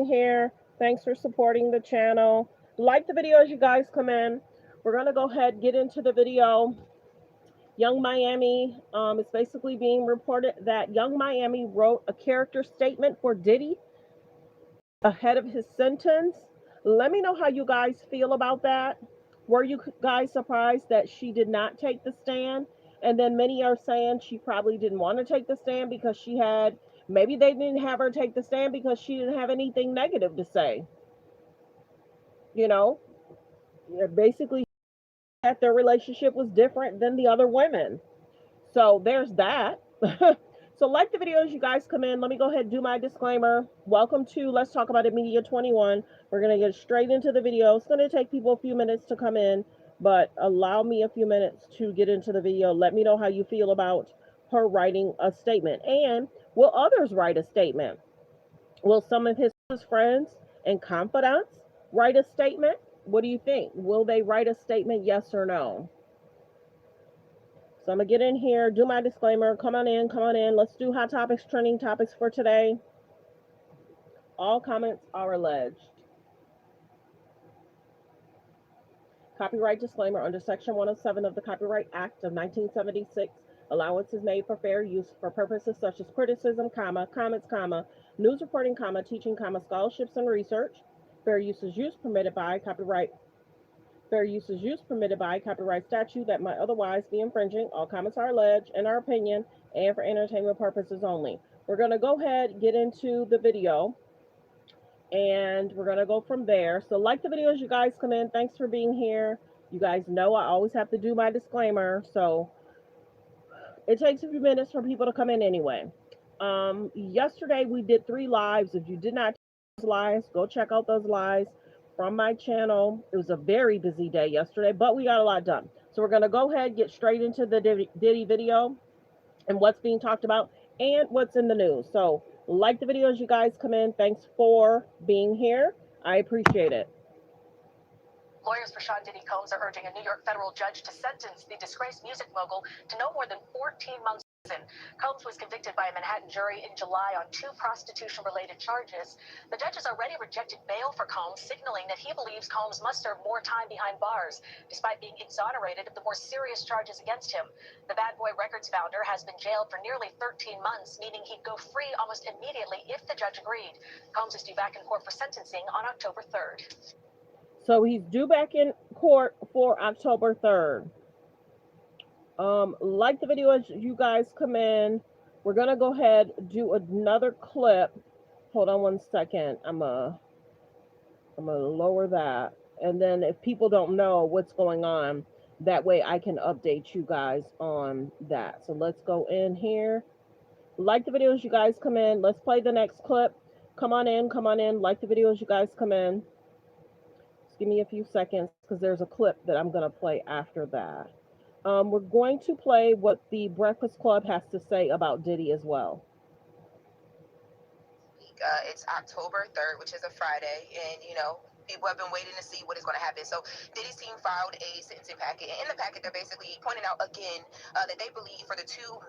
being here. Thanks for supporting the channel. Like the video as you guys come in. We're going to go ahead and get into the video. Young Miami, it's basically being reported that Young Miami wrote a character statement for Diddy ahead of his sentence. Let me know how you guys feel about that. Were you guys surprised that she did not take the stand? And then many are saying she probably didn't want to take the stand because she had, maybe they didn't have her take the stand because she didn't have anything negative to say. You know, basically that their relationship was different than the other women. So there's that. So like the video as you guys come in. Let me go ahead and do my disclaimer. Welcome to Let's Talk About It Media 21. We're going to get straight into the video. It's going to take people a few minutes to come in, but allow me a few minutes to get into the video. Let me know how you feel about her writing a statement. And will others write a statement? Will some of his friends and confidants write a statement? What do you think? Will they write a statement, yes or no? So I'm going to get in here, do my disclaimer. Come on in, come on in. Let's do hot topics, trending topics for today. All comments are alleged. Copyright disclaimer under Section 107 of the Copyright Act of 1976. Allowance is made for fair use for purposes such as criticism, comments, news reporting, teaching, scholarships and research. Fair use is used permitted by copyright. Fair use is used permitted by copyright statute that might otherwise be infringing. All comments are alleged, in our opinion, and for entertainment purposes only. We're going to go ahead and get into the video, and we're going to go from there. So like the video as you guys come in. Thanks for being here. You guys know I always have to do my disclaimer, so it takes a few minutes for people to come in anyway. Yesterday we did 3 lives. If you did not check those lives, go check out those lives from my channel. It was a very busy day yesterday, but we got a lot done. So we're going to go ahead and get straight into the Diddy video and what's being talked about and what's in the news. So like the video as you guys come in. Thanks for being here. I appreciate it. Lawyers for Sean Diddy Combs are urging a New York federal judge to sentence the disgraced music mogul to no more than 14 months in prison. Combs was convicted by a Manhattan jury in July on 2 prostitution-related charges. The judge has already rejected bail for Combs, signaling that he believes Combs must serve more time behind bars, despite being exonerated of the more serious charges against him. The Bad Boy Records founder has been jailed for nearly 13 months, meaning he'd go free almost immediately if the judge agreed. Combs is due back in court for sentencing on October 3rd. So he's due back in court for October 3rd. Like the video as you guys come in. We're going to go ahead and do another clip. Hold on one second. I'm gonna lower that. And then if people don't know what's going on, that way I can update you guys on that. So let's go in here. Like the video as you guys come in. Let's play the next clip. Come on in, come on in. Like the video as you guys come in. Just give me a few seconds because there's a clip that I'm going to play after that. We're going to play what the Breakfast Club has to say about Diddy as well. It's October 3rd, which is a Friday, and people have been waiting to see what is going to happen. So Diddy's team filed a sentencing packet, and in the packet they're basically pointing out again that they believe for the two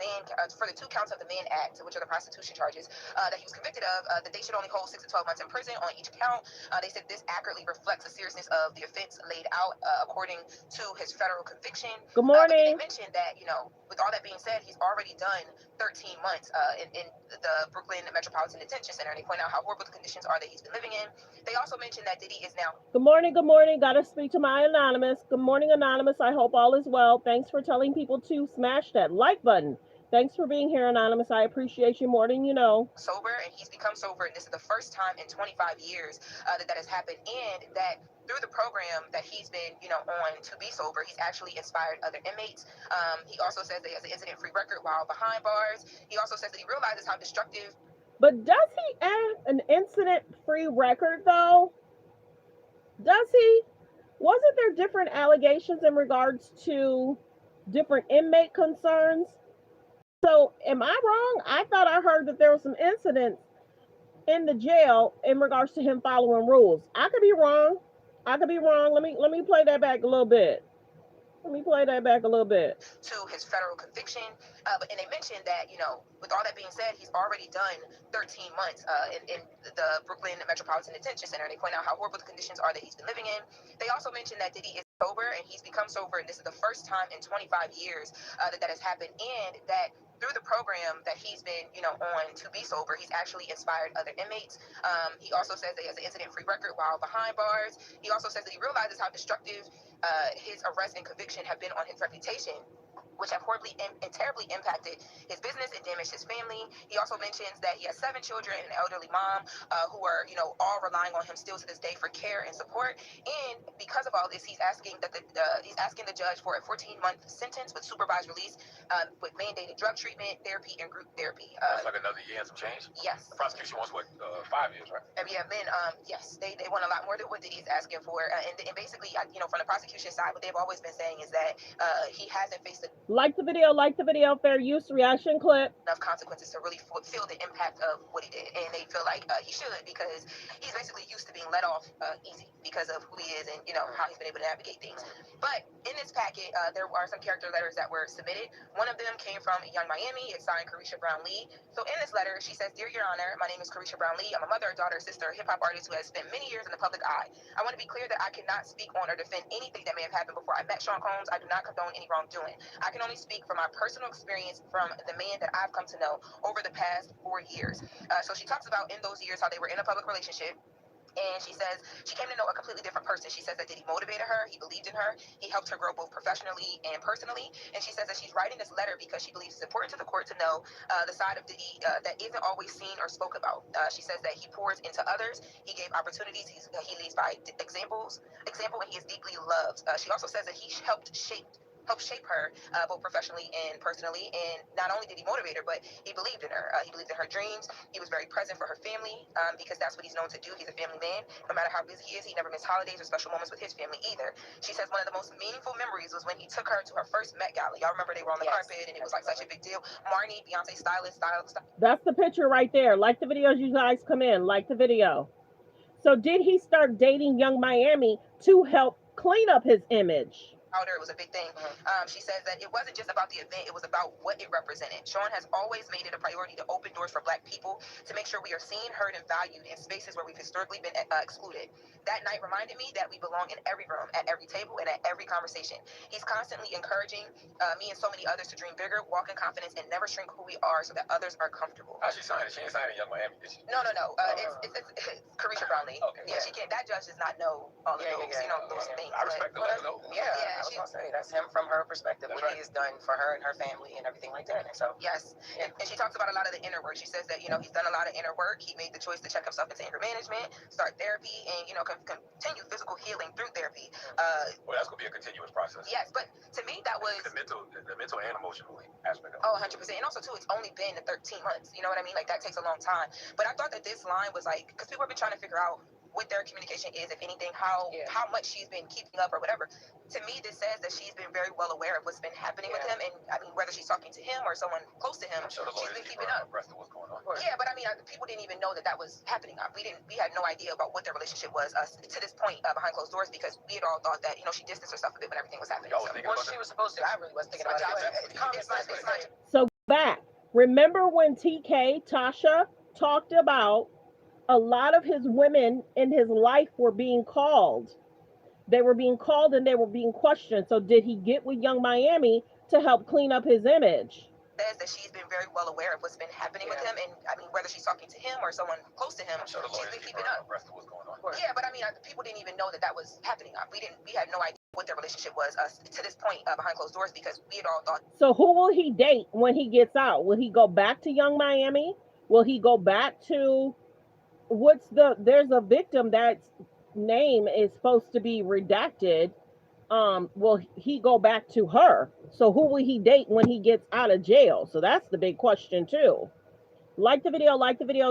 counts of the Mann Act, which are the prostitution charges that he was convicted of, that they should only hold 6 to 12 months in prison on each count. They said this accurately reflects the seriousness of the offense laid out according to his federal conviction. Good morning. They mentioned that with all that being said, he's already done 13 months in the Brooklyn Metropolitan Detention Center. They point out how horrible the conditions are that he's been living in. They also mentioned that Diddy is now. Good morning, good morning. Gotta speak to my anonymous. Good morning, anonymous. I hope all is well. Thanks for telling people to smash that like button. Thanks for being here, anonymous. I appreciate you more than you know. Sober, and he's become sober, and this is the first time in 25 years that has happened, and that through the program that he's been, on to be sober, he's actually inspired other inmates. He also says that he has an incident-free record while behind bars. He also says that he realizes how destructive. But does he have an incident-free record, though? Does he? Wasn't there different allegations in regards to different inmate concerns? So am I wrong? I thought I heard that there was some incidents in the jail in regards to him following rules. I could be wrong. Let me play that back a little bit. Let me play that back a little bit. To his federal conviction. And they mentioned that, with all that being said, he's already done 13 months in the Brooklyn Metropolitan Detention Center. They point out how horrible the conditions are that he's been living in. They also mentioned that Diddy is sober, and he's become sober, and this is the first time in 25 years that has happened, and that through the program that he's been, on to be sober, he's actually inspired other inmates. He also says that he has an incident-free record while behind bars. He also says that he realizes how destructive his arrest and conviction have been on his reputation, which have horribly and terribly impacted his business and damaged his family. He also mentions that he has 7 children and an elderly mom who are, all relying on him still to this day for care and support. And because of all this, he's asking that he's asking the judge for a 14-month sentence with supervised release, with mandated drug treatment, therapy, and group therapy. That's like another year and some change. Yes. The prosecution wants what, 5 years, right? Yeah, men. Yes, they want a lot more than what Diddy's asking for. And basically, from the prosecution side, what they've always been saying is that he hasn't faced Like the video, fair use, reaction clip. enough consequences to really feel the impact of what he did, and they feel like he should, because he's basically used to being let off easy because of who he is and how he's been able to navigate things. But in this packet, there are some character letters that were submitted. One of them came from Young Miami. It's signed Carisha Brown Lee. So in this letter, she says, "Dear Your Honor, my name is Carisha Brown Lee. I'm a mother, daughter, sister, hip-hop artist who has spent many years in the public eye. I want to be clear that I cannot speak on or defend anything that may have happened before I met Sean Combs. I do not condone any wrongdoing. I can only speak from my personal experience from the man that I've come to know over the past 4 years." So she talks about in those years how they were in a public relationship. And she says she came to know a completely different person. She says that Diddy motivated her. He believed in her. He helped her grow both professionally and personally. And she says that she's writing this letter because she believes it's important to the court to know the side of Diddy that isn't always seen or spoke about. She says that he pours into others. He gave opportunities. He leads by example, and he is deeply loved. She also says that he helped shape her both professionally and personally. And not only did he motivate her, but he believed in her. He believed in her dreams. He was very present for her family because that's what he's known to do. He's a family man. No matter how busy he is, he never missed holidays or special moments with his family either. She says one of the most meaningful memories was when he took her to her first Met Gala. Y'all remember they were on the carpet and it was like such a big deal. Marnie, Beyonce's stylist. That's the picture right there. Like the video as you guys come in. Like the video. So did he start dating Young Miami to help clean up his image? It was a big thing. She says that it wasn't just about the event, it was about what it represented. Sean has always made it a priority to open doors for Black people, to make sure we are seen, heard, and valued in spaces where we've historically been excluded. That night reminded me that we belong in every room, at every table, and at every conversation. He's constantly encouraging me and so many others to dream bigger, walk in confidence, and never shrink who we are so that others are comfortable. How she signed it? She ain't signed it Young Miami, did she? No. It's Carisha Brown Lee. Okay. Yeah, she can't. That judge does not know all of those things. I respect the letter, though. Yeah, I was gonna say that's him from her perspective, what he has done for her and her family and everything like that. And so yes, and she talks about a lot of the inner work. She says that he's done a lot of inner work. He made the choice to check himself into anger management, start therapy, and continue physical healing through therapy. Well, that's gonna be a continuous process. Yes, but to me that was the mental and emotional aspect of it. 100%. And also too, it's only been 13 months. You know what I mean? Like that takes a long time. But I thought that this line was like, because people have been trying to figure out what their communication is, if anything, how much she's been keeping up or whatever. To me, this says that she's been very well aware of what's been happening with him, and I mean, whether she's talking to him or someone close to him, Sure, she's been keeping up. Abreast of what's going on. Yeah, but I mean, people didn't even know that was happening. We had no idea about what their relationship was to this point behind closed doors, because we had all thought that she distanced herself a bit when everything was happening. Y'all was thinking about she was supposed to. I really was thinking about it. So back. Remember when TK, Tasha, talked about a lot of his women in his life were being called. They were being called and they were being questioned. So did he get with Young Miami to help clean up his image? Says that she's been very well aware of what's been happening with him, and I mean, whether she's talking to him or someone close to him, she's been keeping up. Abreast of what's going on. Yeah, but I mean, people didn't even know that was happening. We had no idea what their relationship was to this point behind closed doors, because we had all thought. So who will he date when he gets out? Will he go back to Young Miami? Will he go back to there's a victim that's name is supposed to be redacted. Will he go back to her? So who will he date when he gets out of jail? So that's the big question too. Like the video.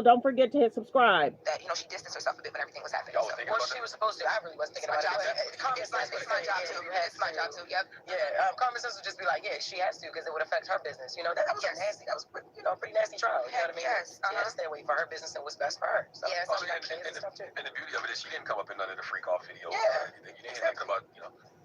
Don't forget to hit subscribe. That she distanced herself a bit when everything was happening. Y'all was thinking about she was supposed to. I really was thinking about it. It's my job too. It's my job too. Yep. Yeah. Common sense would just be like, yeah, she has to, because it would affect her business. That was nasty. That was pretty nasty trial. You know what I mean? Yes. She had to stay away for her business and what's best for her. So, yes. And the beauty of it is she didn't come up in none of the freak off videos. Yeah. Or anything. You didn't hear nothing about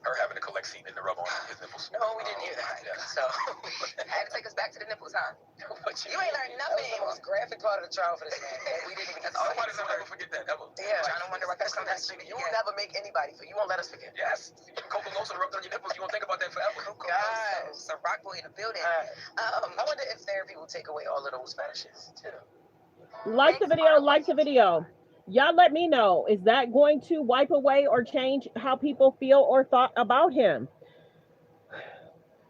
her having to collect semen to rub on his nipples. No, we didn't hear that. Yeah. So I had to take us back to the nipples, huh? but You ain't learned nothing. That was the most graphic part of the trial for this man. And we didn't even get to Somebody's not ever forget that ever. Yeah. Trying to wonder what that's something You will never make anybody forget. You won't let us forget. Yes. Coca Losa rubbed on your nipples. You won't think about that forever. Guys, a rock boy in the building. I wonder if therapy will take away all of those fetishes too. Like the video, like the video. Y'all let me know, is that going to wipe away or change how people feel or thought about him?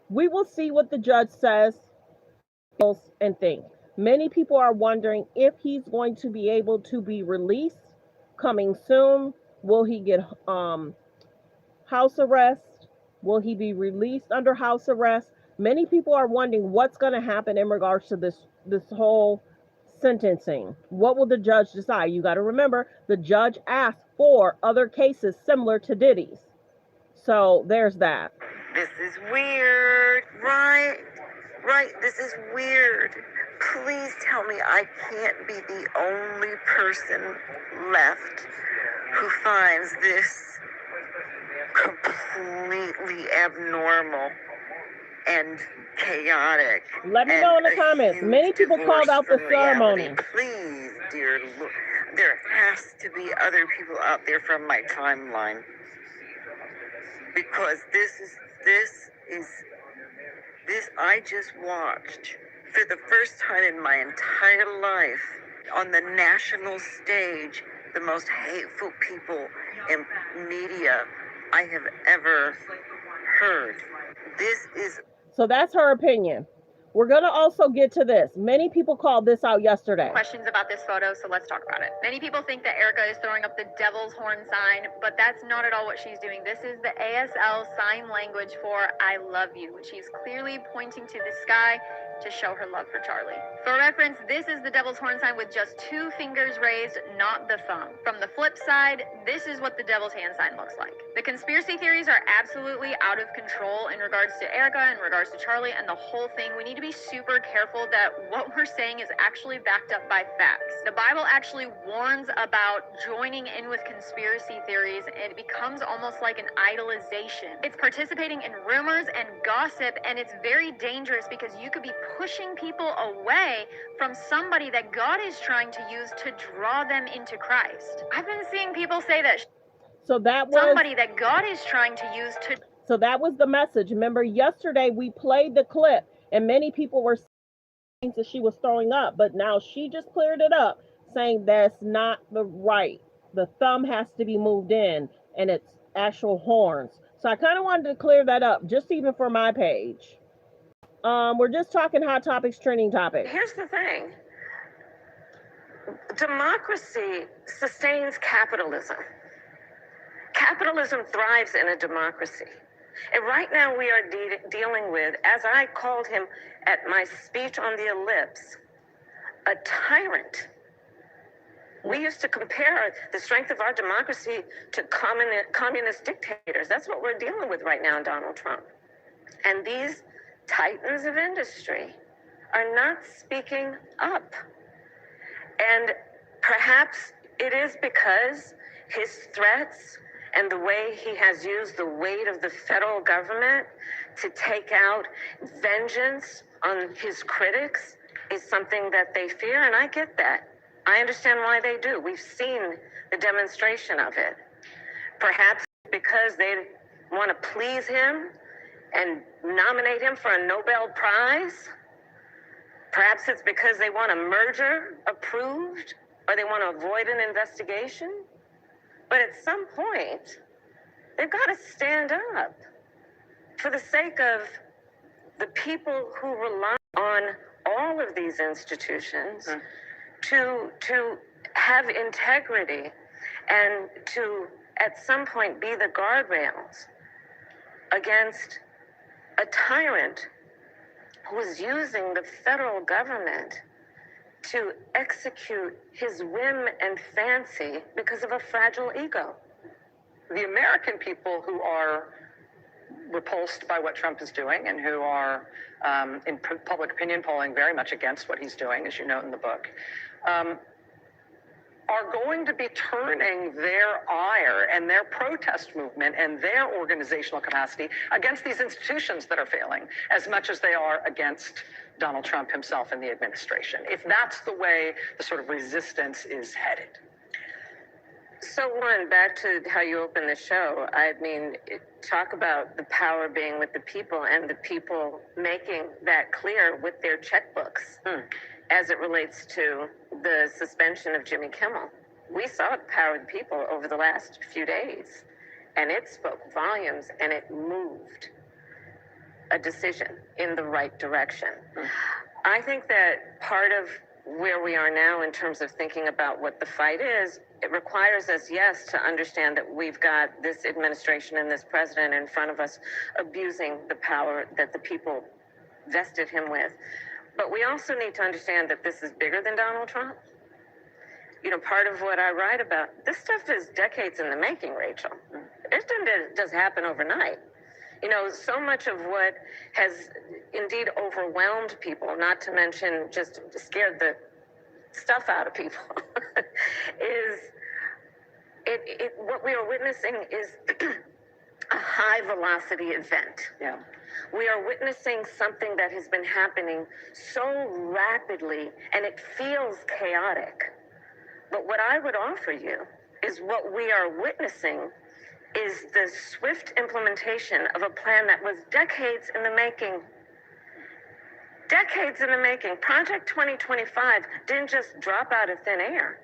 We will see what the judge says and think. Many people are wondering if he's going to be able to be released coming soon. Will he get house arrest? Will he be released under house arrest? Many people are wondering what's going to happen in regards to this whole sentencing. What will the judge decide? You got to remember, the judge asked for other cases similar to Diddy's. So there's that. This is weird, right? Right, this is weird. Please tell me I can't be the only person left who finds this completely abnormal and chaotic. Let me know in the comments. Many people called out the ceremony. Please, dear Lord, there has to be other people out there from my timeline, because this I just watched for the first time in my entire life on the national stage the most hateful people in media I have ever heard. This is... So that's her opinion. We're going to also get to this. Many people called this out yesterday. Questions about this photo, so let's talk about it. Many people think that Erica is throwing up the devil's horn sign, but that's not at all what she's doing. This is the ASL sign language for I love you, which she's clearly pointing to the sky to show her love for Charlie. For reference, this is the devil's horn sign with just 2 fingers raised, not the thumb. From the flip side, this is what the devil's hand sign looks like. The conspiracy theories are absolutely out of control in regards to Erica, in regards to Charlie, and the whole thing. We need to be super careful that what we're saying is actually backed up by facts. The Bible actually warns about joining in with conspiracy theories, and it becomes almost like an idolization. It's participating in rumors and gossip, and it's very dangerous because you could be pushing people away from somebody that God is trying to use to draw them into Christ. I've been seeing people say that somebody that God is trying to use to... So that was the message. Remember, yesterday we played the clip and many people were saying that she was throwing up, but now she just cleared it up, saying that's not the right. The thumb has to be moved in and it's actual horns. So I kind of wanted to clear that up, just even for my page. We're just talking hot topics, trending topics. Here's the thing. Democracy sustains capitalism. Capitalism thrives in a democracy. And right now we are dealing with, as I called him at my speech on the ellipse, a tyrant. We used to compare the strength of our democracy to communist dictators. That's what we're dealing with right now, Donald Trump. And these titans of industry are not speaking up. And perhaps it is because his threats and the way he has used the weight of the federal government to take out vengeance on his critics is something that they fear, and I get that. I understand why they do. We've seen the demonstration of it. Perhaps because they want to please him and nominate him for a Nobel Prize. Perhaps it's because they want a merger approved or they want to avoid an investigation. But at some point, they've got to stand up for the sake of the people who rely on all of these institutions to have integrity and to, at some point, be the guardrails against a tyrant who is using the federal government to execute his whim and fancy because of a fragile ego. The American people who are repulsed by what Trump is doing and who are in public opinion polling very much against what he's doing, as you note in the book, are going to be turning their ire and their protest movement and their organizational capacity against these institutions that are failing as much as they are against Donald Trump himself and the administration, if that's the way the sort of resistance is headed. So, Warren, back to how you opened the show. I mean, talk about the power being with the people and the people making that clear with their checkbooks as it relates to the suspension of Jimmy Kimmel. We saw the power of the people over the last few days, and it spoke volumes, and it moved a decision in the right direction. I think that part of where we are now in terms of thinking about what the fight is, it requires us, yes, to understand that we've got this administration and this president in front of us abusing the power that the people vested him with. But we also need to understand that this is bigger than Donald Trump. You know, part of what I write about, this stuff is decades in the making, Rachel. It didn't just happen overnight. You know, so much of what has indeed overwhelmed people, not to mention just scared the stuff out of people, is what we are witnessing is a high velocity event. Yeah. We are witnessing something that has been happening so rapidly, and it feels chaotic. But what I would offer you is what we are witnessing is the swift implementation of a plan that was decades in the making. Decades in the making. Project 2025 didn't just drop out of thin air.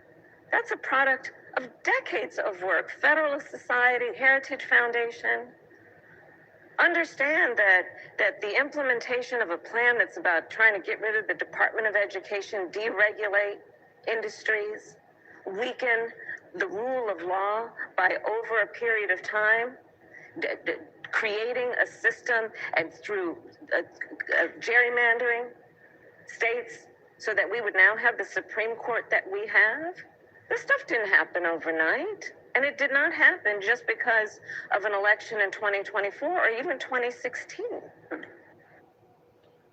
That's a product of decades of work. Federalist Society, Heritage Foundation. Understand that the implementation of a plan that's about trying to get rid of the Department of Education, deregulate industries, weaken the rule of law by over a period of time, creating a system and through gerrymandering states so that we would now have the Supreme Court that we have. This stuff didn't happen overnight. And it did not happen just because of an election in 2024 or even 2016.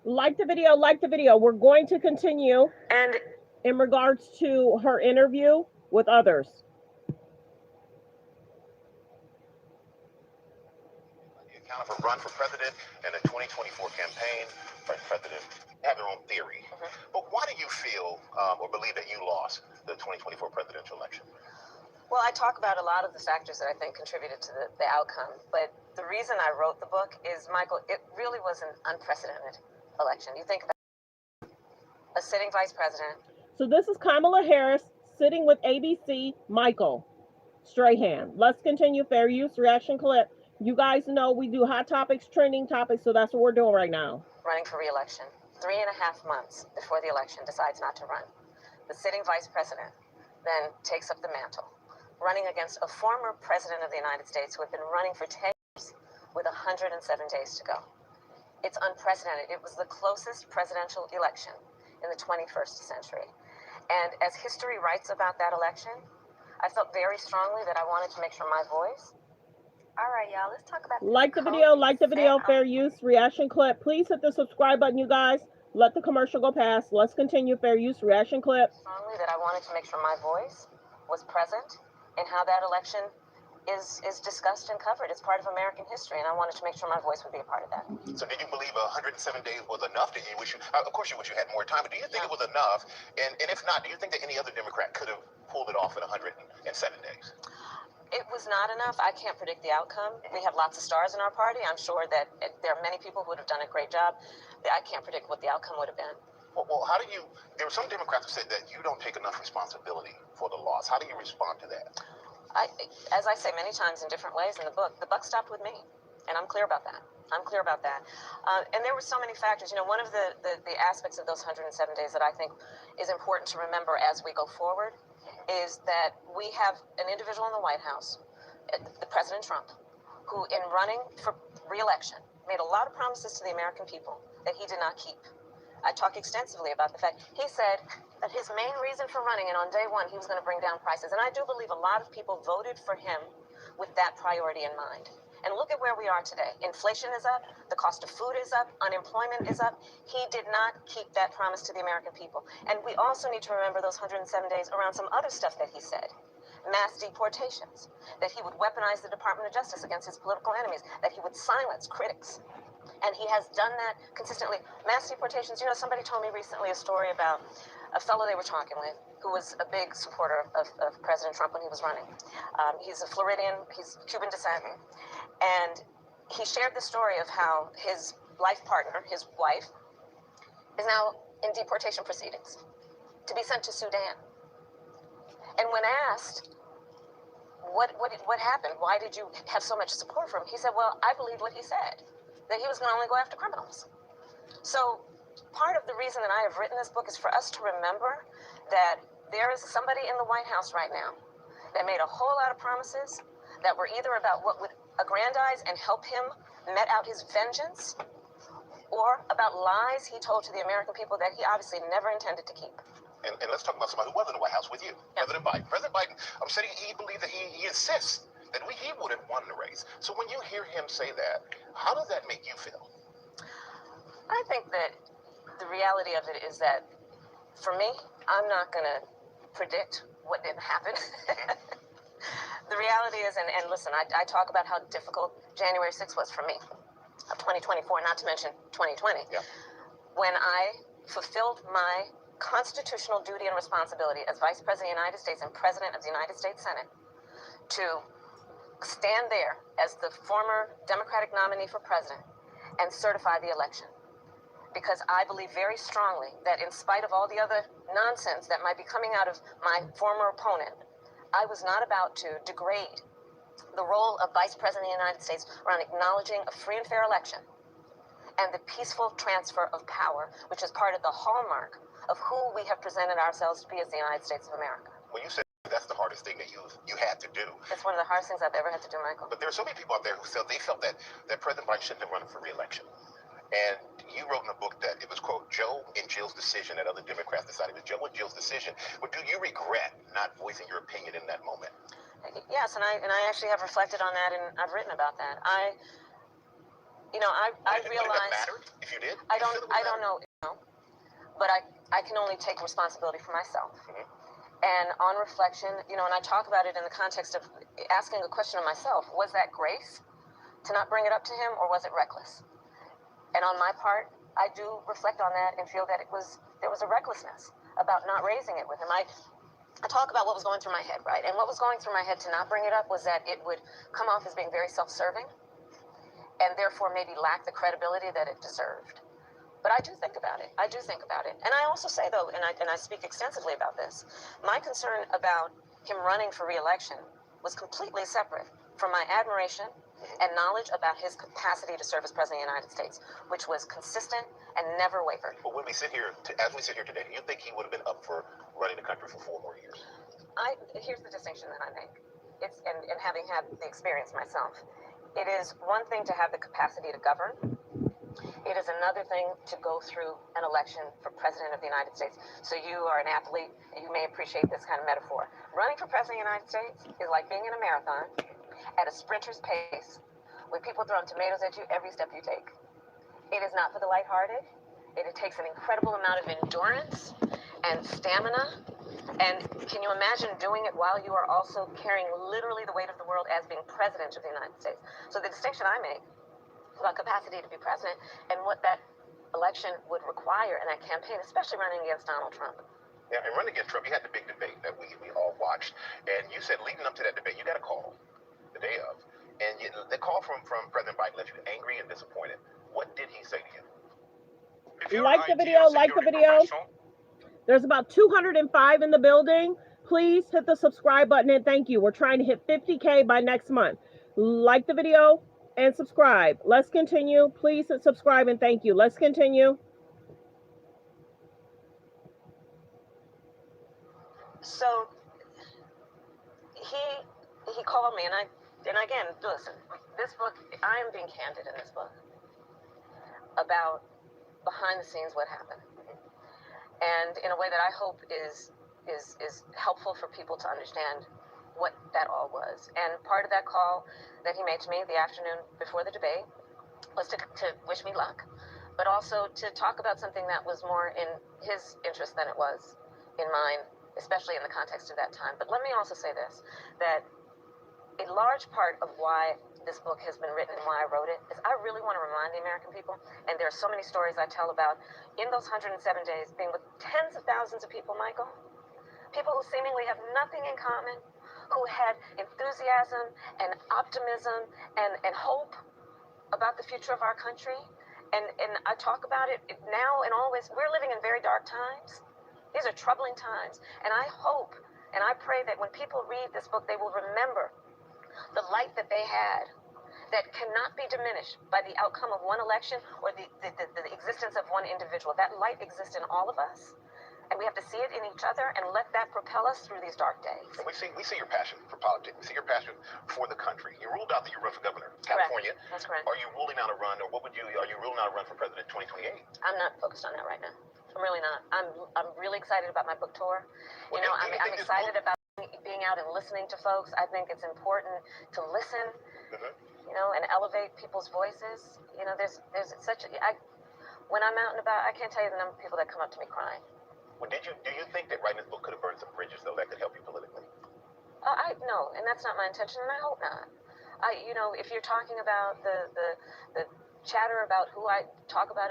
Like the video, like the video. We're going to continue. And in regards to her interview with others. Kind of a run for president and a 2024 campaign for president have their own theory. But why do you feel or believe that you lost the 2024 presidential election? Well, I talk about a lot of the factors that I think contributed to the outcome. But the reason I wrote the book is, Michael, it really was an unprecedented election. You think about a sitting vice president. So this is Kamala Harris sitting with ABC, Michael Strahan. Let's continue. Fair use reaction clip. You guys know we do hot topics, trending topics, so that's what we're doing right now. Running for re-election. 3.5 months before the election, decides not to run. The sitting vice president then takes up the mantle, running against a former president of the United States who had been running for 10 years with 107 days to go. It's unprecedented. It was the closest presidential election in the 21st century. And as history writes about that election, I felt very strongly that I wanted to make sure my voice. All right, y'all, let's talk about like the video, fair use, reaction clip. Please hit the subscribe button, you guys. Let the commercial go past. Let's continue. Fair use, reaction clip. Strongly that I wanted to make sure my voice was present in how that election is discussed and covered. It's part of American history, and I wanted to make sure my voice would be a part of that. So did you believe 107 days was enough? Did you wish you, of course you wish you had more time, but do you think it was enough? And if not, do you think that any other Democrat could have pulled it off in 107 days? It was not enough. I can't predict the outcome. We have lots of stars in our party. I'm sure that there are many people who would have done a great job. I can't predict what the outcome would have been. Well, how do you, there were some Democrats who said that you don't take enough responsibility for the loss. How do you respond to that? As I say many times in different ways in the book, the buck stopped with me. And I'm clear about that. And there were so many factors. You know, one of the aspects of those 107 days that I think is important to remember as we go forward is that we have an individual in the White House, the President Trump, who in running for re-election made a lot of promises to the American people that he did not keep. I talk extensively about the fact he said that his main reason for running, and on day one, he was going to bring down prices. And I do believe a lot of people voted for him with that priority in mind. And look at where we are today. Inflation is up, the cost of food is up, unemployment is up. He did not keep that promise to the American people. And we also need to remember those 107 days around some other stuff that he said. Mass deportations, that he would weaponize the Department of Justice against his political enemies, that he would silence critics. And he has done that consistently. Mass deportations, you know, somebody told me recently a story about a fellow they were talking with who was a big supporter of President Trump when he was running. He's a Floridian, he's Cuban descent. And he shared the story of how his life partner, his wife, is now in deportation proceedings to be sent to Sudan. And when asked, what happened? Why did you have so much support for him? He said, well, I believed what he said, that he was going to only go after criminals. So part of the reason that I have written this book is for us to remember that there is somebody in the White House right now that made a whole lot of promises that were either about what would aggrandize and help him met out his vengeance, or about lies he told to the American people that he obviously never intended to keep. And let's talk about somebody who was in the White House with you, Yeah. President Biden. President Biden, I'm saying he believed that he insists that he would have won the race. So when you hear him say that, how does that make you feel? I think that the reality of it is that, for me, I'm not going to predict what didn't happen. The reality is, and listen, I talk about how difficult January 6th was for me, of 2024, not to mention 2020, Yeah. when I fulfilled my constitutional duty and responsibility as Vice President of the United States and President of the United States Senate to stand there as the former Democratic nominee for president and certify the election. Because I believe very strongly that in spite of all the other nonsense that might be coming out of my former opponent, I was not about to degrade the role of Vice President of the United States around acknowledging a free and fair election and the peaceful transfer of power, which is part of the hallmark of who we have presented ourselves to be as the United States of America. When you said that's the hardest thing that you had to do. It's one of the hardest things I've ever had to do, Michael. But there are so many people out there who felt that President Biden shouldn't have run for re-election. And you wrote in a book that it was, quote, Joe and Jill's decision, that other Democrats decided it was Joe and Jill's decision. But do you regret not voicing your opinion in that moment? Yes, and I actually have reflected on that, and I've written about that. I realized. Would it have mattered if you did? I don't know, but I can only take responsibility for myself. Mm-hmm. And on reflection, and I talk about it in the context of asking a question of myself: was that grace to not bring it up to him, or was it reckless? And on my part, I do reflect on that and feel that there was a recklessness about not raising it with him. I talk about what was going through my head, right? And what was going through my head to not bring it up was that it would come off as being very self-serving and therefore maybe lack the credibility that it deserved. But I do think about it. And I also say, though, and I speak extensively about this, my concern about him running for re-election was completely separate from my admiration and knowledge about his capacity to serve as President of the United States, which was consistent and never wavered. But when we sit here, as we sit here today, do you think he would have been up for running the country for 4 more years? Here's the distinction that I make. And having had the experience myself, it is one thing to have the capacity to govern. It is another thing to go through an election for President of the United States. So you are an athlete, and you may appreciate this kind of metaphor. Running for President of the United States is like being in a marathon at a sprinter's pace, with people throwing tomatoes at you every step you take. It is not for the lighthearted. It takes an incredible amount of endurance and stamina. And can you imagine doing it while you are also carrying literally the weight of the world as being President of the United States? So the distinction I make about capacity to be president and what that election would require in that campaign, especially running against Donald Trump. Yeah, and running against Trump, you had the big debate that we all watched. And you said leading up to that debate, you got a call the day of. And the call from President Biden left you angry and disappointed. What did he say to you? Like the video. There's about 205 in the building. Please hit the subscribe button and thank you. We're trying to hit 50K by next month. Like the video and subscribe. Let's continue. Please hit subscribe and thank you. Let's continue. So he called me, and again, listen, this book, I am being candid in this book about behind the scenes what happened, and in a way that I hope is helpful for people to understand what that all was. And part of that call that he made to me the afternoon before the debate was to wish me luck, but also to talk about something that was more in his interest than it was in mine, especially in the context of that time. But let me also say this, that a large part of why this book has been written and why I wrote it is I really want to remind the American people, and there are so many stories I tell about in those 107 days being with tens of thousands of people, Michael, people who seemingly have nothing in common, who had enthusiasm and optimism and hope about the future of our country. And I talk about it now and always. We're living in very dark times. These are troubling times. And I hope and I pray that when people read this book, they will remember the light that they had that cannot be diminished by the outcome of one election or the existence of one individual. That light exists in all of us, and we have to see it in each other and let that propel us through these dark days. And we see your passion for politics. We see your passion for the country. You ruled out that you run for governor, California. Correct. That's correct. Are you ruling out a run, or are you ruling out a run for president 2028? I'm not focused on that right now. I'm really not. I'm really excited about my book tour. Well, you know, I'm excited about being out and listening to folks. I think it's important to listen, you know, and elevate people's voices. You know, there's such when I'm out and about, I can't tell you the number of people that come up to me crying. Well, do you think that writing this book could have burned some bridges, though, that could help you politically? No, and that's not my intention, and I hope not. You know, if you're talking about the chatter about who I talk about,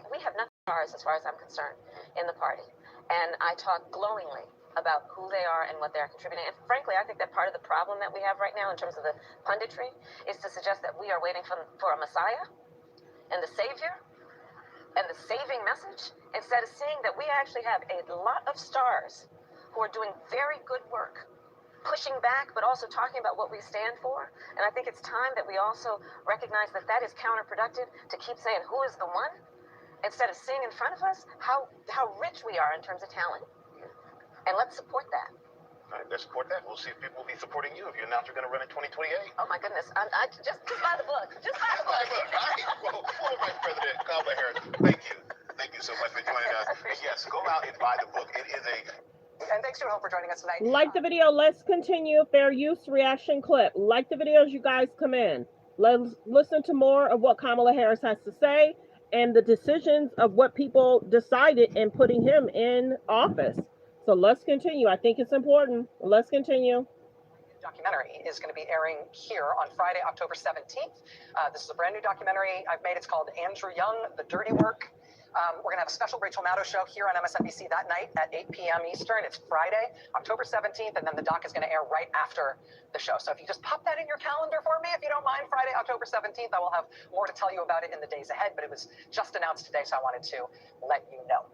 we have nothing as far as I'm concerned in the party, and I talk glowingly about who they are and what they're contributing. And frankly, I think that part of the problem that we have right now in terms of the punditry is to suggest that we are waiting for a Messiah and the Savior and the saving message, instead of seeing that we actually have a lot of stars who are doing very good work, pushing back, but also talking about what we stand for. And I think it's time that we also recognize that that is counterproductive to keep saying who is the one, instead of seeing in front of us how rich we are in terms of talent. And let's support that. All right, let's support that. We'll see if people will be supporting you if you announce you're going to run in 2028. Oh, my goodness. I just buy the book. Just buy the book. All right. Well, former Vice President Kamala Harris, thank you. Thank you so much for joining us. And yes, go out and buy the book. It is And thanks to Hope for joining us tonight. Like the video. Let's continue. Fair use reaction clip. Like the video as you guys come in. Let's listen to more of what Kamala Harris has to say and the decisions of what people decided in putting him in office. So let's continue. I think it's important. Let's continue. Documentary is going to be airing here on Friday, October 17th. This is a brand new documentary I've made. It's called Andrew Young, The Dirty Work. We're going to have a special Rachel Maddow show here on MSNBC that night at 8 p.m. Eastern. It's Friday, October 17th, and then the doc is going to air right after the show. So if you just pop that in your calendar for me, if you don't mind, Friday, October 17th, I will have more to tell you about it in the days ahead, but it was just announced today, so I wanted to let you know.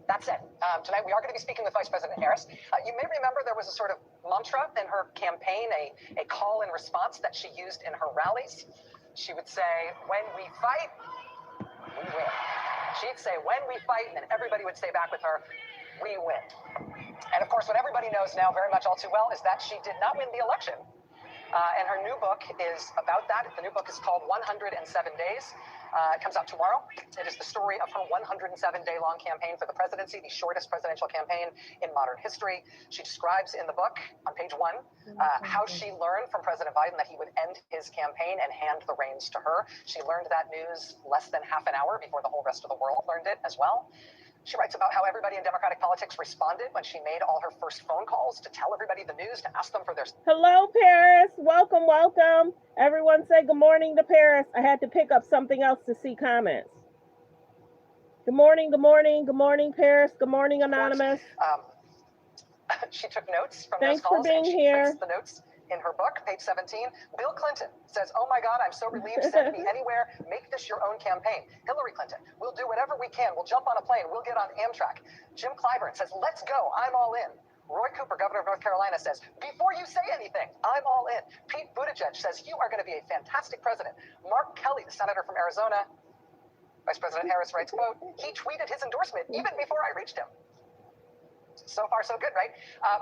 That said, tonight we are going to be speaking with Vice President Harris. You may remember there was a sort of mantra in her campaign, a call and response that she used in her rallies. She would say, when we fight, we win. She'd say, when we fight, and then everybody would say back with her, we win. And of course, what everybody knows now very much all too well is that she did not win the election. And her new book is about that. The new book is called 107 Days. It comes out tomorrow. It is the story of her 107-day-long campaign for the presidency, the shortest presidential campaign in modern history. She describes in the book, on page 1, how she learned from President Biden that he would end his campaign and hand the reins to her. She learned that news less than half an hour before the whole rest of the world learned it as well. She writes about how everybody in Democratic politics responded when she made all her first phone calls to tell everybody the news, to ask them for their... Hello, Paris. Welcome, welcome. Everyone say good morning to Paris. I had to pick up something else to see comments. Good morning, good morning, good morning, Paris. Good morning, Anonymous. She took notes from Thanks those calls. for being here. The notes in her book, page 17. Bill Clinton says, oh my God, I'm so relieved. Send me anywhere. Make this your own campaign. Hillary Clinton, we'll do whatever we can. We'll jump on a plane. We'll get on Amtrak. Jim Clyburn says, let's go. I'm all in. Roy Cooper, governor of North Carolina, says, before you say anything, I'm all in. Pete Buttigieg says, you are going to be a fantastic president. Mark Kelly, the senator from Arizona, Vice President Harris writes, quote, he tweeted his endorsement even before I reached him. So far, so good, right?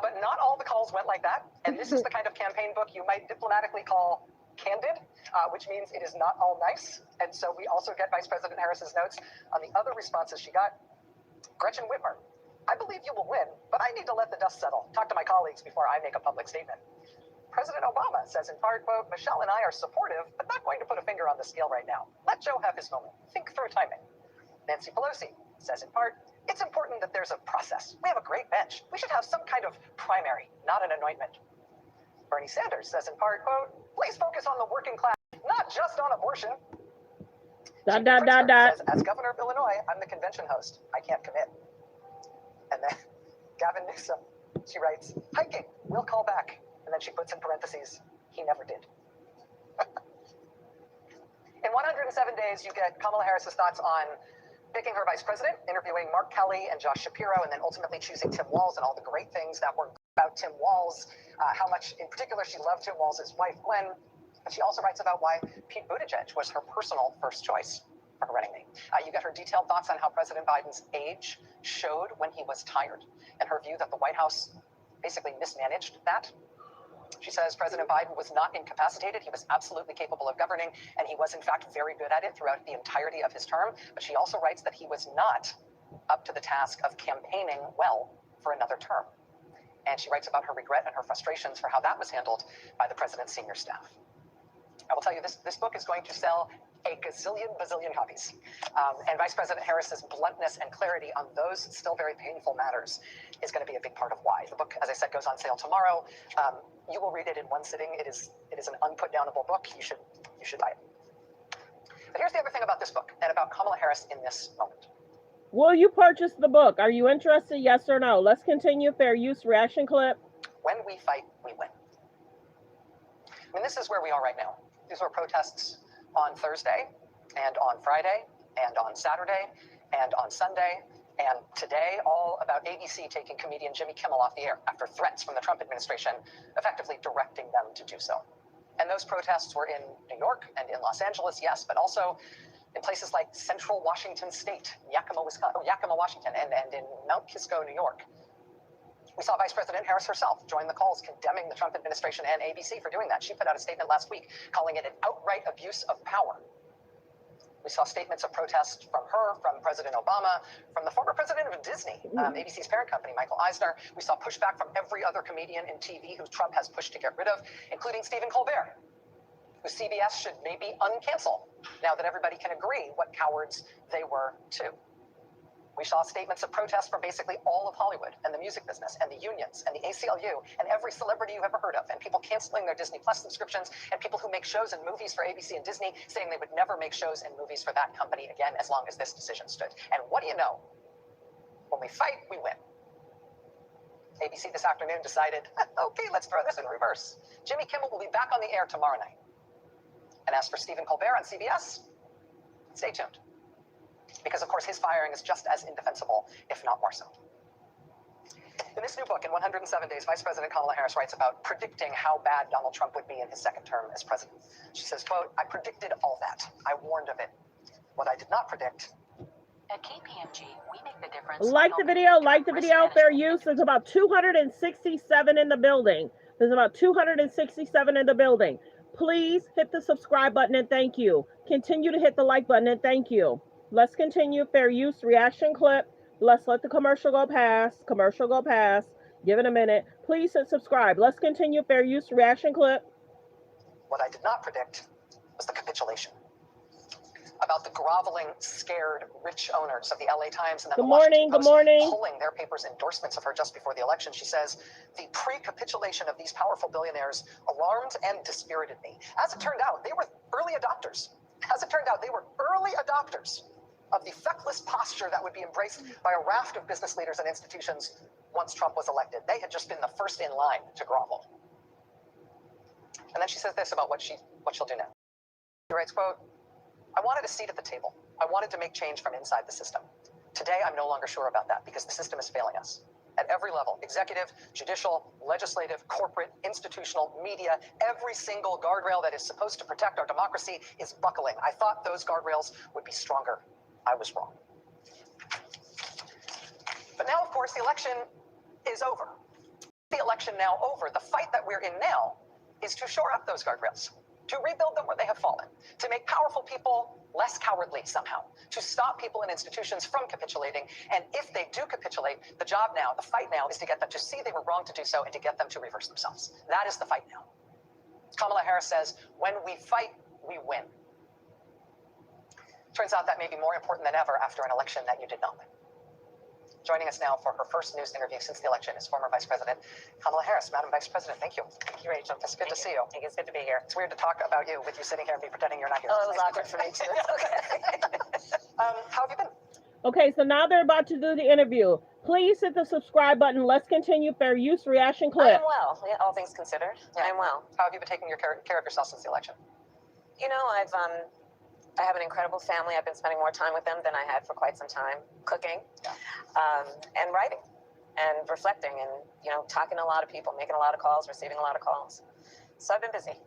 But not all the calls went like that. And this is the kind of campaign book you might diplomatically call candid, which means it is not all nice. And so we also get Vice President Harris's notes on the other responses she got. Gretchen Whitmer I believe you will win, but I need to let the dust settle. Talk to my colleagues before I make a public statement. President Obama says in part, quote, Michelle and I are supportive, but not going to put a finger on the scale right now. Let Joe have his moment. Think through timing. Nancy Pelosi says in part, it's important that there's a process. We have a great bench. We should have some kind of primary, not an anointment. Bernie Sanders says in part, quote, please focus on the working class, not just on abortion. Says, as governor of Illinois, I'm the convention host. I can't commit. And then Gavin Newsom, she writes, hiking, we'll call back. And then she puts in parentheses, he never did. In 107 days, you get Kamala Harris's thoughts on picking her vice president, interviewing Mark Kelly and Josh Shapiro, and then ultimately choosing Tim Walz and all the great things that were about Tim Walz, how much in particular she loved Tim Walz's wife, Gwen. But she also writes about why Pete Buttigieg was her personal first choice for her running mate. You get her detailed thoughts on how President Biden's age showed when he was tired, and her view that the White House basically mismanaged that. She says President Biden was not incapacitated. He was absolutely capable of governing, and he was, in fact, very good at it throughout the entirety of his term. But she also writes that he was not up to the task of campaigning well for another term. And she writes about her regret and her frustrations for how that was handled by the president's senior staff. I will tell you, this book is going to sell a bazillion copies. And Vice President Harris's bluntness and clarity on those still very painful matters is going to be a big part of why. The book, as I said, goes on sale tomorrow. You will read it in one sitting. It is an unputdownable book. You should buy it. But here's the other thing about this book and about Kamala Harris in this moment. Will you purchase the book? Are you interested? Yes or no? Let's continue. Fair use reaction clip. When we fight, we win. I mean, this is where we are right now. These were protests on Thursday and on Friday and on Saturday and on Sunday and today, all about ABC taking comedian Jimmy Kimmel off the air after threats from the Trump administration effectively directing them to do so. And those protests were in New York and in Los Angeles, yes, but also in places like Central Washington State, Yakima, Washington, and in Mount Kisco, New York. We saw Vice President Harris herself join the calls condemning the Trump administration and ABC for doing that. She put out a statement last week calling it an outright abuse of power. We saw statements of protest from her, from President Obama, from the former president of Disney, ABC's parent company, Michael Eisner. We saw pushback from every other comedian in TV who Trump has pushed to get rid of, including Stephen Colbert, who CBS should maybe uncancel now that everybody can agree what cowards they were too. We saw statements of protest from basically all of Hollywood and the music business and the unions and the ACLU and every celebrity you've ever heard of, and people canceling their Disney Plus subscriptions, and people who make shows and movies for ABC and Disney saying they would never make shows and movies for that company again as long as this decision stood. And what do you know? When we fight, we win. ABC this afternoon decided, okay, let's throw this in reverse. Jimmy Kimmel will be back on the air tomorrow night. And as for Stephen Colbert on CBS, stay tuned. Because, of course, his firing is just as indefensible, if not more so. In this new book, in 107 days, Vice President Kamala Harris writes about predicting how bad Donald Trump would be in his second term as president. She says, quote, I predicted all that. I warned of it. What I did not predict. At KPMG, we make the difference. Like the video, fair use. There's about 267 in the building. There's about 267 in the building. Please hit the subscribe button and thank you. Continue to hit the like button and thank you. Let's continue. Fair use reaction clip. Let's let the commercial go past. Commercial go past. Give it a minute. Please hit subscribe. Let's continue. Fair use reaction clip. What I did not predict was the capitulation. About the groveling, scared, rich owners of the LA Times and then the Washington Post pulling their papers' endorsements of her just before the election. She says, the pre-capitulation of these powerful billionaires alarmed and dispirited me. As it turned out, they were early adopters. Of the feckless posture that would be embraced by a raft of business leaders and institutions once Trump was elected. They had just been the first in line to grovel. And then she says this about what she'll do now. She writes, quote, I wanted a seat at the table. I wanted to make change from inside the system. Today, I'm no longer sure about that because the system is failing us. At every level, executive, judicial, legislative, corporate, institutional, media, every single guardrail that is supposed to protect our democracy is buckling. I thought those guardrails would be stronger. I was wrong. But now, of course, the election is over. The election now over. The fight that we're in now is to shore up those guardrails, to rebuild them where they have fallen, to make powerful people less cowardly somehow, to stop people and institutions from capitulating. And if they do capitulate, the job now, the fight now, is to get them to see they were wrong to do so and to get them to reverse themselves. That is the fight now. Kamala Harris says, when we fight, we win. Turns out that may be more important than ever after an election that you did not win. Joining us now for her first news interview since the election is former Vice President Kamala Harris. Madam Vice President, thank you. Thank you, Rachel. It's good to see you. It's good to be here. It's weird to talk about you with you sitting here and me pretending you're not here. Oh, it was awkward for me too. Okay. How have you been? Okay, so now they're about to do the interview. Please hit the subscribe button. Let's continue. Fair use reaction clip. I'm well, all things considered. Yeah. I'm well. How have you been taking care of yourself since the election? You know, I have an incredible family. I've been spending more time with them than I had for quite some time, cooking, and writing, and reflecting, and talking to a lot of people, making a lot of calls, receiving a lot of calls. So I've been busy.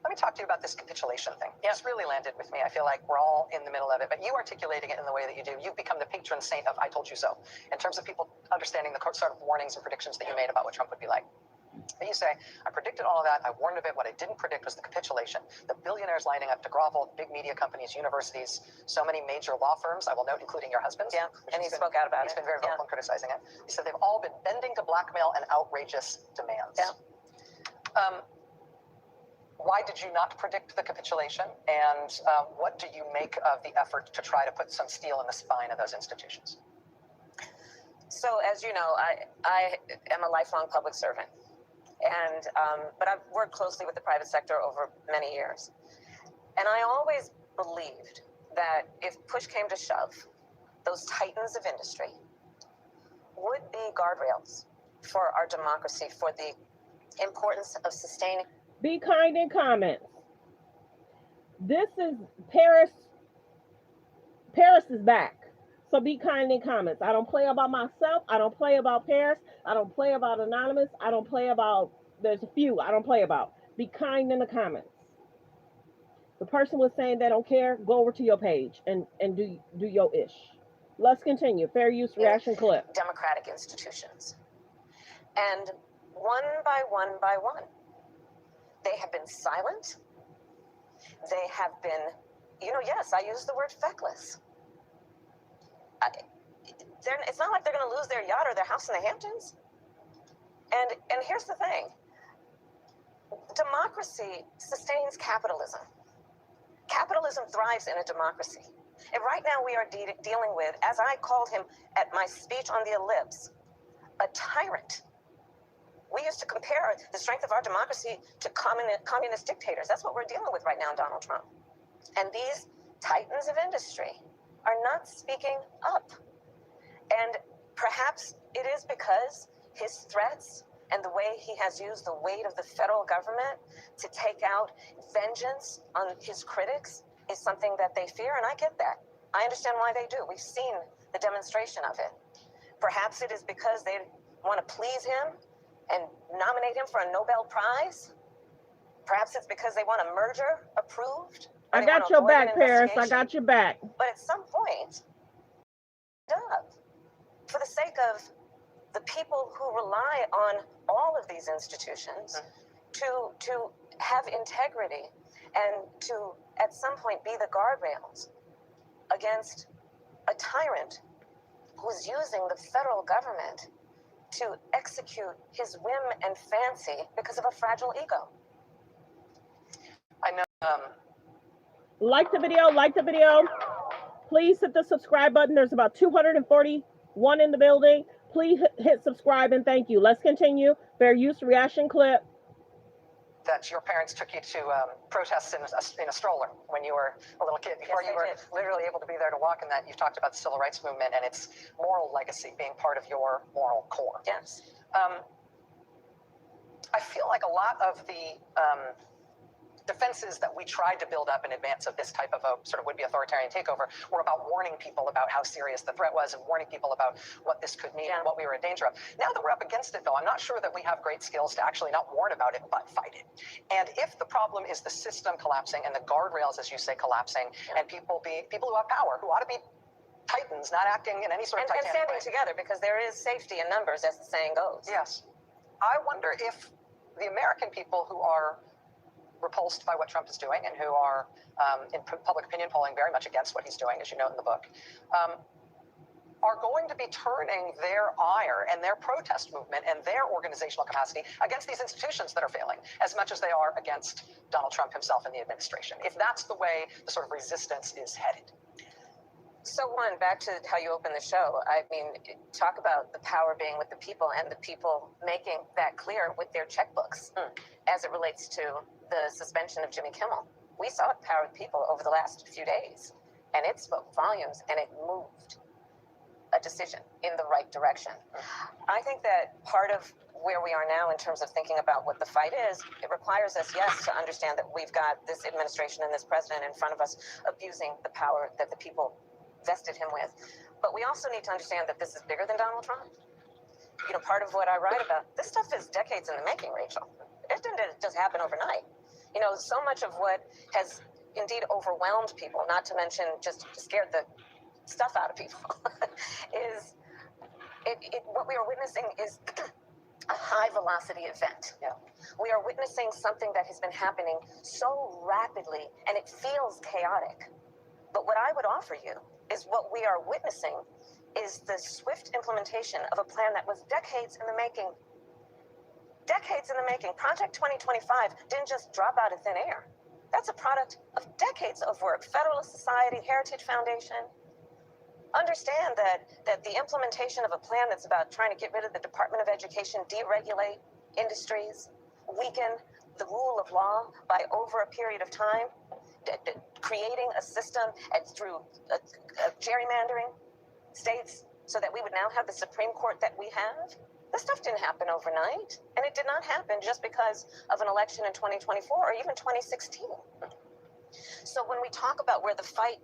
Let me talk to you about this capitulation thing. Yeah. This really landed with me. I feel like we're all in the middle of it, but you articulating it in the way that you do, you've become the patron saint of "I told you so," in terms of people understanding the sort of warnings and predictions that you made about what Trump would be like. And you say, I predicted all of that. I warned of it. What I didn't predict was the capitulation. The billionaires lining up to grovel, big media companies, universities, so many major law firms, I will note, including your husband's. Yeah, and he spoke out about it. He's been very vocal in criticizing it. He said they've all been bending to blackmail and outrageous demands. Yeah. Why did you not predict the capitulation? And what do you make of the effort to try to put some steel in the spine of those institutions? So, as you know, I am a lifelong public servant. And but I've worked closely with the private sector over many years. And I always believed that if push came to shove, those titans of industry would be guardrails for our democracy, for the importance of sustaining. Be kind in comments. This is Paris. Paris is back. So be kind in comments. I don't play about myself. I don't play about Paris. I don't play about Anonymous. I don't play about, there's a few I don't play about. Be kind in the comments. The person was saying they don't care, go over to your page and do your ish. Let's continue. Fair use reaction clip. Democratic institutions. And one by one, they have been silent. They have been, yes, I use the word feckless. It's not like they're going to lose their yacht or their house in the Hamptons. And here's the thing. Democracy sustains capitalism. Capitalism thrives in a democracy. And right now we are dealing with, as I called him at my speech on the ellipse, a tyrant. We used to compare the strength of our democracy to communist dictators. That's what we're dealing with right now, Donald Trump. And these titans of industry are not speaking up. And perhaps it is because his threats and the way he has used the weight of the federal government to take out vengeance on his critics is something that they fear, and I get that. I understand why they do. We've seen the demonstration of it. Perhaps it is because they want to please him and nominate him for a Nobel Prize. Perhaps it's because they want a merger approved. I got your back, Paris. I got your back. But at some point, for the sake of the people who rely on all of these institutions to have integrity and to, at some point, be the guardrails against a tyrant who's using the federal government to execute his whim and fancy because of a fragile ego. I know. Like the video. Please hit the subscribe button. There's about 241 in the building. Please hit subscribe and thank you. Let's continue. Fair use reaction clip. That your parents took you to protests in a stroller when you were a little kid, before you were literally able to be there to walk in that. You've talked about the civil rights movement and its moral legacy being part of your moral core. Yes. I feel like a lot of the defenses that we tried to build up in advance of this type of a sort of would-be authoritarian takeover were about warning people about how serious the threat was and warning people about what this could mean and what we were in danger of. Now that we're up against it, though, I'm not sure that we have great skills to actually not warn about it, but fight it. And if the problem is the system collapsing and the guardrails, as you say, collapsing, and people who have power, who ought to be titans, not acting in any sort of and standing together, because there is safety in numbers, as the saying goes. Yes. I wonder if the American people who are repulsed by what Trump is doing and who are in public opinion polling very much against what he's doing, as you note in the book, are going to be turning their ire and their protest movement and their organizational capacity against these institutions that are failing as much as they are against Donald Trump himself and the administration, if that's the way the sort of resistance is headed. So one, back to how you opened the show, I mean, talk about the power being with the people and the people making that clear with their checkbooks as it relates to the suspension of Jimmy Kimmel. We saw the power of the people over the last few days, and it spoke volumes, and it moved a decision in the right direction. I think that part of where we are now in terms of thinking about what the fight is, it requires us, yes, to understand that we've got this administration and this president in front of us abusing the power that the people vested him with. But we also need to understand that this is bigger than Donald Trump. You know, part of what I write about, this stuff is decades in the making, Rachel. It didn't just happen overnight. You know, so much of what has indeed overwhelmed people, not to mention just scared the stuff out of people, is what we are witnessing is a high velocity event. Yeah. We are witnessing something that has been happening so rapidly, and it feels chaotic. But what I would offer you is what we are witnessing is the swift implementation of a plan that was decades in the making. Decades in the making. Project 2025 didn't just drop out of thin air. That's a product of decades of work. Federalist Society, Heritage Foundation. Understand that the implementation of a plan that's about trying to get rid of the Department of Education, deregulate industries, weaken the rule of law by over a period of time, creating a system through gerrymandering states so that we would now have the Supreme Court that we have. This stuff didn't happen overnight, and it did not happen just because of an election in 2024 or even 2016. So when we talk about where the fight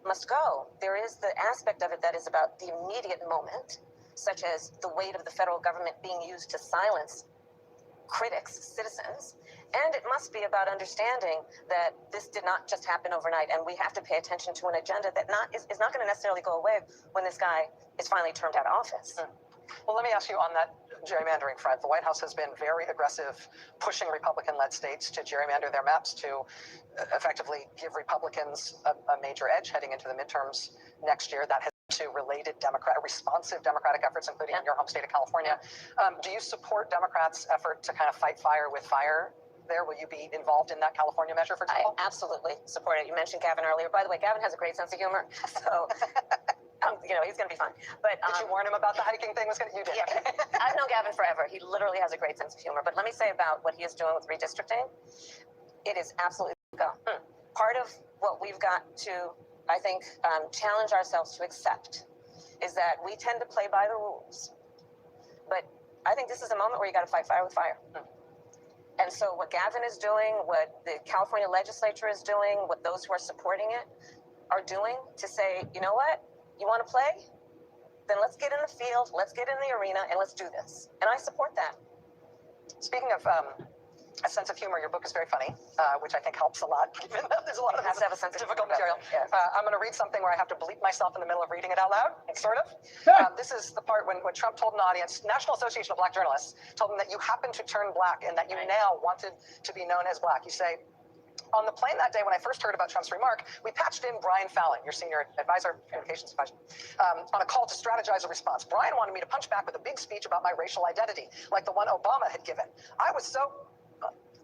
must go, there is the aspect of it that is about the immediate moment, such as the weight of the federal government being used to silence critics, citizens, and it must be about understanding that this did not just happen overnight, and we have to pay attention to an agenda that is not going to necessarily go away when this guy is finally termed out of office. Well, let me ask you on that gerrymandering front. The White House has been very aggressive, pushing Republican-led states to gerrymander their maps to effectively give Republicans a major edge heading into the midterms next year. That has to related responsive Democratic efforts, including in your home state of California. Do you support Democrats' effort to kind of fight fire with fire there? Will you be involved in that California measure, for example? I absolutely support it. You mentioned Gavin earlier. By the way, Gavin has a great sense of humor, so you know, he's going to be fine. But did you warn him about the hiking thing? You did. Yeah, I've known Gavin forever. He literally has a great sense of humor. But let me say about what he is doing with redistricting, it is absolutely go. Part of what we've got to, I think, challenge ourselves to accept is that we tend to play by the rules. But I think this is a moment where you got to fight fire with fire. And so what Gavin is doing, what the California legislature is doing, what those who are supporting it are doing to say, you know what, you want to play? Then let's get in the field, let's get in the arena, and let's do this. And I support that. Speaking of a sense of humor, your book is very funny, which I think helps a lot, given that there's a lot of difficult material. Yeah. I'm going to read something where I have to bleep myself in the middle of reading it out loud, sort of. This is the part when Trump told an audience, National Association of Black Journalists, told them that you happen to turn black and that you now wanted to be known as black. You say, on the plane that day when I first heard about Trump's remark, we patched in Brian Fallon, your senior advisor, communications advisor, on a call to strategize a response. Brian wanted me to punch back with a big speech about my racial identity, like the one Obama had given.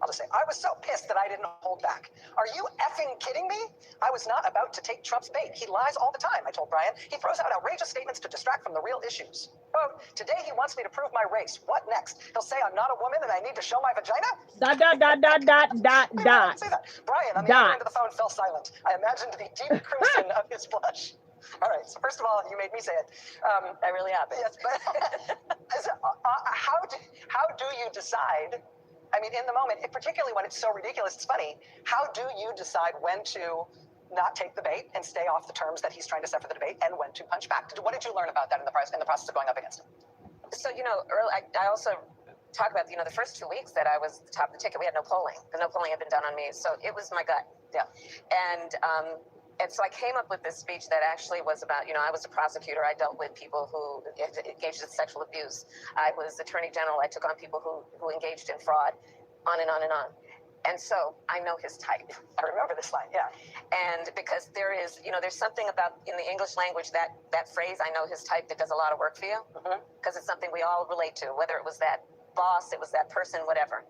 I'll just say, I was so pissed that I didn't hold back. Are you effing kidding me? I was not about to take Trump's bait. He lies all the time, I told Brian. He throws out outrageous statements to distract from the real issues. Quote, today he wants me to prove my race. What next? He'll say I'm not a woman and I need to show my vagina? Dot. Say that. Brian, on the other end of the phone, fell silent. I imagined the deep crimson of his blush. All right, so first of all, you made me say it. I really have. Yes, but how do you decide? I mean, in the moment, particularly when it's so ridiculous, it's funny. How do you decide when to not take the bait and stay off the terms that he's trying to set for the debate, and when to punch back? What did you learn about that in the process of going up against him? So, you know, I also talk about, you know, the first 2 weeks that I was the top of the ticket, we had no polling, because no polling had been done on me. So it was my gut. Yeah. And so I came up with this speech that actually was about, you know, I was a prosecutor. I dealt with people who engaged in sexual abuse. I was attorney general. I took on people who engaged in fraud, on and on and on. And so I know his type. I remember this line, yeah. And because there is, there's something about in the English language that phrase, I know his type, that does a lot of work for you. Because it's something we all relate to, whether it was that boss, it was that person, whatever.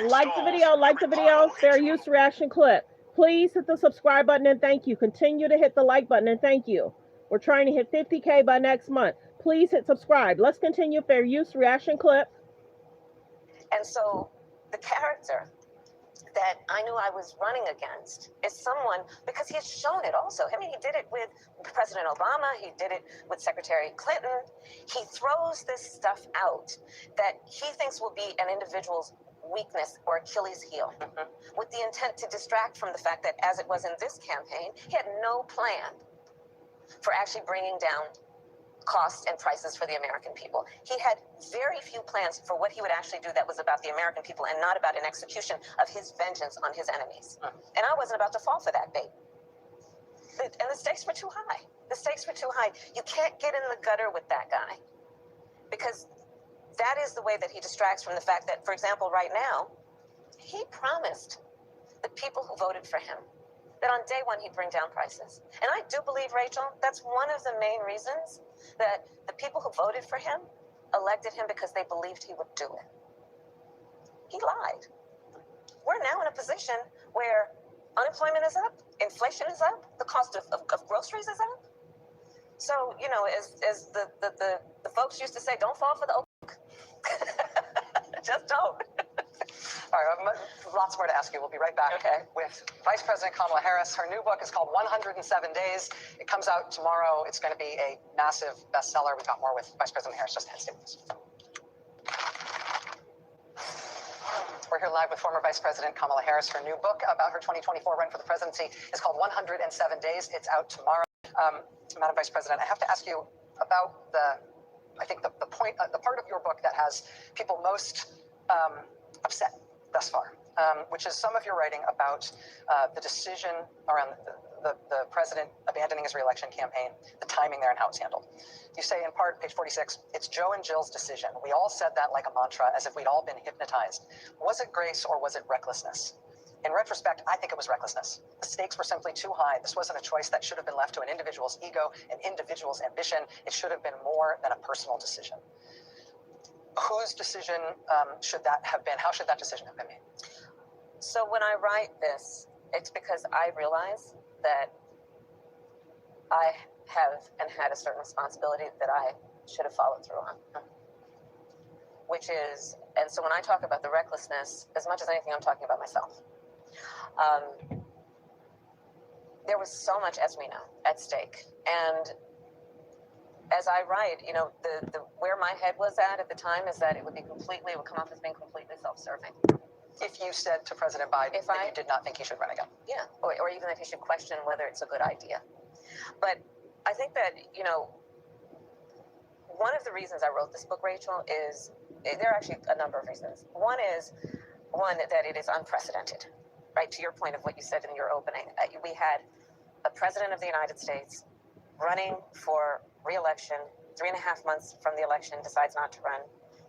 Like the video, fair use reaction clip. Please hit the subscribe button and thank you. Continue to hit the like button and thank you. We're trying to hit 50K by next month. Please hit subscribe. Let's continue fair use reaction clip. And so the character that I knew I was running against is someone, because he has shown it also. I mean, he did it with President Obama. He did it with Secretary Clinton. He throws this stuff out that he thinks will be an individual's weakness or Achilles heel, with the intent to distract from the fact that, as it was in this campaign, he had no plan for actually bringing down costs and prices for the American people. He had very few plans for what he would actually do that was about the American people and not about an execution of his vengeance on his enemies. And I wasn't about to fall for that bait. And the stakes were too high. The stakes were too high. You can't get in the gutter with that guy, because that is the way that he distracts from the fact that, for example, right now, he promised the people who voted for him that on day one he'd bring down prices. And I do believe, Rachel, that's one of the main reasons that the people who voted for him elected him, because they believed he would do it. He lied. We're now in a position where unemployment is up, inflation is up, the cost of groceries is up. So, as the folks used to say, don't fall for the oak. Just don't. All right, lots more to ask you. We'll be right back with Vice President Kamala Harris. Her new book is called 107 Days. It comes out tomorrow. It's going to be a massive bestseller. We've got more with Vice President Harris. Just ahead, stay with us. We're here live with former Vice President Kamala Harris. Her new book about her 2024 run for the presidency is called 107 Days. It's out tomorrow. Madam Vice President, I have to ask you about the part of your book that has people most upset thus far, which is some of your writing about the decision around the president abandoning his re-election campaign, the timing there and how it's handled. You say in part, page 46, it's Joe and Jill's decision. We all said that like a mantra, as if we'd all been hypnotized. Was it grace or was it recklessness? In retrospect, I think it was recklessness. The stakes were simply too high. This wasn't a choice that should have been left to an individual's ego, an individual's ambition. It should have been more than a personal decision. Whose decision should that have been? How should that decision have been made? So when I write this, it's because I realize that I have and had a certain responsibility that I should have followed through on. Which is, and so when I talk about the recklessness, as much as anything, I'm talking about myself. There was so much, as we know, at stake. And as I write, the where my head was at the time is that it would come off as being completely self-serving. If you said to President Biden that you did not think he should run again. Yeah, or even that he should question whether it's a good idea. But I think that, one of the reasons I wrote this book, Rachel, is there are actually a number of reasons. One that it is unprecedented, right? To your point of what you said in your opening, we had a president of the United States running for re-election, 3.5 months from the election, decides not to run.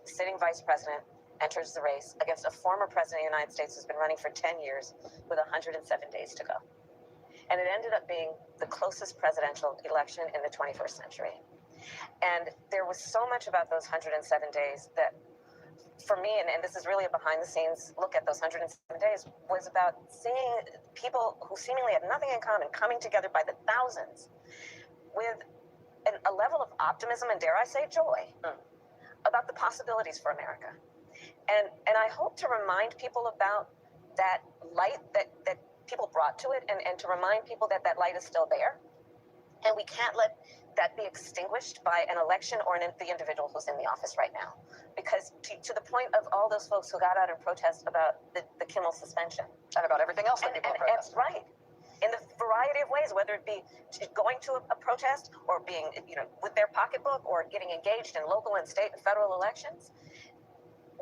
The sitting vice president enters the race against a former president of the United States who's been running for 10 years with 107 days to go. And it ended up being the closest presidential election in the 21st century. And there was so much about those 107 days that, for me, and this is really a behind-the-scenes look at those 107 days, was about seeing people who seemingly had nothing in common coming together by the thousands with a level of optimism and, dare I say, joy about the possibilities for America. And I hope to remind people about that light that people brought to it, and to remind people that light is still there. And we can't let that be extinguished by an election or the individual who's in the office right now. Because to the point of all those folks who got out and protest about the Kimmel suspension. And about everything else that people protest. Right. In the variety of ways, whether it be going to a protest or being, with their pocketbook or getting engaged in local and state and federal elections,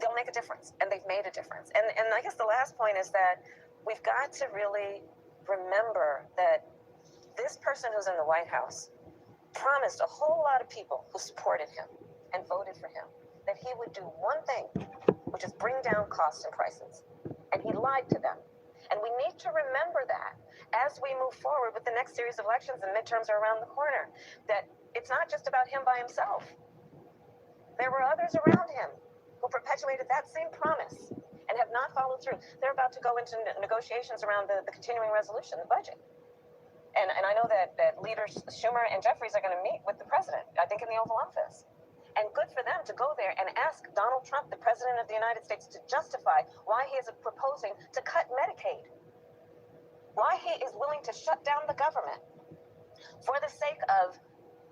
they'll make a difference. And they've made a difference. And I guess the last point is that we've got to really remember that this person who's in the White House promised a whole lot of people who supported him and voted for him that he would do one thing which is bring down costs and prices. And he lied to them. And we need to remember that as we move forward with the next series of elections, and midterms are around the corner, that it's not just about him by himself. There were others around him who perpetuated that same promise and have not followed through. They're about to go into negotiations around the continuing resolution, the budget. And I know that leaders Schumer and Jeffries are going to meet with the president, I think in the Oval Office. And good for them to go there and ask Donald Trump, the president of the United States, to justify why he is proposing to cut Medicaid, why he is willing to shut down the government for the sake of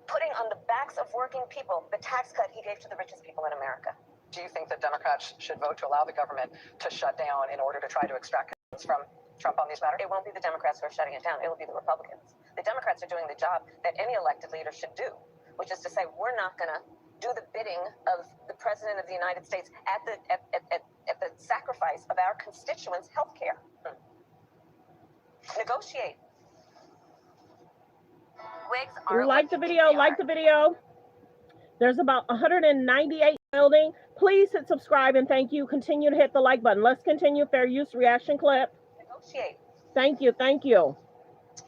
putting on the backs of working people the tax cut he gave to the richest people in America. Do you think that Democrats should vote to allow the government to shut down in order to try to extract from Trump on these matters? It won't be the Democrats who are shutting it down. It will be the Republicans. The Democrats are doing the job that any elected leader should do, which is to say, we're not going to do the bidding of the president of the United States at the sacrifice of our constituents' health care. Negotiate. Like the video, like the video. There's about 198 building. Please hit subscribe and thank you. Continue to hit the like button. Let's continue. Fair use reaction clip. Negotiate. Thank you. Thank you.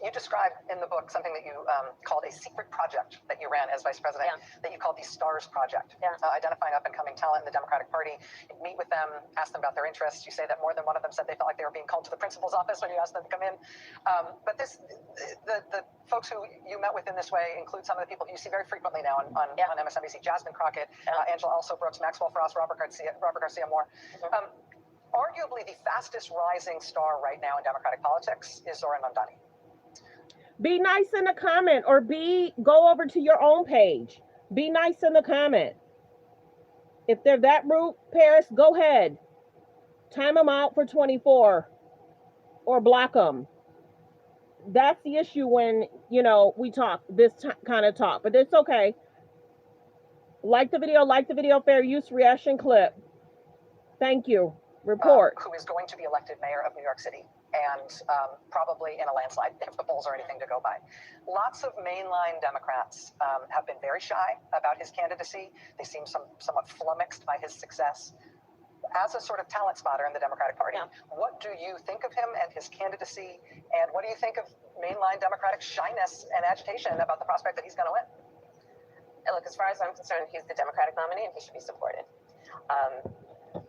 You describe in the book something that you called a secret project that you ran as vice president, that you called the STARS Project, identifying up-and-coming talent in the Democratic Party. You meet with them, ask them about their interests. You say that more than one of them said they felt like they were being called to the principal's office when you asked them to come in. But the folks who you met with in this way include some of the people you see very frequently now on MSNBC: Jasmine Crockett, Angela Also Brooks, Maxwell Frost, Robert Garcia Moore. Arguably the fastest rising star right now in Democratic politics is Zoran Mamdani. Be nice in the comment, or go over to your own page. Be nice in the comment. If they're that rude, Paris, go ahead. Time them out for 24 or block them. That's the issue when, we talk this kind of talk, but it's okay. Like the video, fair use reaction clip. Thank you. Report. Who is going to be elected mayor of New York City, and probably in a landslide if the polls are anything to go by. Lots of mainline Democrats have been very shy about his candidacy. They seem somewhat flummoxed by his success. As a sort of talent spotter in the Democratic Party, what do you think of him and his candidacy, and what do you think of mainline Democratic shyness and agitation about the prospect that he's going to win? Look, as far as I'm concerned, he's the Democratic nominee and he should be supported.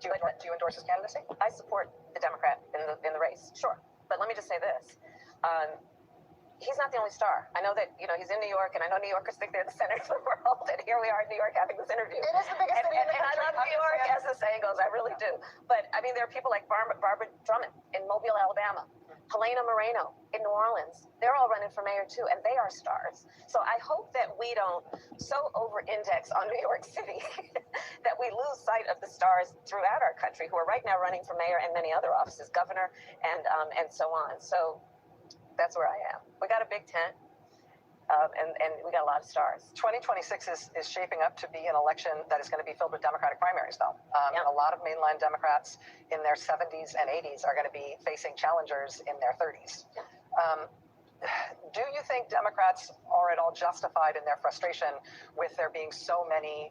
Do you endorse his candidacy? I support the Democrat in the race, sure. But let me just say this. He's not the only star. I know that, he's in New York, and I know New Yorkers think they're the center of the world, and here we are in New York having this interview. It is the biggest city in the country. And I love New York, as the saying goes, I really do. But, there are people like Barbara Drummond in Mobile, Alabama, Helena Moreno in New Orleans. They're all running for mayor, too, and they are stars. So I hope that we don't so over-index on New York City that we lose sight of the stars throughout our country who are right now running for mayor and many other offices, governor, and so on. So that's where I am. We got a big tent, and we got a lot of stars. 2026 is shaping up to be an election that is going to be filled with Democratic primaries, though. And a lot of mainline Democrats in their 70s and 80s are going to be facing challengers in their 30s. Do you think Democrats are at all justified in their frustration with there being so many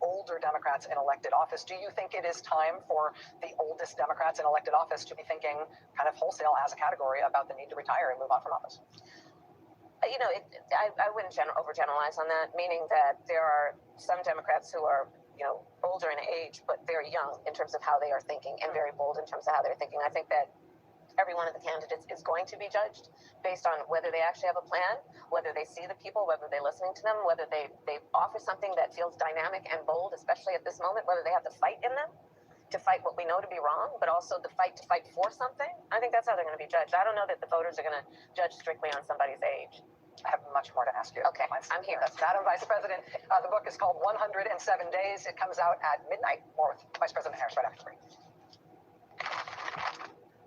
older Democrats in elected office? Do you think it is time for the oldest Democrats in elected office to be thinking kind of wholesale as a category about the need to retire and move on from office? I wouldn't overgeneralize on that, meaning that there are some Democrats who are, older in age, but very young in terms of how they are thinking, and very bold in terms of how they're thinking. I think that every one of the candidates is going to be judged based on whether they actually have a plan, whether they see the people, whether they're listening to them, whether they offer something that feels dynamic and bold, especially at this moment, whether they have the fight in them to fight what we know to be wrong, but also the fight to fight for something. I think that's how they're going to be judged. I don't know that the voters are going to judge strictly on somebody's age. I have much more to ask you. Okay, I'm here. That's Madam Vice President. The book is called 107 Days. It comes out at midnight. More with Vice President Harris right after the break.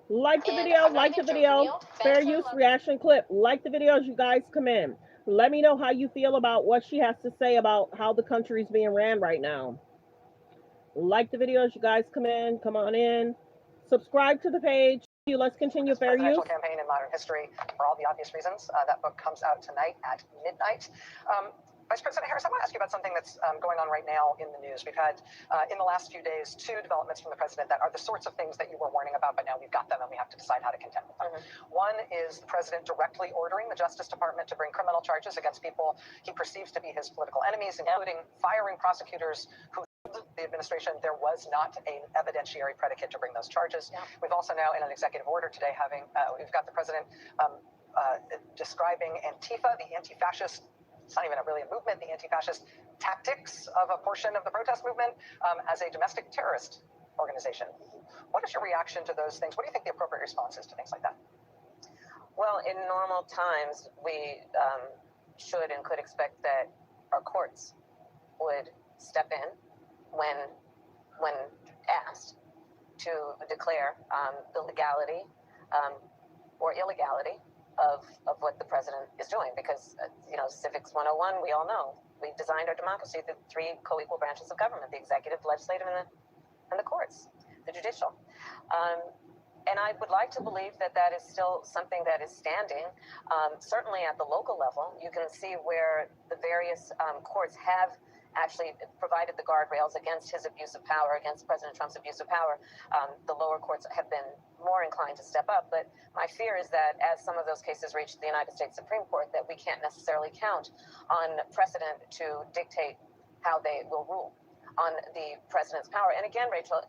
Like the video, fair use reaction clip. Like the video as you guys come in. Let me know how you feel about what she has to say about how the country is being ran right now. Like the video as you guys come in. Come on in. Subscribe to the page. Let's continue. Fair use. Presidential campaign in modern history, for all the obvious reasons. That book comes out tonight at midnight. Vice President Harris, I want to ask you about something that's going on right now in the news. We've had, in the last few days, 2 developments from the president that are the sorts of things that you were warning about, but now we've got them and we have to decide how to contend with them. One is the president directly ordering the Justice Department to bring criminal charges against people he perceives to be his political enemies, including firing prosecutors who the administration there was not an evidentiary predicate to bring those charges. We've also now, in an executive order today, we've got the president describing Antifa, the anti-fascist, it's not even really a movement, the anti-fascist tactics of a portion of the protest movement as a domestic terrorist organization. What is your reaction to those things? What do you think the appropriate response is to things like that? Well, in normal times, we should and could expect that our courts would step in when asked to declare the legality or illegality of what the president is doing, because civics 101, we all know we designed our democracy through 3 co-equal branches of government: the executive, legislative, and the courts, the judicial. And I would like to believe that that is still something that is standing. Certainly at the local level, you can see where the various courts have actually provided the guardrails against his abuse of power, against President Trump's abuse of power. The lower courts have been more inclined to step up. But my fear is that as some of those cases reach the United States Supreme Court, that we can't necessarily count on precedent to dictate how they will rule on the president's power. And again, Rachel,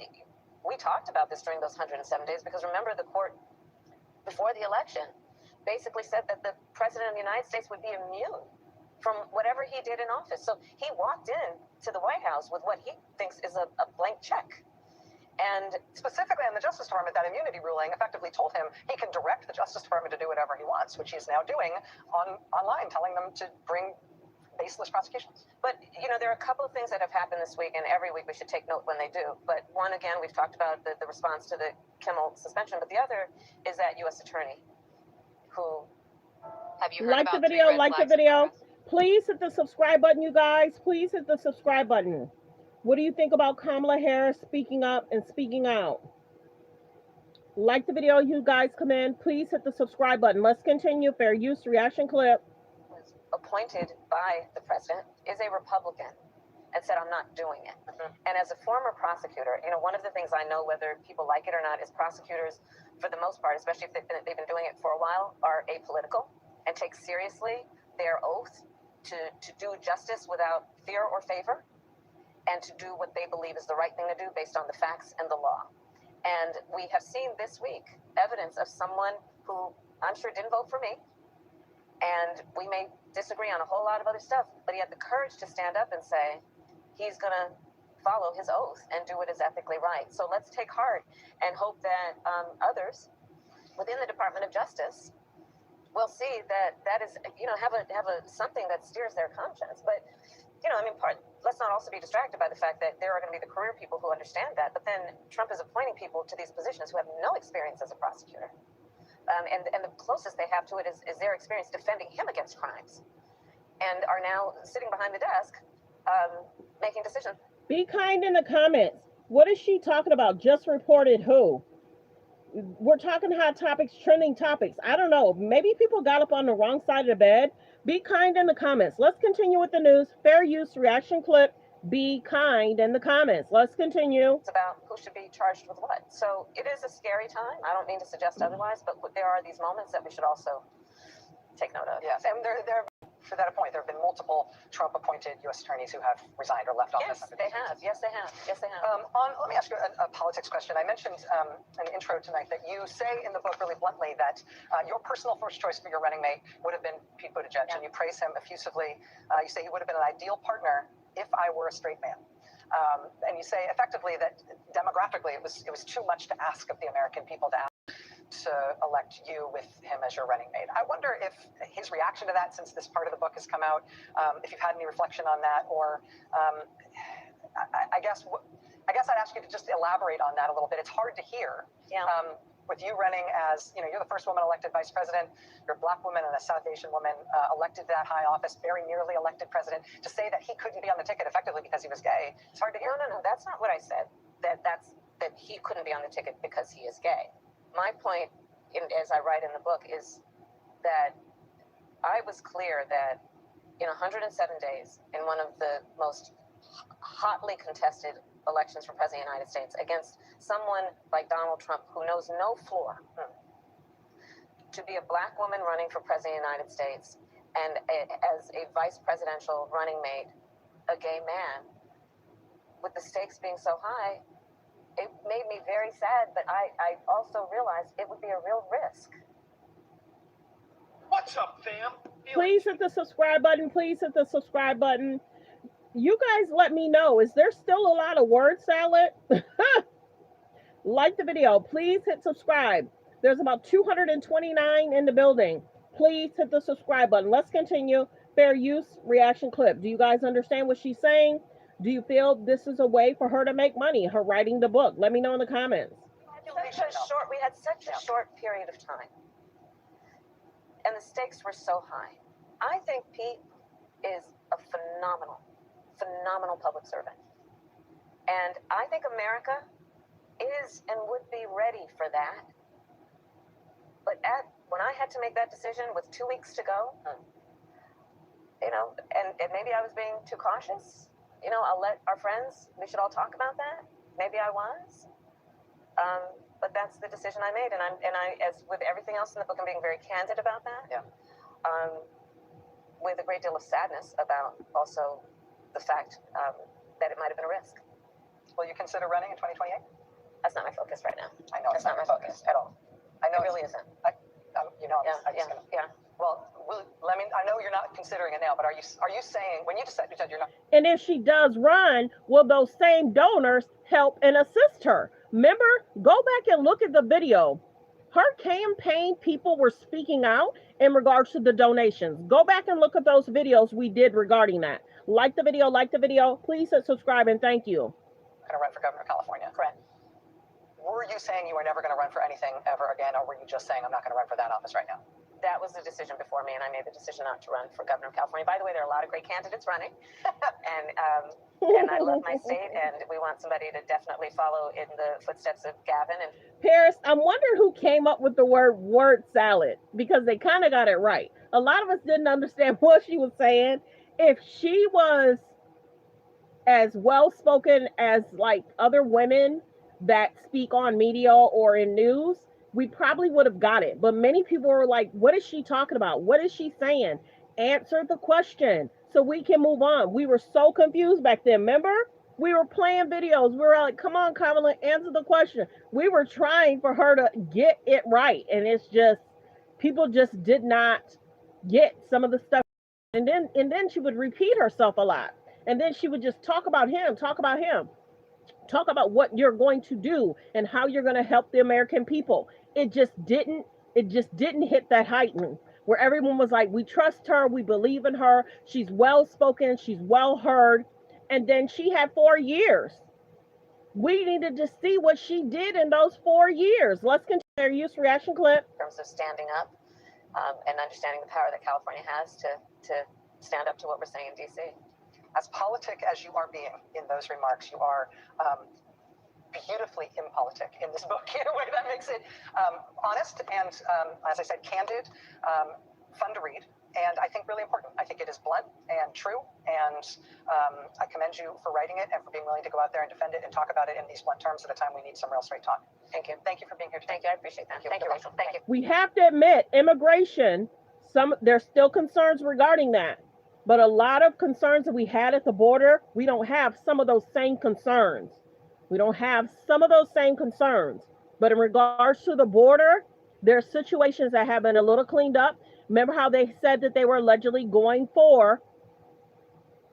we talked about this during those 107 days, because remember, the court before the election basically said that the president of the United States would be immune from whatever he did in office. So he walked in to the White House with what he thinks is a blank check. And specifically on the Justice Department, that immunity ruling effectively told him he can direct the Justice Department to do whatever he wants, which he's now doing online, telling them to bring baseless prosecutions. But, there are a couple of things that have happened this week, and every week we should take note when they do. But one, again, we've talked about the response to the Kimmel suspension, but the other is that U.S. attorney who... Have you heard like about the video, like the video. protest? Please hit the subscribe button, you guys. Please hit the subscribe button. What do you think about Kamala Harris speaking up and speaking out? Like the video, you guys come in. Please hit the subscribe button. Let's continue. Fair use reaction clip. was appointed by the president is a Republican and said, I'm not doing it. And as a former prosecutor, one of the things I know, whether people like it or not, is prosecutors, for the most part, especially if they've been doing it for a while, are apolitical and take seriously their oath to do justice without fear or favor, and to do what they believe is the right thing to do based on the facts and the law. And we have seen this week evidence of someone who I'm sure didn't vote for me, and we may disagree on a whole lot of other stuff, but he had the courage to stand up and say he's going to follow his oath and do what is ethically right. So let's take heart and hope that others within the Department of Justice will see that is, have a something that steers their conscience. But, let's not also be distracted by the fact that there are going to be the career people who understand that, but then Trump is appointing people to these positions who have no experience as a prosecutor. And the closest they have to it is their experience defending him against crimes, and are now sitting behind the desk making decisions. Be kind in the comments. What is she talking about? Just reported who? We're talking hot topics, trending topics. I don't know. Maybe people got up on the wrong side of the bed. Be kind in the comments. Let's continue with the news. Fair use reaction clip. Be kind in the comments. Let's continue. It's about who should be charged with what. So it is a scary time. I don't mean to suggest otherwise, but there are these moments that we should also take note of. Yes, and there to that point, there have been multiple Trump-appointed U.S. attorneys who have resigned or left office. Yes, they have. Yes, they have. Yes, they have. Let me ask you a politics question. I mentioned in the intro tonight that you say in the book really bluntly that your personal first choice for your running mate would have been Pete Buttigieg, and you praise him effusively. You say he would have been an ideal partner if I were a straight man. And you say effectively that demographically it was too much to ask of the American people to elect you with him as your running mate. I wonder if his reaction to that, since this part of the book has come out, if you've had any reflection on that, or I guess I'd ask you to just elaborate on that a little bit. It's hard to hear. Yeah. With you running as, you're the first woman elected vice president, you're a black woman and a South Asian woman elected to that high office, very nearly elected president, to say that he couldn't be on the ticket effectively because he was gay, it's hard to hear. No, that's not what I said. That he couldn't be on the ticket because he is gay. My point, as I write in the book, is that I was clear that in 107 days in one of the most hotly contested elections for president of the United States against someone like Donald Trump who knows no floor, to be a black woman running for president of the United States and as a vice presidential running mate, a gay man, with the stakes being so high, it made me very sad, but I also realized it would be a real risk. What's up, fam? Please hit the subscribe button. Please hit the subscribe button. You guys let me know. Is there still a lot of word salad? Like the video. Please hit subscribe. There's about 229 in the building. Please hit the subscribe button. Let's continue. Fair use reaction clip. Do you guys understand what she's saying? Do you feel this is a way for her to make money? Her writing the book. Let me know in the comments. We had such a short period of time. And the stakes were so high. I think Pete is a phenomenal public servant. And I think America is and would be ready for that. But when I had to make that decision with 2 weeks to go, you know, and maybe I was being too cautious. You know, I'll let our friends, we should all talk about that. Maybe I was. But that's the decision I made. And I, as with everything else in the book, I'm being very candid about that. Yeah. With a great deal of sadness about also the fact that it might have been a risk. Will you consider running in 2028? That's not my focus right now. I know it's not my focus at all. I know It really isn't. You know, Yeah. Well, let me. I know you're not considering it now, but are you saying when you said you're not? And if she does run, will those same donors help and assist her? Remember, go back and look at the video. Her campaign people were speaking out in regards to the donations. Go back and look at those videos we did regarding that. Like the video. Please hit subscribe and thank you. Going to run for governor of California. Correct. Were you saying you were never going to run for anything ever again, or were you just saying I'm not going to run for that office right now? That was the decision before me, and I made the decision not to run for governor of California. By the way, there are a lot of great candidates running, and I love my state, and we want somebody to definitely follow in the footsteps of Gavin. And Paris, I'm wondering who came up with the word salad, because they kind of got it right. A lot of us didn't understand what she was saying. If she was as well-spoken as like other women that speak on media or in news, we probably would have got it. But many people were like, what is she talking about? What is she saying? Answer the question so we can move on. We were so confused back then. Remember? We were playing videos. We were like, come on, Kamala, answer the question. We were trying for her to get it right. And it's just, people just did not get some of the stuff. And then she would repeat herself a lot. And then she would just talk about him, talk about what you're going to do and how you're going to help the American people. It just didn't hit that heighten where everyone was like, we trust her, we believe in her, she's well spoken, she's well heard. And then she had 4 years. We needed to see what she did in those 4 years. Let's continue. Use reaction clip. in terms of standing up and understanding the power that California has to stand up to what we're saying in D.C. As politic as you are being in those remarks, you are beautifully impolitic in this book in a way that makes it honest and, as I said, candid, fun to read, and I think really important. I think it is blunt and true, and I commend you for writing it and for being willing to go out there and defend it and talk about it in these blunt terms at a time we need some real straight talk. Thank you. Thank you for being here today. Thank you. I appreciate that. Thank you, Rachel. Thank you. We have to admit, immigration, there's still concerns regarding that. But a lot of concerns that we had at the border, we don't have some of those same concerns. But in regards to the border, there are situations that have been a little cleaned up. Remember how they said that they were allegedly going for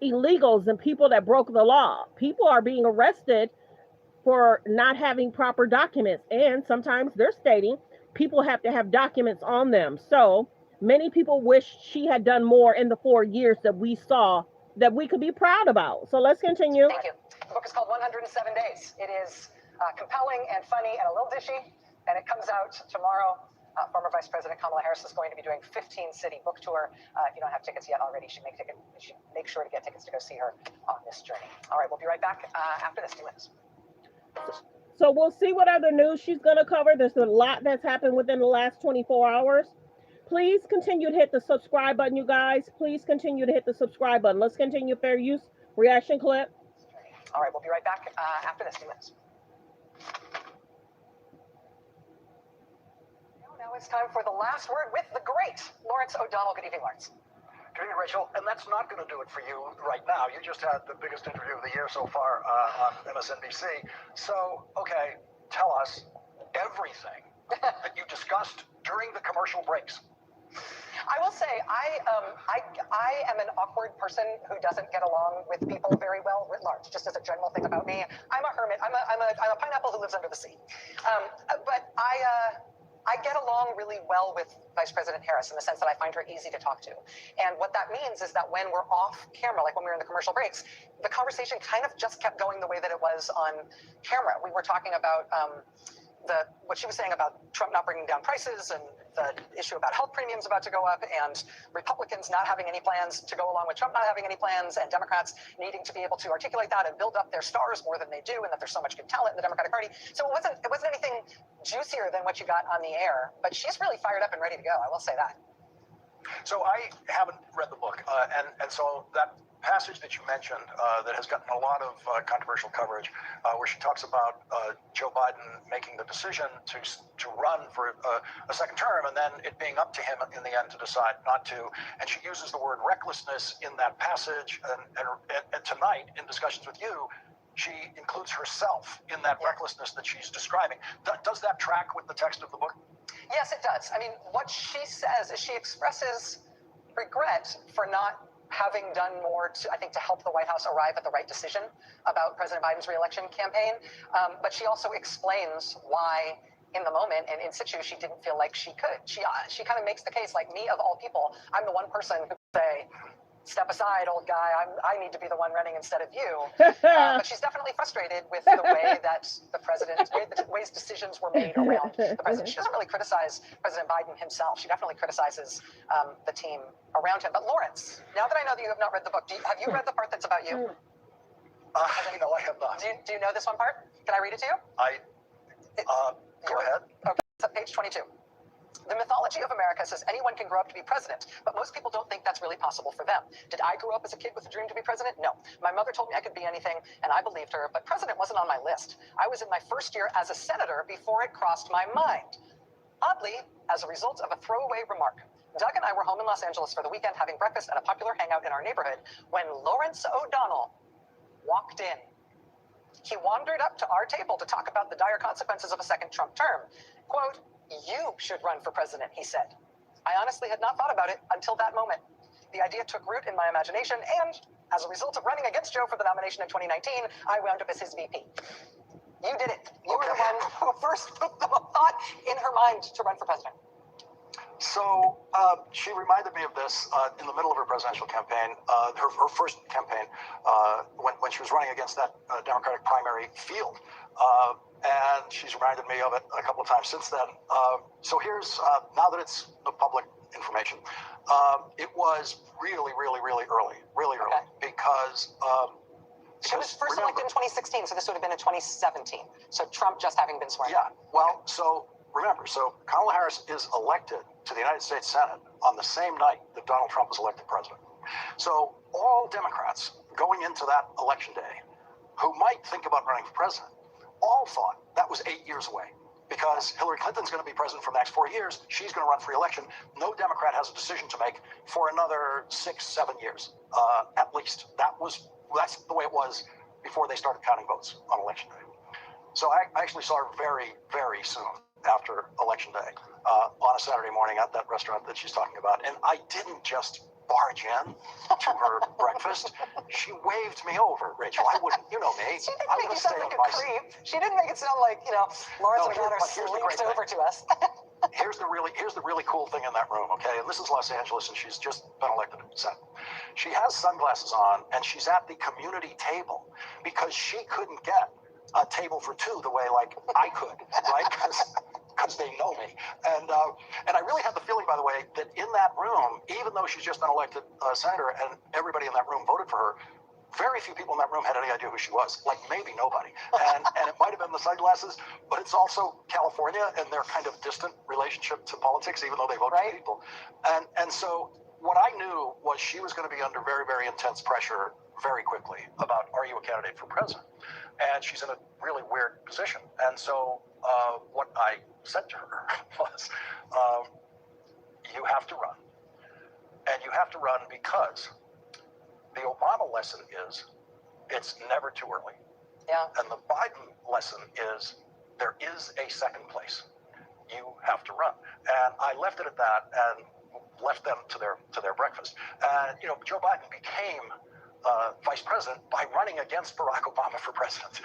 illegals and people that broke the law. People are being arrested for not having proper documents. And sometimes they're stating people have to have documents on them. So many people wish she had done more in the 4 years that we saw that we could be proud about. So let's continue. Thank you. The book is called 107 Days. It is compelling and funny and a little dishy, and it comes out tomorrow. Former Vice President Kamala Harris is going to be doing 15-city book tour. If you don't have tickets yet already, you should make sure to get tickets to go see her on this journey. All right, we'll be right back after this 2 minutes. So we'll see what other news she's going to cover. There's a lot that's happened within the last 24 hours. Please continue to hit the subscribe button, you guys. Please continue to hit the subscribe button. Let's continue fair use reaction clip. All right, we'll be right back after this few minutes. Now it's time for the last word with the great Lawrence O'Donnell. Good evening, Lawrence. Good evening, Rachel. And that's not going to do it for you right now. You just had the biggest interview of the year so far on MSNBC. So, okay, tell us everything that you discussed during the commercial breaks. I will say I am an awkward person who doesn't get along with people very well writ large. Just as a general thing about me, I'm a hermit. I'm a pineapple who lives under the sea. But I get along really well with Vice President Harris in the sense that I find her easy to talk to. And what that means is that when we're off camera, like when we were in the commercial breaks, the conversation kind of just kept going the way that it was on camera. We were talking about what she was saying about Trump not bringing down prices and the issue about health premiums about to go up and Republicans not having any plans to go along with Trump not having any plans and Democrats needing to be able to articulate that and build up their stars more than they do and that there's so much good talent in the Democratic Party. So it wasn't anything juicier than what you got on the air, but she's really fired up and ready to go. I will say that. So I haven't read the book, and so that passage that you mentioned that has gotten a lot of controversial coverage, where she talks about Joe Biden making the decision to run for a second term, and then it being up to him in the end to decide not to. And she uses the word recklessness in that passage, and tonight in discussions with you, she includes herself in that recklessness that she's describing. Does that track with the text of the book? Yes, it does. I mean, what she says is she expresses regret for not having done more to, I think, to help the White House arrive at the right decision about President Biden's reelection campaign. But she also explains why, in the moment and in situ, she didn't feel like she could. She kind of makes the case, like me of all people, I'm the one person who could say, step aside, old guy. I need to be the one running instead of you. But she's definitely frustrated with the way that the ways decisions were made around the president. She doesn't really criticize President Biden himself. She definitely criticizes the team around him. But Lawrence, now that I know that you have not read the book, have you read the part that's about you? No, I have not. Do you know this one part? Can I read it to you? Go ahead. Okay, it's at page 22. The mythology of America says anyone can grow up to be president, but most people don't think that's really possible for them. Did I grow up as a kid with a dream to be president? No. My mother told me I could be anything, and I believed her, but president wasn't on my list. I was in my first year as a senator before it crossed my mind. Oddly, as a result of a throwaway remark, Doug and I were home in Los Angeles for the weekend having breakfast at a popular hangout in our neighborhood when Lawrence O'Donnell walked in. He wandered up to our table to talk about the dire consequences of a second Trump term. Quote, "You should run for president," he said. I honestly had not thought about it until that moment. The idea took root in my imagination, and as a result of running against Joe for the nomination in 2019, I wound up as his VP. You did it. You were the one who first put the thought in her mind to run for president. So she reminded me of this in the middle of her presidential campaign, her first campaign, when she was running against that Democratic primary field. And she's reminded me of it a couple of times since then. So here's, now that it's the public information, it was really early, because she was first elected in 2016, so this would have been in 2017. So Trump just having been sworn in. Yeah, well, so remember, so Kamala Harris is elected to the United States Senate on the same night that Donald Trump was elected president. So all Democrats going into that election day who might think about running for president all thought that was 8 years away, because Hillary Clinton's going to be president for the next 4 years. She's going to run for re-election. No Democrat has a decision to make for another 6-7 years, at least. That's the way it was before they started counting votes on election day. So I actually saw her very soon after election day on a Saturday morning at that restaurant that she's talking about. And I didn't just barge in to her breakfast. She waved me over, Rachel. I wouldn't, you know me. She didn't make it sound like a creep. She didn't make it sound like, Lawrence O'Donnell slipped over to us. Here's the really cool thing in that room, okay? And this is Los Angeles, and she's just been elected to Senate. She has sunglasses on, and she's at the community table because she couldn't get a table for two the way like I could, right? Because they know me. And I really had the feeling, by the way, that in that room, even though she's just been elected senator and everybody in that room voted for her, very few people in that room had any idea who she was, like maybe nobody. And it might have been the sunglasses, but it's also California and their kind of distant relationship to politics, even though they vote for people. And so what I knew was she was going to be under very, very intense pressure very quickly about, are you a candidate for president? And she's in a really weird position. And so what I said to her was, you have to run. And you have to run because the Obama lesson is it's never too early. Yeah. And the Biden lesson is there is a second place. You have to run. And I left it at that and left them to their breakfast. And, you know, Joe Biden became vice president by running against Barack Obama for president.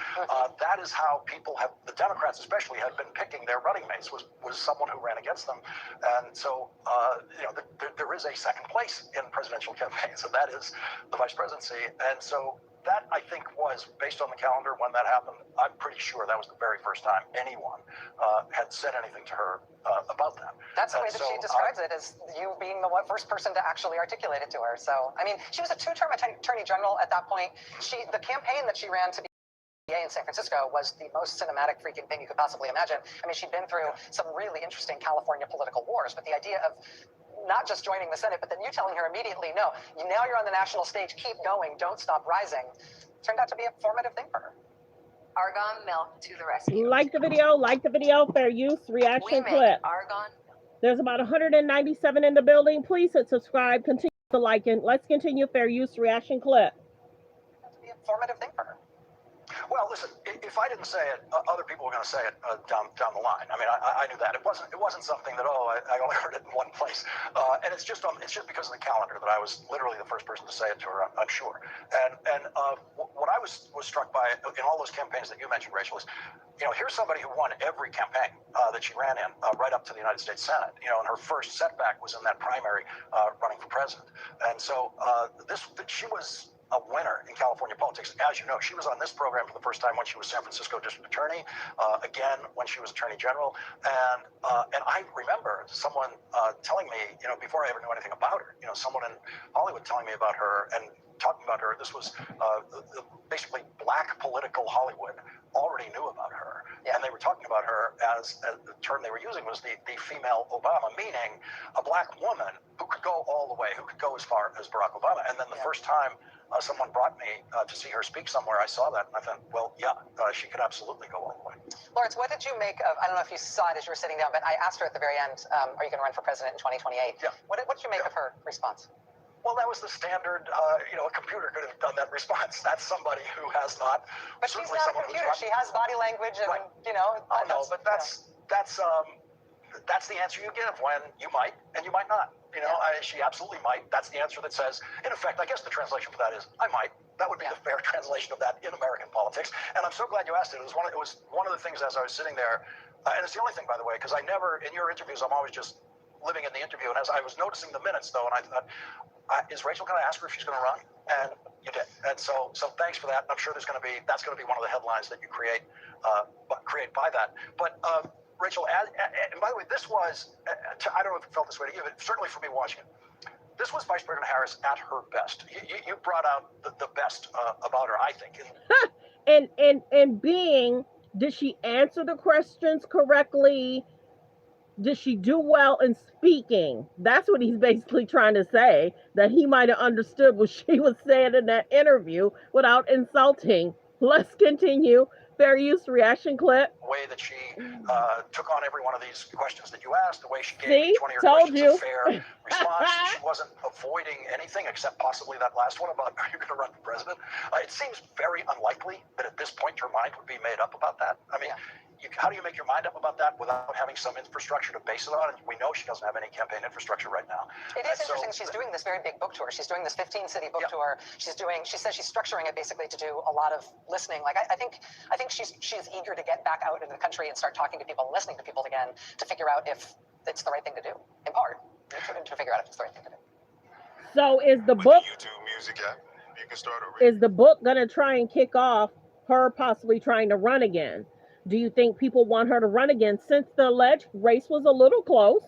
That is how people have, the Democrats especially, have been picking their running mates, was someone who ran against them. And so, you know, there is a second place in presidential campaigns, and that is the vice presidency. And so that, I think, was, based on the calendar when that happened, I'm pretty sure that was the very first time anyone had said anything to her about that. That's the way that she describes it, as you being the first person to actually articulate it to her. So, I mean, she was a two-term attorney general at that point. The campaign that she ran to be in San Francisco was the most cinematic freaking thing you could possibly imagine. I mean, she'd been through some really interesting California political wars, but the idea of not just joining the Senate, but then you telling her immediately, no, now you're on the national stage, keep going, don't stop rising, turned out to be a formative thing for her. Argonne Milk to the rescue. Like the video, fair use, reaction clip. Argonne. There's about 197 in the building. Please hit subscribe, continue to like, and let's continue fair use, reaction clip. Turned out to be a formative thing for her. Well, listen, if I didn't say it, other people were going to say it down the line. I mean, I knew that. It wasn't something that, I only heard it in one place. And it's just because of the calendar that I was literally the first person to say it to her, I'm sure. And what I was struck by in all those campaigns that you mentioned, Rachel, is, you know, here's somebody who won every campaign that she ran in, right up to the United States Senate. You know, and her first setback was in that primary running for president. And so she was a winner in California politics. As you know, she was on this program for the first time when she was San Francisco district attorney, again when she was attorney general, and I remember someone telling me, you know, before I ever knew anything about her, you know, someone in Hollywood telling me about her and talking about her. This was basically black political Hollywood already knew about her, and they were talking about her as the term they were using was the female Obama, meaning a black woman who could go all the way, who could go as far as Barack Obama. And then the first time someone brought me to see her speak somewhere, I saw that, and I thought, well, yeah, she could absolutely go all the way. Lawrence, what did you make of, I don't know if you saw it as you were sitting down, but I asked her at the very end, are you going to run for president in 2028? Yeah. What did you make of her response? Well, that was the standard, you know, a computer could have done that response. That's somebody who has not. But she's not a computer. She has body language and, you know. Oh, no, but that's the answer you give when you might and you might not. You know, she absolutely might. That's the answer that says, in effect, I guess the translation for that is, I might. That would be the fair translation of that in American politics. And I'm so glad you asked it. It was one of the things as I was sitting there, and it's the only thing, by the way, because I never, in your interviews, I'm always just living in the interview. And as I was noticing the minutes, though, and I thought, is Rachel going to ask her if she's going to run? And you did. And so thanks for that. And I'm sure that's going to be one of the headlines that you create by that. But Rachel, and by the way, this was, I don't know if it felt this way to you, but certainly for me watching it, this was Vice President Harris at her best. You brought out the best about her, I think. And being, did she answer the questions correctly? Did she do well in speaking? That's what he's basically trying to say, that he might have understood what she was saying in that interview without insulting. Let's continue. Fair use reaction clip. The way that she took on every one of these questions that you asked, the way she gave each one of your questions a fair response. She wasn't avoiding anything except possibly that last one about, are you going to run for president? It seems very unlikely that at this point her mind would be made up about that. I mean, how do you make your mind up about that without having some infrastructure to base it on? And we know she doesn't have any campaign infrastructure right now. It is interesting. She's doing this very big book tour. She's doing this 15-city book tour. She says she's structuring it basically to do a lot of listening. Like I think she's eager to get back out into the country and start talking to people and listening to people again to figure out if it's the right thing to do. In part, to figure out if it's the right thing to do. So is the book? YouTube music app. You can start over. Is the book gonna try and kick off her possibly trying to run again? Do you think people want her to run again? Since the alleged race was a little close,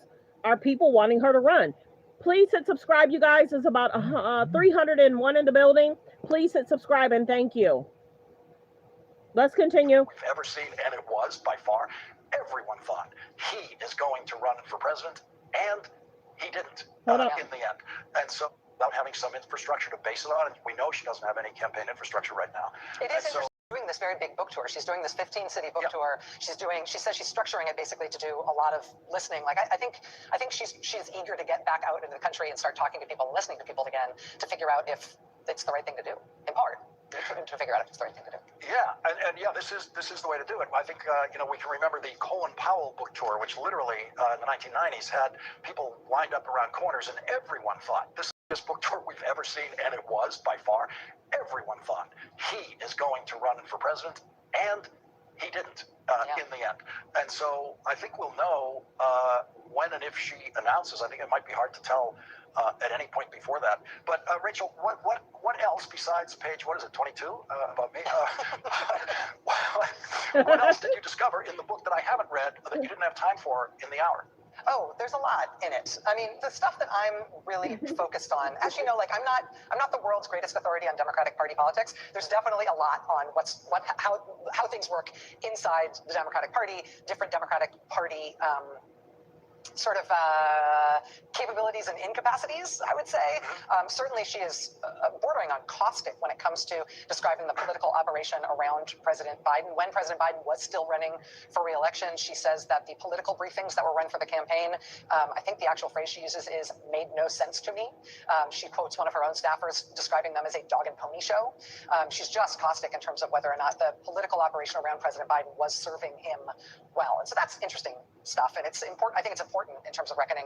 are people wanting her to run? Please hit subscribe, you guys. There's about 301 in the building. Please hit subscribe and thank you. Let's continue. We've ever seen, and it was by far. Everyone thought he is going to run for president, and he didn't in the end. And so, without having some infrastructure to base it on, and we know she doesn't have any campaign infrastructure right now. It is interesting. Doing this very big book tour. She's doing this 15-city book tour. She says she's structuring it basically to do a lot of listening. Like I think she's eager to get back out into the country and start talking to people and listening to people again to figure out if it's the right thing to do, in part. To figure out if it's the right thing to do. Yeah, and yeah, this is the way to do it. I think we can remember the Colin Powell book tour, which literally in the 1990s had people lined up around corners, and everyone thought this book tour we've ever seen, and it was by far. Everyone thought he is going to run for president, and he didn't in the end. And so I think we'll know when and if she announces. I think it might be hard to tell at any point before that. But Rachel, what else besides page, what is it, 22 about me? What else did you discover in the book that I haven't read that you didn't have time for in the hour? Oh, there's a lot in it. I mean, the stuff that I'm really focused on, as you know, like I'm not the world's greatest authority on Democratic Party politics. There's definitely a lot on how things work inside the Democratic Party, different Democratic Party sort of capabilities and incapacities, I would say. Certainly she is bordering on caustic when it comes to describing the political operation around President Biden. When President Biden was still running for re-election, she says that the political briefings that were run for the campaign, I think the actual phrase she uses is made no sense to me. She quotes one of her own staffers describing them as a dog and pony show. She's just caustic in terms of whether or not the political operation around President Biden was serving him well. And so that's interesting stuff, and it's important. I think it's important in terms of reckoning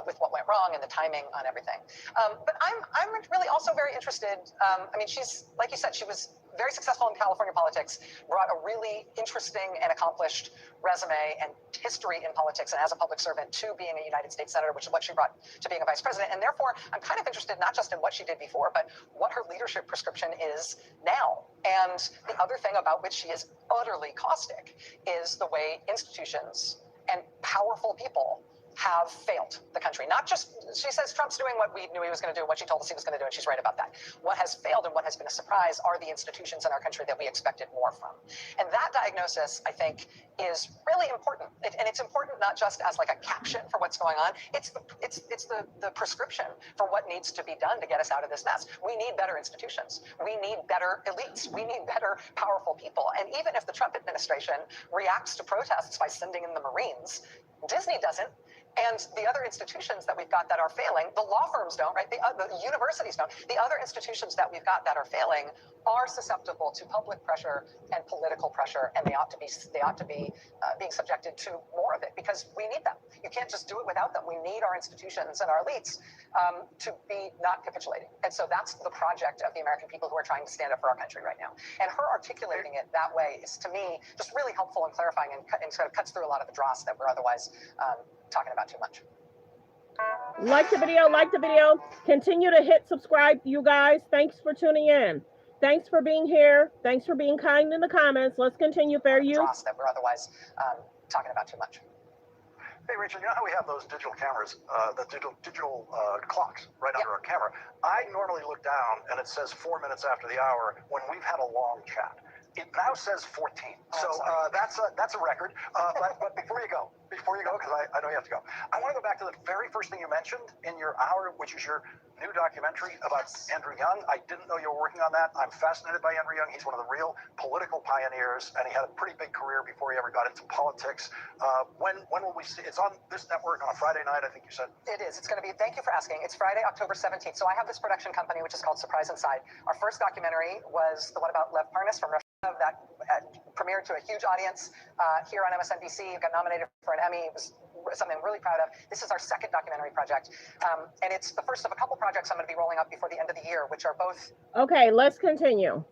with what went wrong and the timing on everything. But I'm really also very interested. I mean, she's, like you said, she was very successful in California politics, brought a really interesting and accomplished resume and history in politics and as a public servant to being a United States Senator, which is what she brought to being a vice president. And therefore, I'm kind of interested not just in what she did before, but what her leadership prescription is now. And the other thing about which she is utterly caustic is the way institutions and powerful people have failed the country. Not just, she says Trump's doing what we knew he was going to do, what she told us he was going to do, and she's right about that. What has failed and what has been a surprise are the institutions in our country that we expected more from. And that diagnosis, I think, is really important. And it's important not just as like a caption for what's going on, it's the prescription for what needs to be done to get us out of this mess. We need better institutions. We need better elites. We need better powerful people. And even if the Trump administration reacts to protests by sending in the Marines, Disney doesn't. And the other institutions that we've got that are failing, the law firms don't, right? The universities don't. The other institutions that we've got that are failing are susceptible to public pressure and political pressure, and they ought to be being subjected to more of it because we need them. You can't just do it without them. We need our institutions and our elites to be not capitulating. And so that's the project of the American people who are trying to stand up for our country right now. And her articulating it that way is, to me, just really helpful and clarifying and sort of cuts through a lot of the dross that we're otherwise talking about too much. Like the video, continue to hit subscribe, you guys. Thanks for tuning in. Thanks for being here. Thanks for being kind in the comments. Let's continue. Fair use. Dross that we're otherwise talking about too much. Hey, Rachel, you know how we have those digital cameras, the digital clocks right under our camera? I normally look down and it says 4 minutes after the hour when we've had a long chat. It now says 14. So that's a record. But before you go, because I know you have to go, I want to go back to the very first thing you mentioned in your hour, which is your new documentary about Andrew Young. I didn't know you were working on that. I'm fascinated by Andrew Young. He's one of the real political pioneers, and he had a pretty big career before he ever got into politics. When will we see? It's on this network on a Friday night, I think you said. It is. It's going to be. Thank you for asking. It's Friday, October 17th. So I have this production company which is called Surprise Inside. Our first documentary was the one about Lev Parnas from Russia. That premiered to a huge audience here on MSNBC. It got nominated for an Emmy. It was something I'm really proud of. This is our second documentary project, and it's the first of a couple projects I'm going to be rolling out before the end of the year, which are both. Okay, let's continue.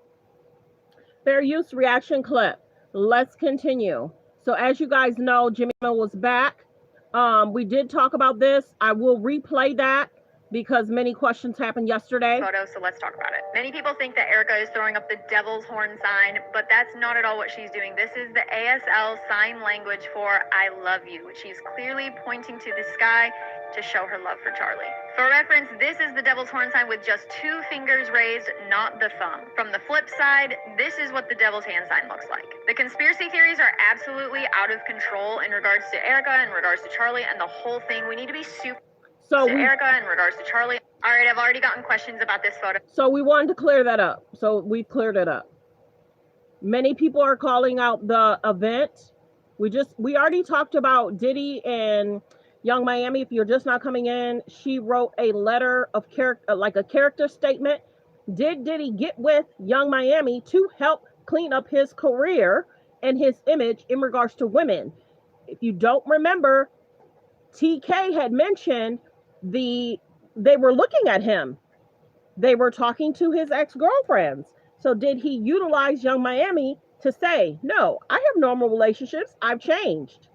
Fair use reaction clip. Let's continue. So as you guys know, Jimmy Kimmel was back. We did talk about this. I will replay that because many questions happened yesterday. Photo, so let's talk about it. Many people think that Erica is throwing up the devil's horn sign, but that's not at all what she's doing. This is the ASL sign language for I love you, which she's clearly pointing to the sky to show her love for Charlie. For reference, this is the devil's horn sign with just 2 fingers raised, not the thumb. From the flip side, this is what the devil's hand sign looks like. The conspiracy theories are absolutely out of control in regards to Erica, in regards to Charlie, and the whole thing. We need to be super to Erica in regards to Charlie. All right, I've already gotten questions about this photo. So we wanted to clear that up. So we cleared it up. Many people are calling out the event. We already talked about Diddy and Young Miami. If you're just not coming in, she wrote a letter of character, like a character statement. Did Diddy get with Young Miami to help clean up his career and his image in regards to women? If you don't remember, TK had mentioned they were looking at him. They were talking to his ex-girlfriends. So did he utilize Young Miami to say, no, I have normal relationships, I've changed?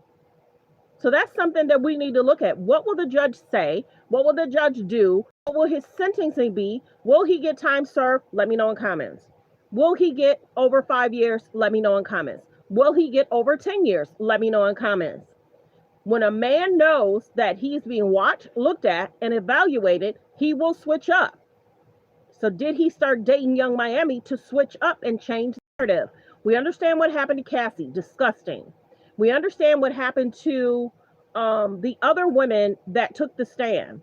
So that's something that we need to look at. What will the judge say? What will the judge do? What will his sentencing be? Will he get time served? Let me know in comments. Will he get over 5 years? Let me know in comments. Will he get over 10 years? Let me know in comments. When a man knows that he's being watched, looked at, and evaluated, he will switch up. So did he start dating Young Miami to switch up and change the narrative? We understand what happened to Cassie. Disgusting. We understand what happened to the other women that took the stand.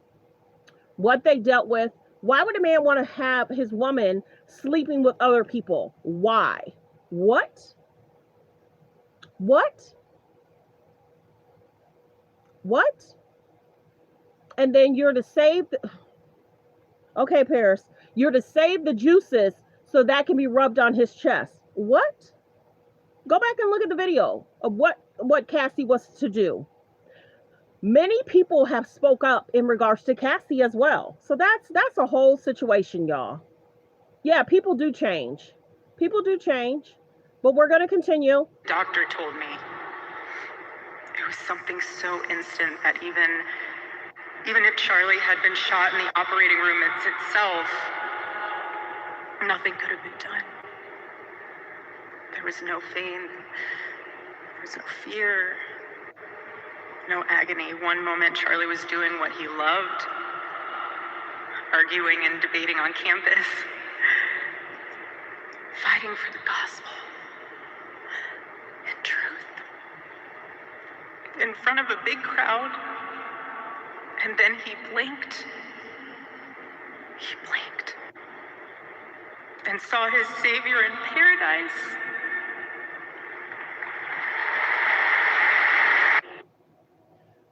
What they dealt with. Why would a man want to have his woman sleeping with other people? Why? What? And then you're to save okay, Paris, you're to save the juices so that can be rubbed on his chest. What? Go back and look at the video of what Cassie was to do. Many people have spoke up in regards to Cassie as well. So that's a whole situation, y'all. Yeah, people do change. People do change, but we're going to continue. Doctor told me it was something so instant that even if Charlie had been shot in the operating room itself, nothing could have been done. There was no pain, there was no fear, no agony. One moment Charlie was doing what he loved, arguing and debating on campus, fighting for the gospel and truth in front of a big crowd. And then he blinked. He blinked and saw his Savior in paradise.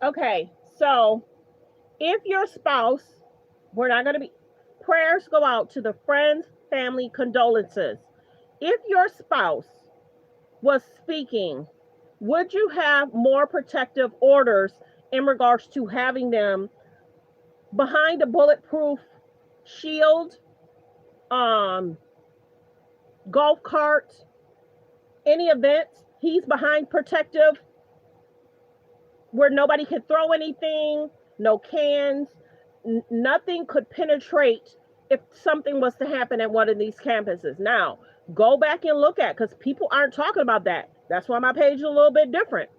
Okay, so if your spouse, we're not going to be, prayers go out to the friends, family, condolences. If your spouse was speaking, would you have more protective orders in regards to having them behind a bulletproof shield, golf cart, any events? He's behind protective where nobody could throw anything, no cans, nothing could penetrate if something was to happen at one of these campuses. Now, go back and look at, because people aren't talking about that. That's why my page is a little bit different.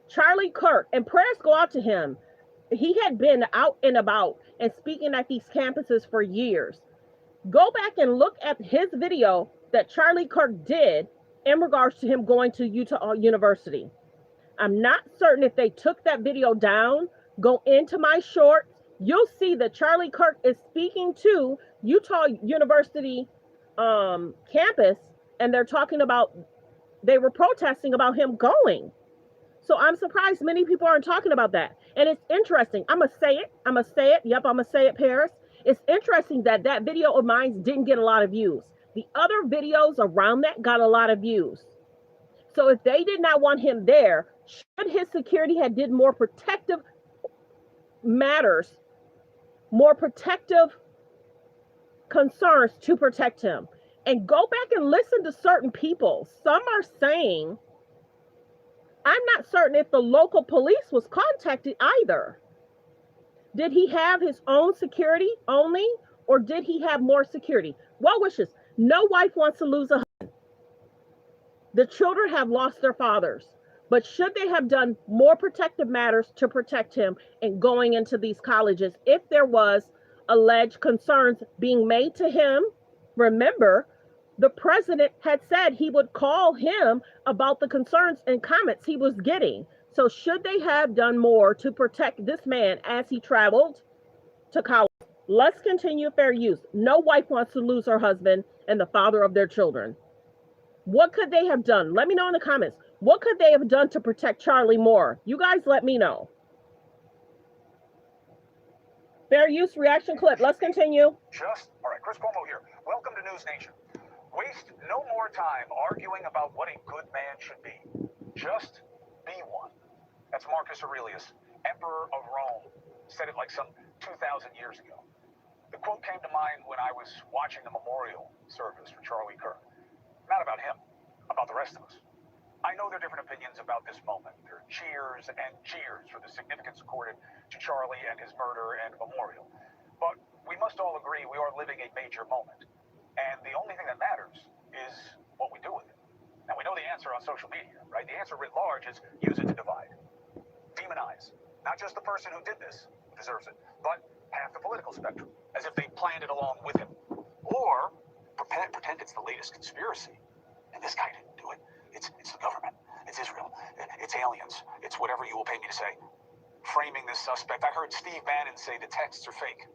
Charlie Kirk, and prayers go out to him. He had been out and about and speaking at these campuses for years. Go back and look at his video that Charlie Kirk did in regards to him going to Utah University. I'm not certain if they took that video down. Go into my shorts. You'll see that Charlie Kirk is speaking to Utah University campus, and they're talking about, they were protesting about him going. So I'm surprised many people aren't talking about that. And it's interesting. I'm going to say it. Yep, I'm going to say it, Paris. It's interesting that that video of mine didn't get a lot of views. The other videos around that got a lot of views. So if they did not want him there, should his security have did more protective matters, more protective concerns to protect him? And go back and listen to certain people. Some are saying, I'm not certain if the local police was contacted either. Did he have his own security only, or did he have more security? Well wishes. No wife wants to lose a husband. The children have lost their fathers. But should they have done more protective matters to protect him in going into these colleges if there was alleged concerns being made to him? Remember, the president had said he would call him about the concerns and comments he was getting. So should they have done more to protect this man as he traveled to college? Let's continue fair use. No wife wants to lose her husband and the father of their children. What could they have done? Let me know in the comments. What could they have done to protect Charlie more? You guys let me know. Fair use reaction clip. Let's continue. All right, Chris Cuomo here. Welcome to News Nation. Waste no more time arguing about what a good man should be. Just be one. That's Marcus Aurelius, Emperor of Rome. Said it like some 2,000 years ago. The quote came to mind when I was watching the memorial service for Charlie Kirk. Not about him, about the rest of us. I know there are different opinions about this moment. There are cheers and jeers for the significance accorded to Charlie and his murder and memorial. But we must all agree we are living a major moment. And the only thing that matters is what we do with it. Now, we know the answer on social media, right? The answer writ large is use it to divide. Demonize. Not just the person who did this, who deserves it, but half the political spectrum, as if they planned it along with him. Or pretend it's the latest conspiracy. And this guy didn't do it. It's the government. It's Israel. It's aliens. It's whatever you will pay me to say. Framing this suspect. I heard Steve Bannon say the texts are fake.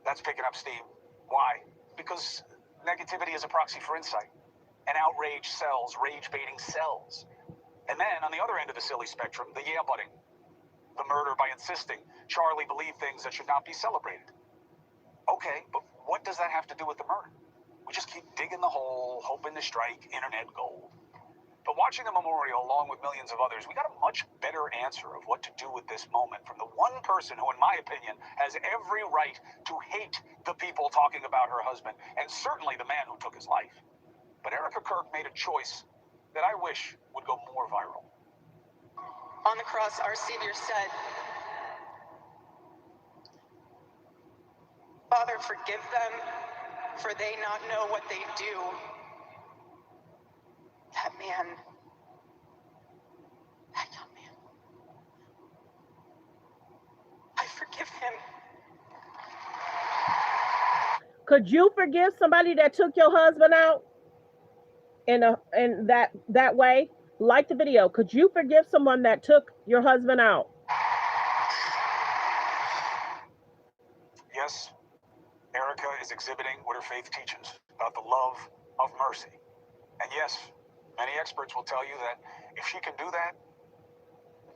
That's picking up steam. Why? Because negativity is a proxy for insight. And outrage sells. Rage-baiting sells. And then, on the other end of the silly spectrum, the yeah-butting. The murder by insisting Charlie believed things that should not be celebrated. Okay, but what does that have to do with the murder? We just keep digging the hole, hoping to strike internet gold. But watching the memorial along with millions of others, we got a much better answer of what to do with this moment from the one person who, in my opinion, has every right to hate the people talking about her husband, and certainly the man who took his life. But Erica Kirk made a choice that I wish would go more viral. On the cross, our Savior said, "Father, forgive them, for they not know what they do." That man, that young man, I forgive him. Could you forgive somebody that took your husband out in that way? Like the video. Could you forgive someone that took your husband out? Yes, Erica is exhibiting what her faith teaches about the love of mercy. And yes, many experts will tell you that if she can do that,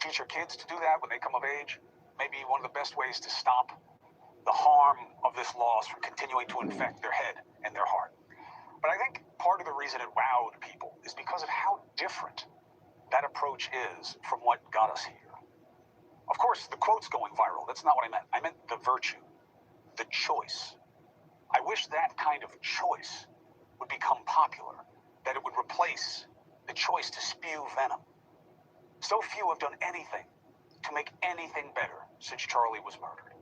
teach her kids to do that when they come of age, maybe one of the best ways to stop the harm of this loss from continuing to infect their head and their heart. But I think part of the reason it wowed people is because of how different that approach is from what got us here. Of course, the quote's going viral. That's not what I meant. I meant the virtue, the choice. I wish that kind of choice would become popular, that it would replace the choice to spew venom. So few have done anything to make anything better since Charlie was murdered.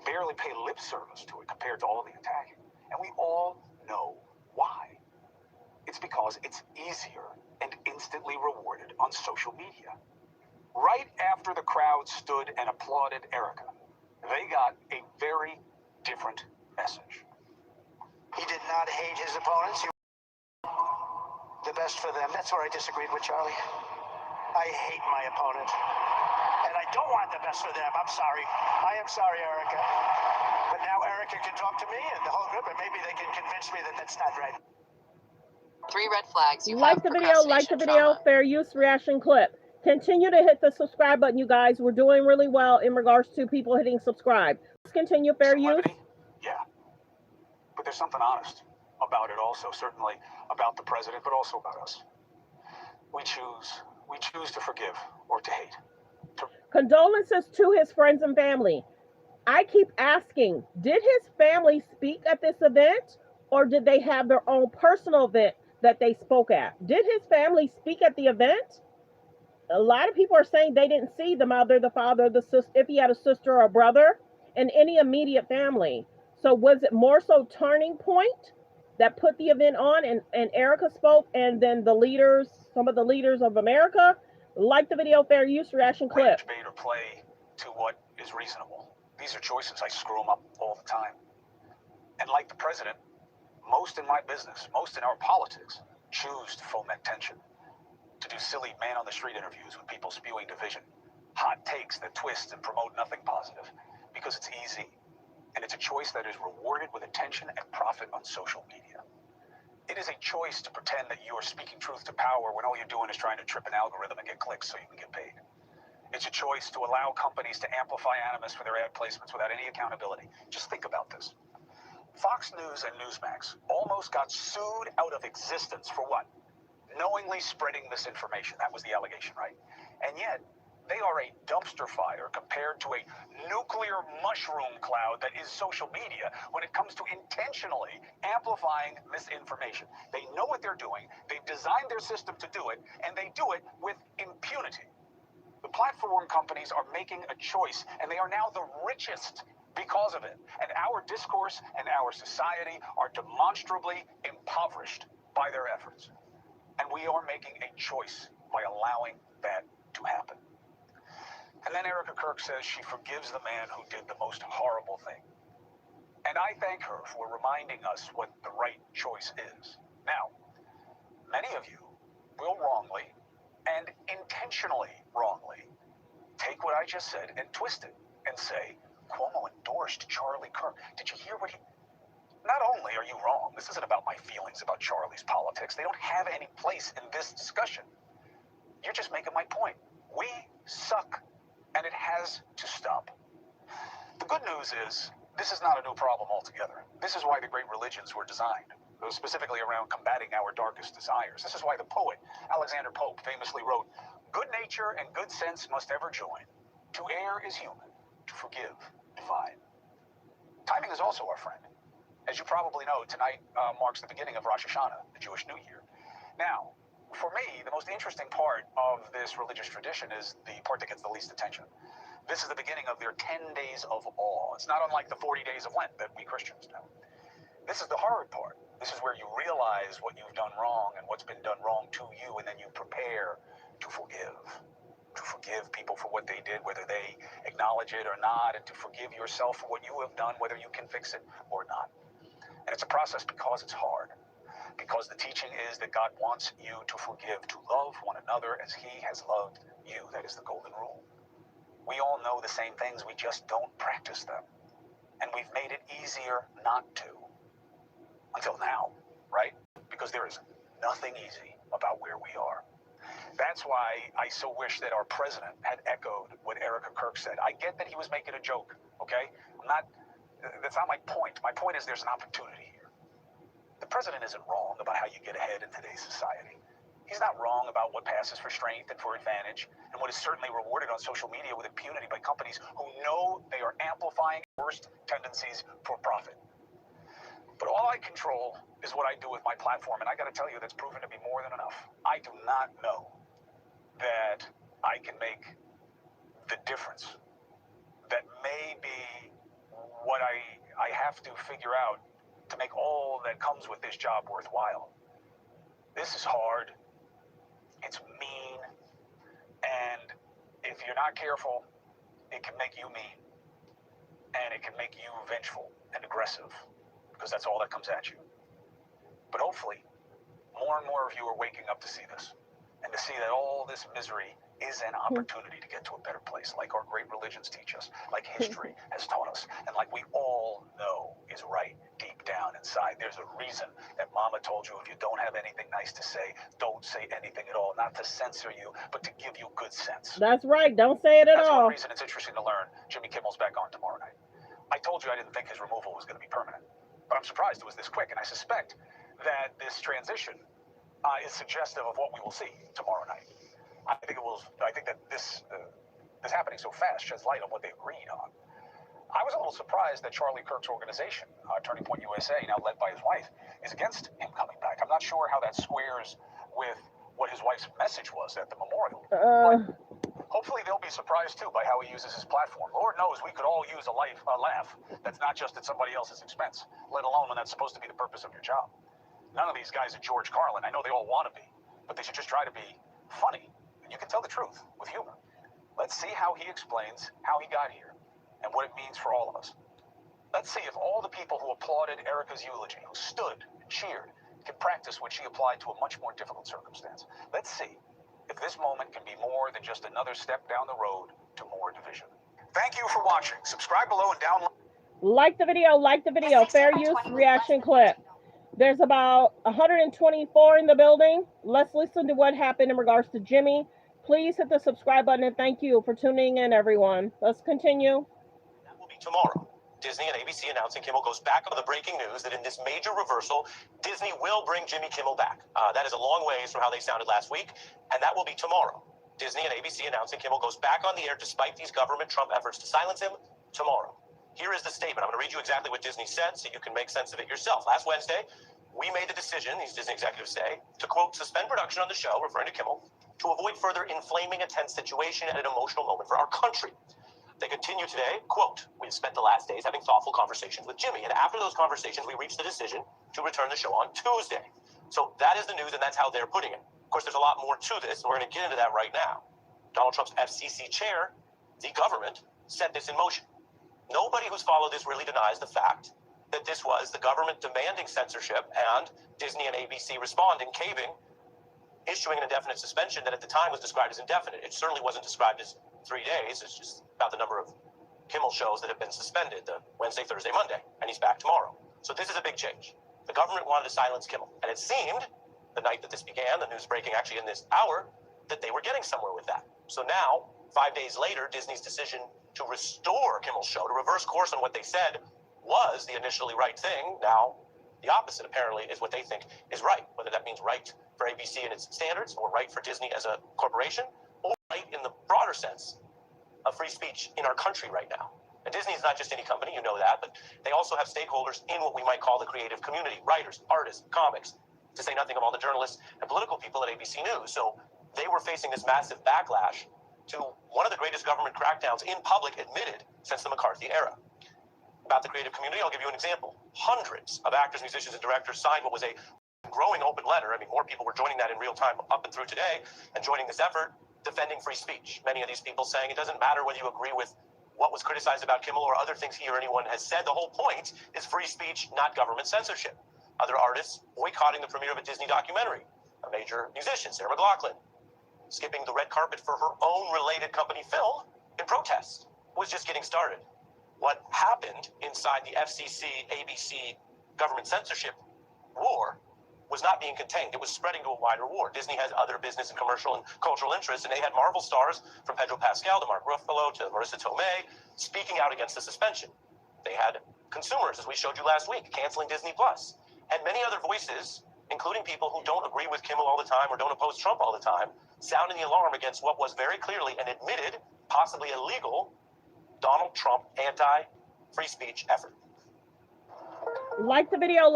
Barely pay lip service to it compared to all the attacking. And we all know why. It's because it's easier and instantly rewarded on social media. Right after the crowd stood and applauded Erica, they got a very different message. He did not hate his opponents. He the best for them. That's where I disagreed with Charlie. I hate my opponent. And I don't want the best for them. I'm sorry. I am sorry, Erica. But now Erica can talk to me and the whole group, and maybe they can convince me that that's not right. 3 red flags. You like have the video, trauma. fair use reaction clip. Continue to hit the subscribe button, you guys. We're doing really well in regards to people hitting subscribe. Let's continue fair use. Yeah. But there's something honest about it also, certainly about the president, but also about us. We choose to forgive or to hate. Condolences to his friends and family. I keep asking, did his family speak at this event, or did they have their own personal event that they spoke at? Did his family speak at the event? a lot of people are saying they didn't see the mother, the father, the sister, if he had a sister or a brother, in any immediate family. So was it more so turning point that put the event on, and Erica spoke, and then the leaders, some of the leaders of America, like the video, fair use reaction clip. Debate or play to what is reasonable. These are choices. I screw them up all the time. And like the president, most in my business, most in our politics, choose to foment tension, to do silly man-on-the-street interviews with people spewing division, hot takes that twist and promote nothing positive, because it's easy, and it's a choice that is rewarded with attention and profit on social media. It is a choice to pretend that you are speaking truth to power when all you're doing is trying to trip an algorithm and get clicks so you can get paid. It's a choice to allow companies to amplify animus for their ad placements without any accountability. Just think about this. Fox News and Newsmax almost got sued out of existence for what? Knowingly spreading misinformation. That was the allegation, right? And yet, they are a dumpster fire compared to a nuclear mushroom cloud that is social media when it comes to intentionally amplifying misinformation. They know what they're doing, they've designed their system to do it, and they do it with impunity. The platform companies are making a choice, and they are now the richest because of it. And our discourse and our society are demonstrably impoverished by their efforts. And we are making a choice by allowing that to happen. And then Erica Kirk says she forgives the man who did the most horrible thing. And I thank her for reminding us what the right choice is. Now, many of you will wrongly and intentionally wrongly take what I just said and twist it and say, Cuomo endorsed Charlie Kirk. Did you hear what he... Not only are you wrong, this isn't about my feelings about Charlie's politics. They don't have any place in this discussion. You're just making my point. We suck, and it has to stop. The good news is, this is not a new problem altogether. This is why the great religions were designed, specifically around combating our darkest desires. This is why the poet Alexander Pope famously wrote, "Good nature and good sense must ever join. To err is human, to forgive divine." Timing is also our friend. As you probably know, tonight marks the beginning of Rosh Hashanah, the Jewish New Year. Now, for me, the most interesting part of this religious tradition is the part that gets the least attention. This is the beginning of their 10 days of awe. It's not unlike the 40 days of Lent that we Christians know. This is the hard part. This is where you realize what you've done wrong and what's been done wrong to you, and then you prepare to forgive. To forgive people for what they did, whether they acknowledge it or not, and to forgive yourself for what you have done, whether you can fix it or not. And it's a process because it's hard. Because the teaching is that God wants you to forgive, to love one another as He has loved you. That is the golden rule. We all know the same things, we just don't practice them. And we've made it easier not to. Until now, right? Because there is nothing easy about where we are. That's why I so wish that our president had echoed what Erica Kirk said. I get that he was making a joke, okay? That's not my point. My point is there's an opportunity here. The president isn't wrong about how you get ahead in today's society. He's not wrong about what passes for strength and for advantage, and what is certainly rewarded on social media with impunity by companies who know they are amplifying worst tendencies for profit. But all I control is what I do with my platform, and I got to tell you, that's proven to be more than enough. I do not know that I can make the difference that may be what I have to figure out to make all that comes with this job worthwhile. This is hard, it's mean, and if you're not careful, it can make you mean, and it can make you vengeful and aggressive, because that's all that comes at you. But hopefully, more and more of you are waking up to see this, and to see that all this misery is an opportunity to get to a better place, like our great religions teach us, like history has taught us, and like we all know is right deep down inside. There's a reason that Mama told you if you don't have anything nice to say, don't say anything at all. Not to censor you, but to give you good sense. That's right. Don't say it at all. That's one reason it's interesting to learn. Jimmy Kimmel's back on tomorrow night. I told you I didn't think his removal was going to be permanent, but I'm surprised it was this quick, and I suspect that this transition is suggestive of what we will see tomorrow night. I think that this happening so fast sheds light on what they agreed on. I was a little surprised that Charlie Kirk's organization, Turning Point USA, now led by his wife, is against him coming back. I'm not sure how that squares with what his wife's message was at the memorial. Hopefully they'll be surprised too by how he uses his platform. Lord knows we could all use a laugh that's not just at somebody else's expense, let alone when that's supposed to be the purpose of your job. None of these guys are George Carlin. I know they all want to be, but they should just try to be funny. And you can tell the truth with humor. Let's see how he explains how he got here and what it means for all of us. Let's see if all the people who applauded Erica's eulogy, who stood and cheered, can practice what she applied to a much more difficult circumstance. Let's see if this moment can be more than just another step down the road to more division. Thank you for watching. Subscribe below and download. Like the video, fair use reaction clip. There's about 124 in the building. Let's listen to what happened in regards to Jimmy. Please hit the subscribe button and thank you for tuning in, everyone. Let's continue. That will be tomorrow. Disney and ABC announcing Kimmel goes back on the breaking news that in this major reversal, Disney will bring Jimmy Kimmel back. That is a long ways from how they sounded last week, and that will be tomorrow. Disney and ABC announcing Kimmel goes back on the air despite these government Trump efforts to silence him tomorrow. Here is the statement. I'm going to read you exactly what Disney said so you can make sense of it yourself. Last Wednesday, we made the decision, these Disney executives say, to, quote, suspend production on the show, referring to Kimmel, to avoid further inflaming a tense situation at an emotional moment for our country. They continue today, quote, we've spent the last days having thoughtful conversations with Jimmy, and after those conversations, we reached the decision to return the show on Tuesday. So that is the news, and that's how they're putting it. Of course, there's a lot more to this, and we're going to get into that right now. Donald Trump's FCC chair, the government, set this in motion. Nobody who's followed this really denies the fact that this was the government demanding censorship and Disney and ABC responding, caving, issuing an indefinite suspension that at the time was described as indefinite. It certainly wasn't described as 3 days. It's just about the number of Kimmel shows that have been suspended, the Wednesday, Thursday, Monday, and he's back tomorrow. So this is a big change. The government wanted to silence Kimmel, and it seemed the night that this began, the news breaking actually in this hour, that they were getting somewhere with that. So now, 5 days later, Disney's decision to restore Kimmel's show, to reverse course on what they said was the initially right thing, now the opposite apparently is what they think is right, whether that means right for ABC and its standards, or right for Disney as a corporation, or right in the broader sense of free speech in our country right now. And Disney is not just any company, you know that, but they also have stakeholders in what we might call the creative community, writers, artists, comics, to say nothing of all the journalists and political people at ABC News. So they were facing this massive backlash to one of the greatest government crackdowns in public admitted since the McCarthy era. About the creative community, I'll give you an example. Hundreds of actors, musicians, and directors signed what was a growing open letter. I mean, more people were joining that in real time up and through today and joining this effort, defending free speech. Many of these people saying it doesn't matter whether you agree with what was criticized about Kimmel or other things he or anyone has said. The whole point is free speech, not government censorship. Other artists boycotting the premiere of a Disney documentary. A major musician, Sarah McLachlan, skipping the red carpet for her own related company film in protest, was just getting started. What happened inside the FCC, ABC government censorship war was not being contained. It was spreading to a wider war. Disney has other business and commercial and cultural interests, and they had Marvel stars from Pedro Pascal to Mark Ruffalo to Marissa Tomei speaking out against the suspension. They had consumers, as we showed you last week, canceling Disney Plus, and many other voices, including people who don't agree with Kimmel all the time or don't oppose Trump all the time, sounding the alarm against what was very clearly an admitted, possibly illegal, Donald Trump anti-free speech effort. Like the video,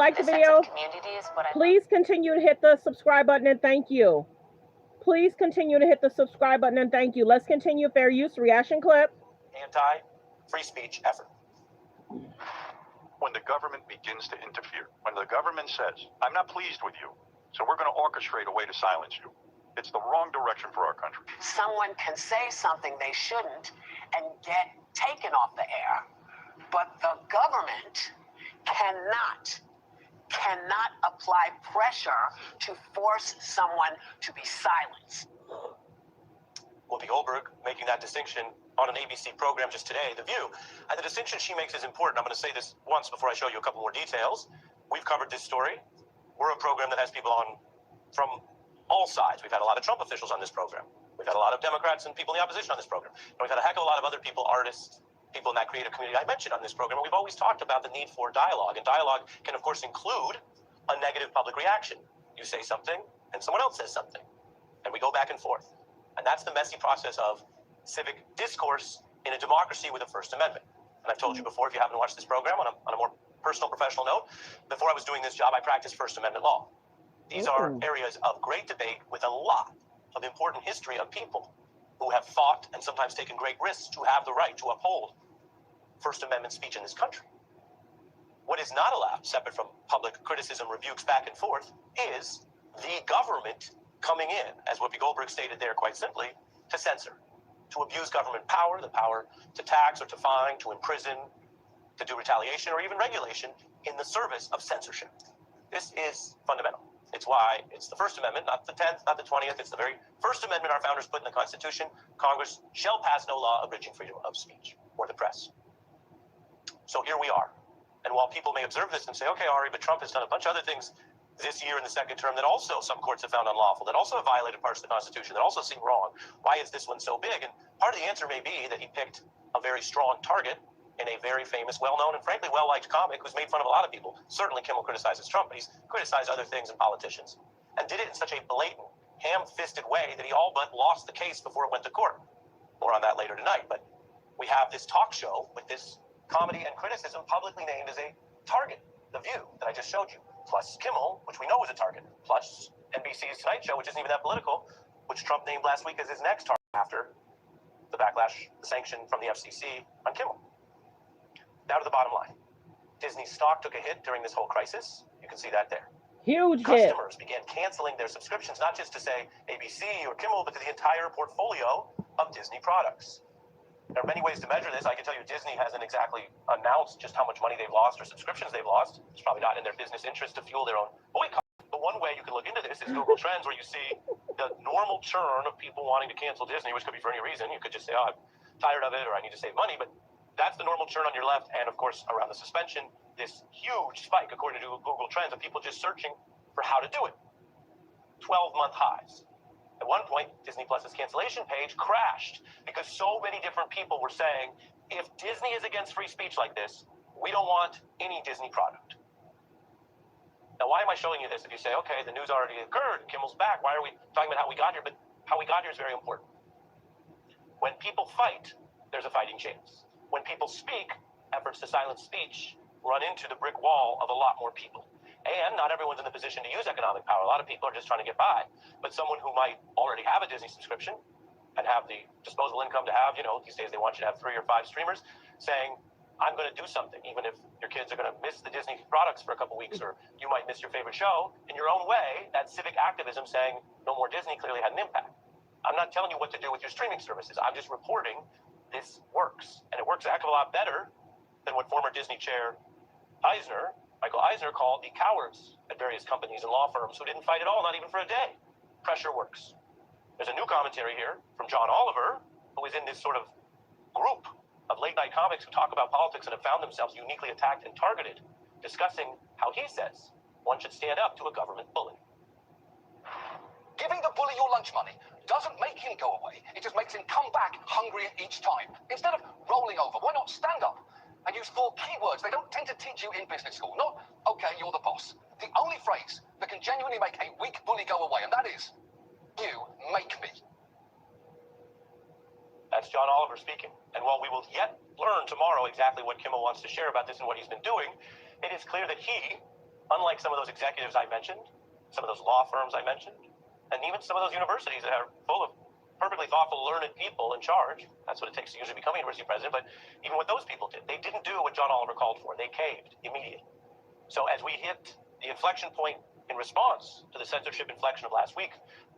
Please continue to hit the subscribe button and thank you. Please continue to hit the subscribe button and thank you. Let's continue fair use reaction clip. Anti-free speech effort. When the government begins to interfere, when the government says, I'm not pleased with you, so we're going to orchestrate a way to silence you, it's the wrong direction for our country. Someone can say something they shouldn't and get taken off the air, but the government cannot apply pressure to force someone to be silenced. Whoopi Goldberg making that distinction on an ABC program just today, The View. And the distinction she makes is important. I'm going to say this once before I show you a couple more details. We've covered this story. We're a program that has people on from all sides. We've had a lot of Trump officials on this program. We've had a lot of Democrats and people in the opposition on this program. And we've had a heck of a lot of other people, artists, people in that creative community I mentioned on this program. And we've always talked about the need for dialogue. And dialogue can, of course, include a negative public reaction. You say something, and someone else says something. And we go back and forth. And that's the messy process of civic discourse in a democracy with a First Amendment. And I've told you before, if you haven't watched this program, on a more personal, professional note, before I was doing this job, I practiced First Amendment law. These are areas of great debate with a lot of important history of people who have fought and sometimes taken great risks to have the right to uphold First Amendment speech in this country. What is not allowed, separate from public criticism, rebukes back and forth, is the government coming in, as Whoopi Goldberg stated there quite simply, to censor, to abuse government power, the power to tax or to fine, to imprison, to do retaliation or even regulation in the service of censorship. This is fundamental. It's why it's the First Amendment, not the 10th, not the 20th. It's the very First Amendment our founders put in the Constitution. Congress shall pass no law abridging freedom of speech or the press. So here we are. And while people may observe this and say, okay, Ari, but Trump has done a bunch of other things this year in the second term that also some courts have found unlawful, that also have violated parts of the Constitution, that also seem wrong. Why is this one so big? And part of the answer may be that he picked a very strong target in a very famous, well-known, and frankly well-liked comic who's made fun of a lot of people. Certainly Kimmel criticizes Trump, but he's criticized other things and politicians, and did it in such a blatant, ham-fisted way that he all but lost the case before it went to court. More on that later tonight. But we have this talk show with this comedy and criticism publicly named as a target, The View, that I just showed you, plus Kimmel, which we know is a target, plus NBC's Tonight Show, which isn't even that political, which Trump named last week as his next target after the backlash, the sanction from the FCC on Kimmel. Now to the bottom line. Disney's stock took a hit during this whole crisis. You can see that there. Huge hit. Customers began canceling their subscriptions, not just to say ABC or Kimmel, but to the entire portfolio of Disney products. There are many ways to measure this. I can tell you Disney hasn't exactly announced just how much money they've lost or subscriptions they've lost. It's probably not in their business interest to fuel their own boycott. But one way you can look into this is Google Trends, where you see the normal churn of people wanting to cancel Disney, which could be for any reason. You could just say, oh, I'm tired of it, or I need to save money. But that's the normal churn on your left. And of course, around the suspension, this huge spike, according to Google Trends, of people just searching for how to do it. 12-month highs. At one point, Disney Plus's cancellation page crashed because so many different people were saying, if Disney is against free speech like this, we don't want any Disney product. Now, why am I showing you this? If you say, okay, the news already occurred, Kimmel's back, why are we talking about how we got here? But how we got here is very important. When people fight, there's a fighting chance. When people speak, efforts to silence speech run into the brick wall of a lot more people. And not everyone's in the position to use economic power. A lot of people are just trying to get by. But someone who might already have a Disney subscription and have the disposable income to have, these days they want you to have 3 or 5 streamers, saying, I'm going to do something, even if your kids are going to miss the Disney products for a couple weeks, or you might miss your favorite show. In your own way, that civic activism saying no more Disney clearly had an impact. I'm not telling you what to do with your streaming services. I'm just reporting this works. And it works a heck of a lot better than what former Disney chair Michael Eisner, called the cowards at various companies and law firms who didn't fight at all, not even for a day. Pressure works. There's a new commentary here from John Oliver, who is in this sort of group of late-night comics who talk about politics and have found themselves uniquely attacked and targeted, discussing how he says one should stand up to a government bully. Giving the bully your lunch money doesn't make him go away. It just makes him come back hungrier each time. Instead of rolling over, why not stand up and use 4 keywords they don't tend to teach you in business school? Not, okay, you're the boss. The only phrase that can genuinely make a weak bully go away, and that is, you make me. That's John Oliver speaking. And while we will yet learn tomorrow exactly what Kimmel wants to share about this and what he's been doing, it is clear that he, unlike some of those executives I mentioned, some of those law firms I mentioned, and even some of those universities that are full of perfectly thoughtful, learned people in charge, that's what it takes to usually become a university president, but even what those people did, they didn't do what John Oliver called for. They caved immediately. So as we hit the inflection point in response to the censorship inflection of last week,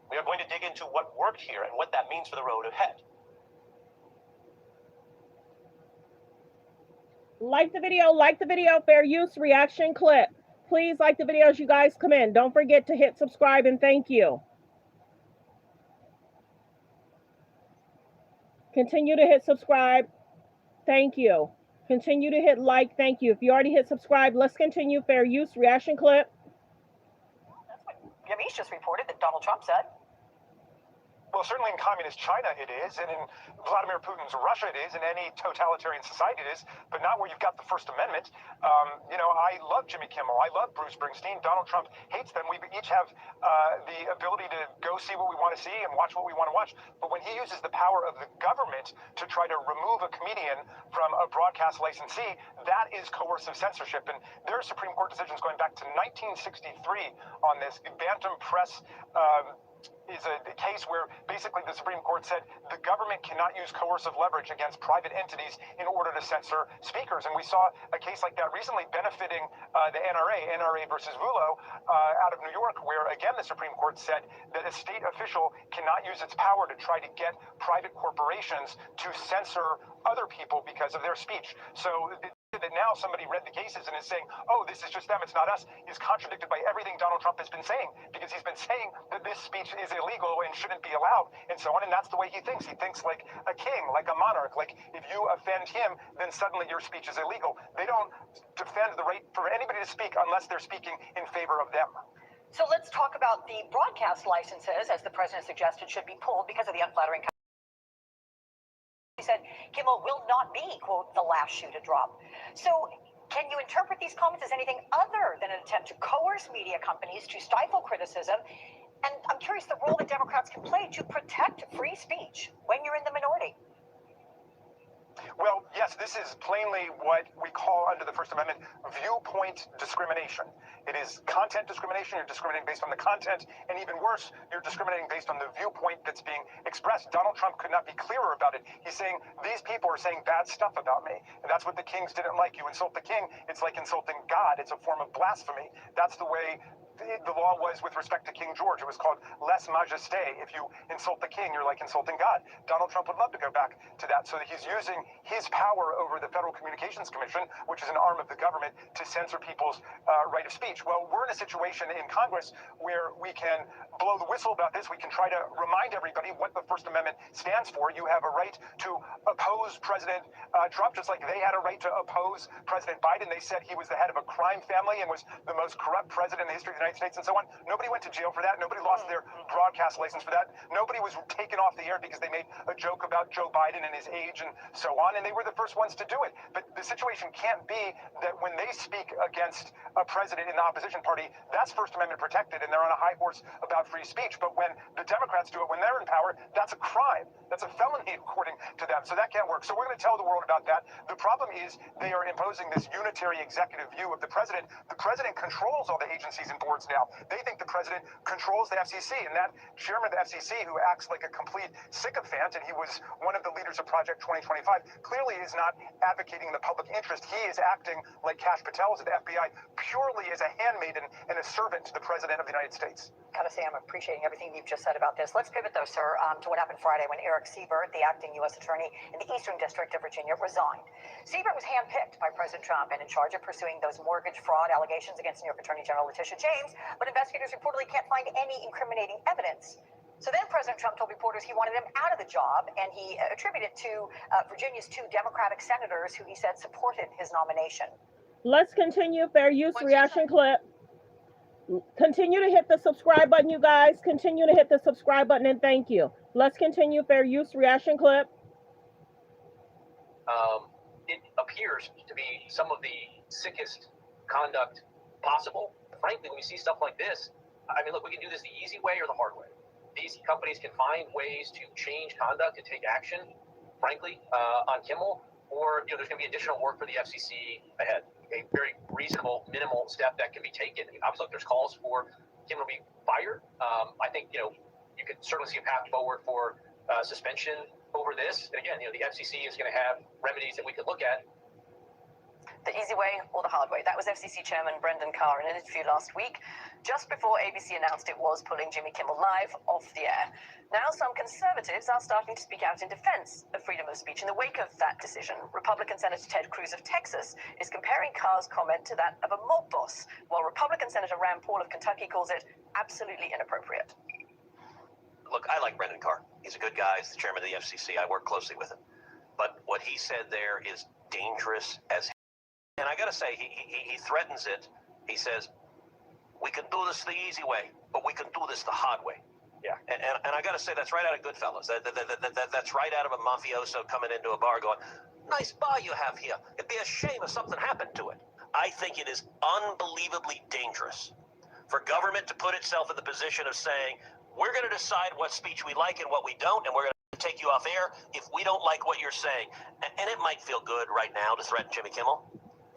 we are going to dig into what worked here and what that means for the road ahead. Like the video, fair use reaction clip. Please like the video as you guys come in. Don't forget to hit subscribe, and thank you. Continue to hit subscribe. Thank you. Continue to hit like. Thank you. If you already hit subscribe, let's continue. Fair use reaction clip. That's what Yamiche just reported that Donald Trump said. Well, certainly in communist China it is, and in Vladimir Putin's Russia it is, in any totalitarian society it is, but not where you've got the First Amendment. I love Jimmy Kimmel. I love Bruce Springsteen. Donald Trump hates them. We each have the ability to go see what we want to see and watch what we want to watch. But when he uses the power of the government to try to remove a comedian from a broadcast licensee, that is coercive censorship. And there are Supreme Court decisions going back to 1963 on this. Bantam Press is a case where basically the Supreme Court said the government cannot use coercive leverage against private entities in order to censor speakers. And we saw a case like that recently benefiting the NRA versus Vulo out of New York, where again the Supreme Court said that a state official cannot use its power to try to get private corporations to censor other people because of their speech. So that now somebody read the cases and is saying, oh, this is just them, it's not us, is contradicted by everything Donald Trump has been saying, because he's been saying that this speech is illegal and shouldn't be allowed, and so on. And that's the way he thinks. He thinks like a king, like a monarch. Like if you offend him, then suddenly your speech is illegal. They don't defend the right for anybody to speak unless they're speaking in favor of them. So let's talk about the broadcast licenses, as the president suggested, should be pulled because of the unflattering. He said Kimmel will not be, quote, the last shoe to drop. So can you interpret these comments as anything other than an attempt to coerce media companies to stifle criticism? And I'm curious the role that Democrats can play to protect free speech when you're in the minority. Well, yes, this is plainly what we call under the First Amendment viewpoint discrimination. It is content discrimination. You're discriminating based on the content, and even worse, you're discriminating based on the viewpoint that's being expressed. Donald Trump could not be clearer about it. He's saying, these people are saying bad stuff about me, and that's what the kings didn't like. You insult the king, it's like insulting God. It's a form of blasphemy. That's the way the law was with respect to King George. It was called lèse majesté. If you insult the king, you're like insulting God. Donald Trump would love to go back to that, so that he's using his power over the Federal Communications Commission, which is an arm of the government, to censor people's right of speech. Well, we're in a situation in Congress where we can blow the whistle about this. We can try to remind everybody what the First Amendment stands for. You have a right to oppose President Trump, just like they had a right to oppose President Biden. They said he was the head of a crime family and was the most corrupt president in the history of the United States and so on. Nobody went to jail for that. Nobody lost their broadcast license for that. Nobody was taken off the air because they made a joke about Joe Biden and his age and so on, and they were the first ones to do it. But the situation can't be that when they speak against a president in the opposition party, that's First Amendment protected and they're on a high horse about free speech. But when the Democrats do it, when they're in power, that's a crime. That's a felony according to them. So that can't work. So we're going to tell the world about that. The problem is they are imposing this unitary executive view of the president. The president controls all the agencies and boards now. They think the president controls the FCC, and that chairman of the FCC, who acts like a complete sycophant, and he was one of the leaders of Project 2025, clearly is not advocating the public interest. He is acting like Kash Patel is at the FBI, purely as a handmaiden and a servant to the president of the United States. Gotta say, I'm appreciating everything you've just said about this. Let's pivot, though, sir, to what happened Friday when Eric Siebert, the acting U.S. attorney in the Eastern District of Virginia, resigned. Siebert was handpicked by President Trump and in charge of pursuing those mortgage fraud allegations against New York Attorney General Letitia James, but investigators reportedly can't find any incriminating evidence. So then President Trump told reporters he wanted him out of the job, and he attributed it to Virginia's 2 Democratic senators who he said supported his nomination. Let's continue. Fair use reaction clip. Continue to hit the subscribe button, you guys. Continue to hit the subscribe button, and thank you. Let's continue. Fair use reaction clip. It appears to be some of the sickest conduct possible. Frankly, when we see stuff like this, I mean, look, we can do this the easy way or the hard way. These companies can find ways to change conduct and take action, frankly, on Kimmel, or there's going to be additional work for the FCC ahead. A very reasonable, minimal step that can be taken. Obviously, there's calls for Kimmel to be fired. I think you could certainly see a path forward for suspension over this. And again, the FCC is going to have remedies that we could look at. The easy way or the hard way? That was FCC Chairman Brendan Carr in an interview last week, just before ABC announced it was pulling Jimmy Kimmel Live off the air. Now some conservatives are starting to speak out in defense of freedom of speech in the wake of that decision. Republican Senator Ted Cruz of Texas is comparing Carr's comment to that of a mob boss, while Republican Senator Rand Paul of Kentucky calls it absolutely inappropriate. Look, I like Brendan Carr. He's a good guy. He's the chairman of the FCC. I work closely with him. But what he said there is dangerous as hell. And I got to say, he threatens it. He says, we can do this the easy way, but we can do this the hard way. Yeah, and I got to say, that's right out of Goodfellas. That's right out of a mafioso coming into a bar going, nice bar you have here. It'd be a shame if something happened to it. I think it is unbelievably dangerous for government to put itself in the position of saying, we're going to decide what speech we like and what we don't, and we're going to take you off air if we don't like what you're saying. And it might feel good right now to threaten Jimmy Kimmel.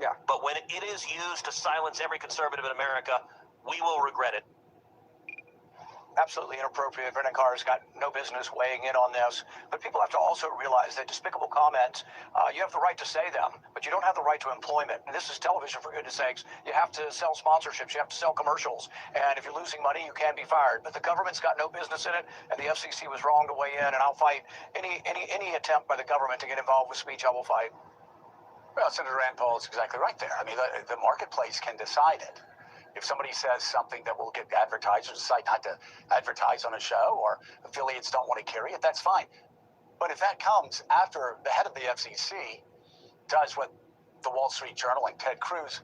Yeah. But when it is used to silence every conservative in America, we will regret it. Absolutely inappropriate. Brendan Carr's got no business weighing in on this. But people have to also realize that despicable comments, you have the right to say them, but you don't have the right to employment. And this is television, for goodness sakes. You have to sell sponsorships. You have to sell commercials. And if you're losing money, you can be fired. But the government's got no business in it, and the FCC was wrong to weigh in. And I'll fight any attempt by the government to get involved with speech. I will fight. Well, Senator Rand Paul is exactly right there. I mean, the marketplace can decide it. If somebody says something that will get advertisers decide not to advertise on a show, or affiliates don't want to carry it, that's fine. But if that comes after the head of the FCC does what the Wall Street Journal and Ted Cruz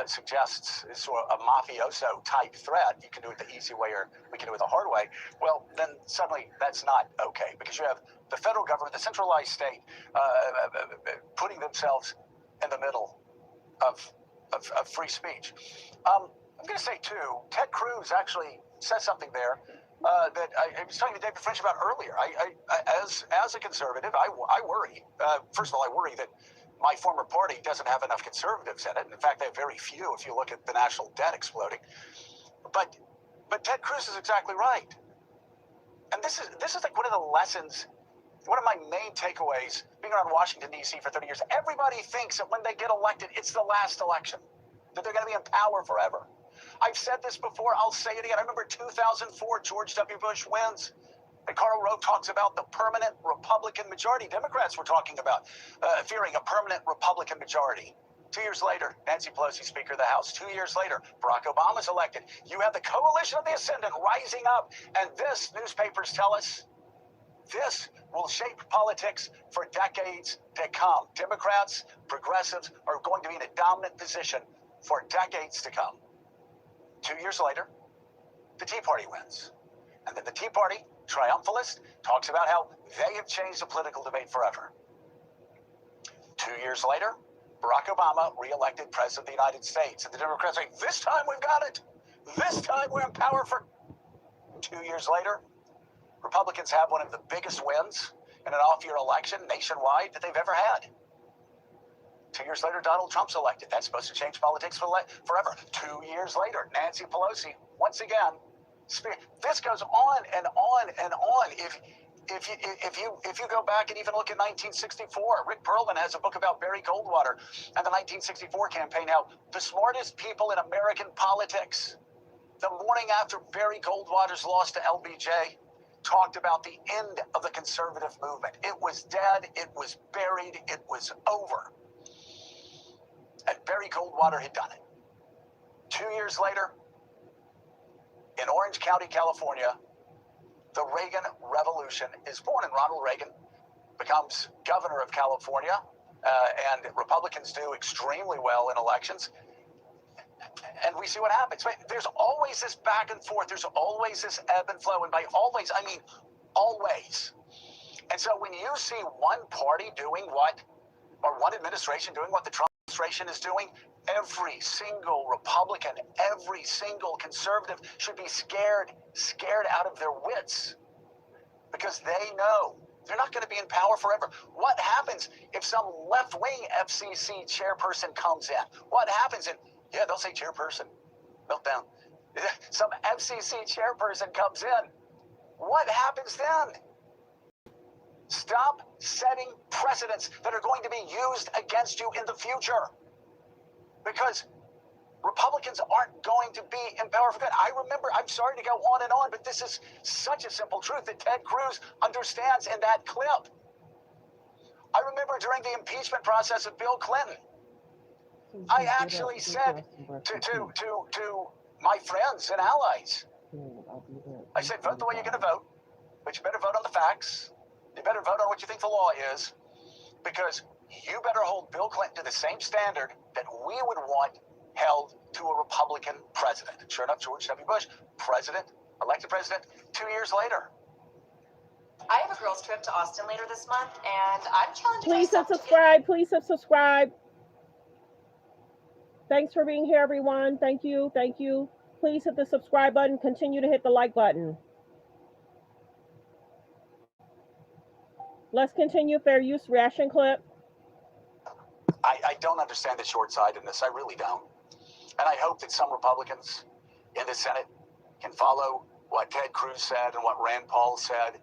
suggests is sort of a mafioso type threat, you can do it the easy way or we can do it the hard way, well, then suddenly that's not okay, because you have the federal government, the centralized state, putting themselves in the middle of free speech. I'm going to say, too, Ted Cruz actually says something there that I was talking to David French about earlier. As a conservative, I worry. First of all, I worry that my former party doesn't have enough conservatives in it. In fact, they have very few if you look at the national debt exploding. But Ted Cruz is exactly right. And this is like one of the lessons, one of my main takeaways being around Washington, D.C. for 30 years. Everybody thinks that when they get elected, it's the last election, that they're going to be in power forever. I've said this before, I'll say it again. I remember 2004, George W. Bush wins. And Karl Rove talks about the permanent Republican majority. Democrats were talking about fearing a permanent Republican majority. 2 years later, Nancy Pelosi, Speaker of the House. 2 years later, Barack Obama's elected. You have the coalition of the ascendant rising up. And this, newspapers tell us, this will shape politics for decades to come. Democrats, progressives are going to be in a dominant position for decades to come. 2 years later, the Tea Party wins. And then the Tea Party, triumphalist, talks about how they have changed the political debate forever. 2 years later, Barack Obama re-elected President of the United States. And the Democrats say, this time we've got it. This time we're in power for... 2 years later, Republicans have one of the biggest wins in an off-year election nationwide that they've ever had. 2 years later, Donald Trump's elected. That's supposed to change politics forever. 2 years later, Nancy Pelosi, once again, this goes on and on and on. If you go back and even look at 1964, Rick Perlman has a book about Barry Goldwater and the 1964 campaign, how the smartest people in American politics, the morning after Barry Goldwater's loss to LBJ, talked about the end of the conservative movement. It was dead, it was buried, it was over. And Barry Goldwater had done it. 2 years later, in Orange County, California, the Reagan Revolution is born, and Ronald Reagan becomes governor of California, and Republicans do extremely well in elections. And we see what happens. There's always this back and forth. There's always this ebb and flow. And by always, I mean always. And so when you see one party doing what, or one administration doing what the Trump administration is doing, every single Republican, every single conservative should be scared out of their wits, because they know they're not going to be in power forever. What happens if some left-wing FCC chairperson comes in? What happens if, yeah, they'll say chairperson, meltdown. Some FCC chairperson comes in. What happens then? Stop setting precedents that are going to be used against you in the future, because Republicans aren't going to be in power for good. I remember, I'm sorry to go on and on, but this is such a simple truth that Ted Cruz understands in that clip. I remember during the impeachment process of Bill Clinton, I actually said to my friends and allies, I said, vote the way you're going to vote, but you better vote on the facts. You better vote on what you think the law is, because you better hold Bill Clinton to the same standard that we would want held to a Republican president. Sure enough, George W. Bush, president elected president 2 years later. I have a girls' trip to Austin later this month, and I'm challenging Please hit myself to subscribe. Please hit subscribe. Thanks for being here, everyone. Thank you. Thank you. Please hit the subscribe button. Continue to hit the like button. Let's continue. Fair use reaction clip. I don't understand the short-sightedness. I really don't. And I hope that some Republicans in the Senate can follow what Ted Cruz said and what Rand Paul said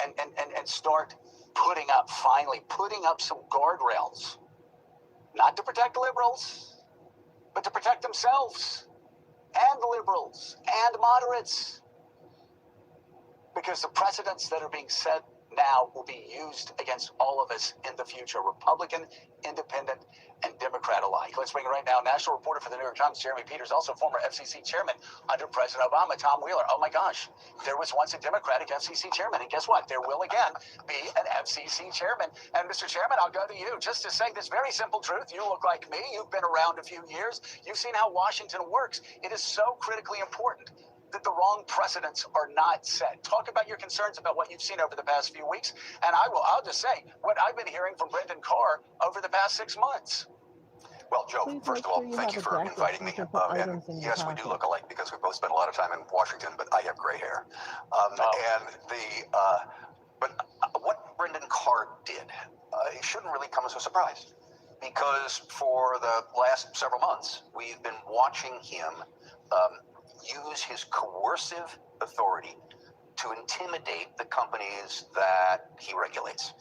and start finally putting up some guardrails. Not to protect liberals, but to protect themselves and liberals and moderates. Because the precedents that are being set now will be used against all of us in the future, Republican, Independent, and Democrat alike. Let's bring it right now. National reporter for the New York Times, Jeremy Peters, also former FCC chairman under President Obama, Tom Wheeler. Oh my gosh, there was once a Democratic FCC chairman, and guess what? There will again be an FCC chairman. And Mr. Chairman, I'll go to you just to say this very simple truth. You look like me. You've been around a few years. You've seen how Washington works. It is so critically important that the wrong precedents are not set. Talk about your concerns about what you've seen over the past few weeks. And I'll just say what I've been hearing from Brendan Carr over the past 6 months. Well, Joe, first of all, thank you for inviting me. And yes, we do look alike because we both spent a lot of time in Washington, but I have gray hair. But what Brendan Carr did, it shouldn't really come as a surprise, because for the last several months, we've been watching him use his coercive authority to intimidate the companies that he regulates.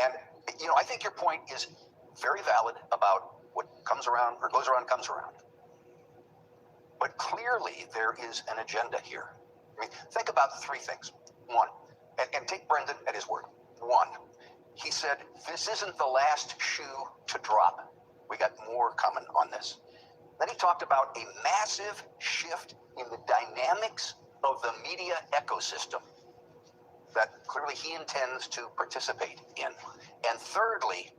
And, I think your point is very valid about what comes around or goes around comes around. But clearly there is an agenda here. I mean, think about 3 things. One, and take Brendan at his word. One, he said, this isn't the last shoe to drop. We got more coming on this. Then he talked about a massive shift in the dynamics of the media ecosystem that clearly he intends to participate in. And thirdly,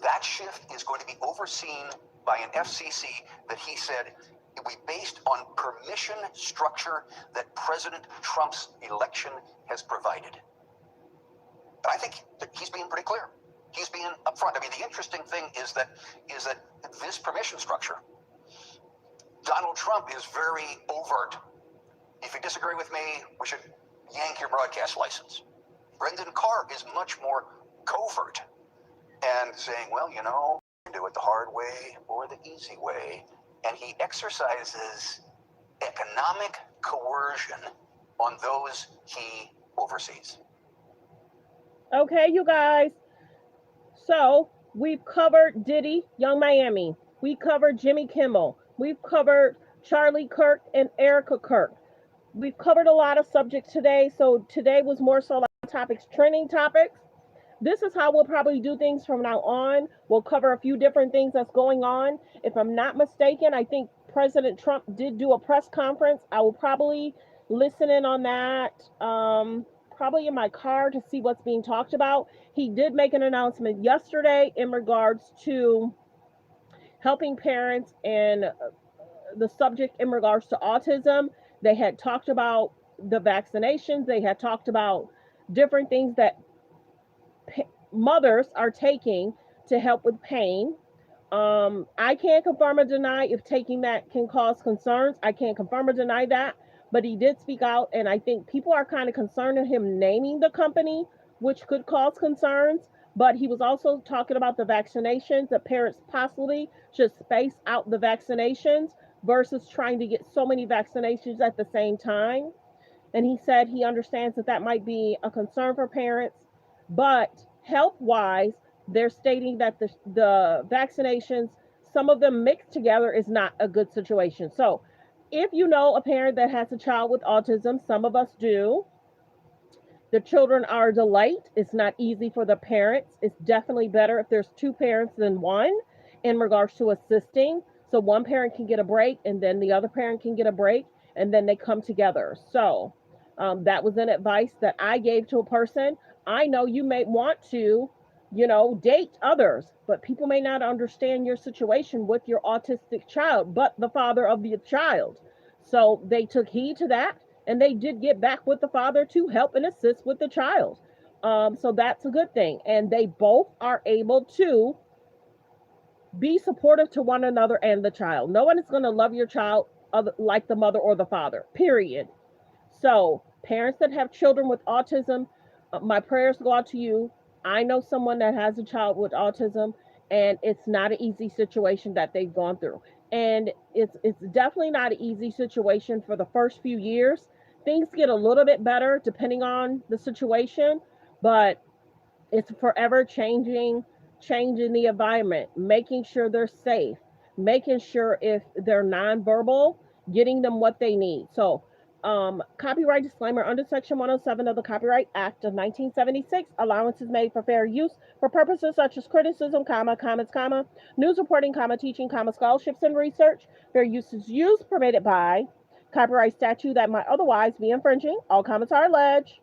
that shift is going to be overseen by an FCC that he said will be based on permission structure that President Trump's election has provided. And I think that he's being pretty clear. He's being upfront. I mean, the interesting thing is that this permission structure, Donald Trump is very overt. If you disagree with me, we should yank your broadcast license. Brendan Carr is much more covert and saying, well, you can do it the hard way or the easy way. And he exercises economic coercion on those he oversees. Okay, you guys. So we've covered Diddy, Young Miami. We covered Jimmy Kimmel. We've covered Charlie Kirk and Erica Kirk. We've covered a lot of subjects today. So today was more so like topics, trending topics. This is how we'll probably do things from now on. We'll cover a few different things that's going on. If I'm not mistaken, I think President Trump did do a press conference. I will probably listen in on that, probably in my car to see what's being talked about. He did make an announcement yesterday in regards to helping parents and the subject in regards to autism. They had talked about the vaccinations. They had talked about different things that mothers are taking to help with pain. I can't confirm or deny if taking that can cause concerns. I can't confirm or deny that, but he did speak out, and I think people are kind of concerned of him naming the company, which could cause concerns. But he was also talking about the vaccinations, that parents possibly should space out the vaccinations versus trying to get so many vaccinations at the same time. And he said he understands that might be a concern for parents, but health-wise, they're stating that the vaccinations, some of them mixed together, is not a good situation. So if you know a parent that has a child with autism, some of us do, the children are a delight. It's not easy for the parents. It's definitely better if there's 2 parents than 1 in regards to assisting. So one parent can get a break and then the other parent can get a break and then they come together. So that was an advice that I gave to a person. I know you may want to, date others, but people may not understand your situation with your autistic child, but the father of the child. So they took heed to that, and they did get back with the father to help and assist with the child. So that's a good thing. And they both are able to be supportive to one another and the child. No one is going to love your child like the mother or the father, period. So parents that have children with autism, my prayers go out to you. I know someone that has a child with autism, and it's not an easy situation that they've gone through. And it's definitely not an easy situation for the first few years. Things get a little bit better depending on the situation, but it's forever changing the environment, making sure they're safe, making sure if they're nonverbal, getting them what they need. So copyright disclaimer: under Section 107 of the Copyright Act of 1976, allowance is made for fair use for purposes such as criticism, comments, news reporting, teaching, scholarships and research. Fair use is used permitted by copyright statute that might otherwise be infringing. All comments are alleged,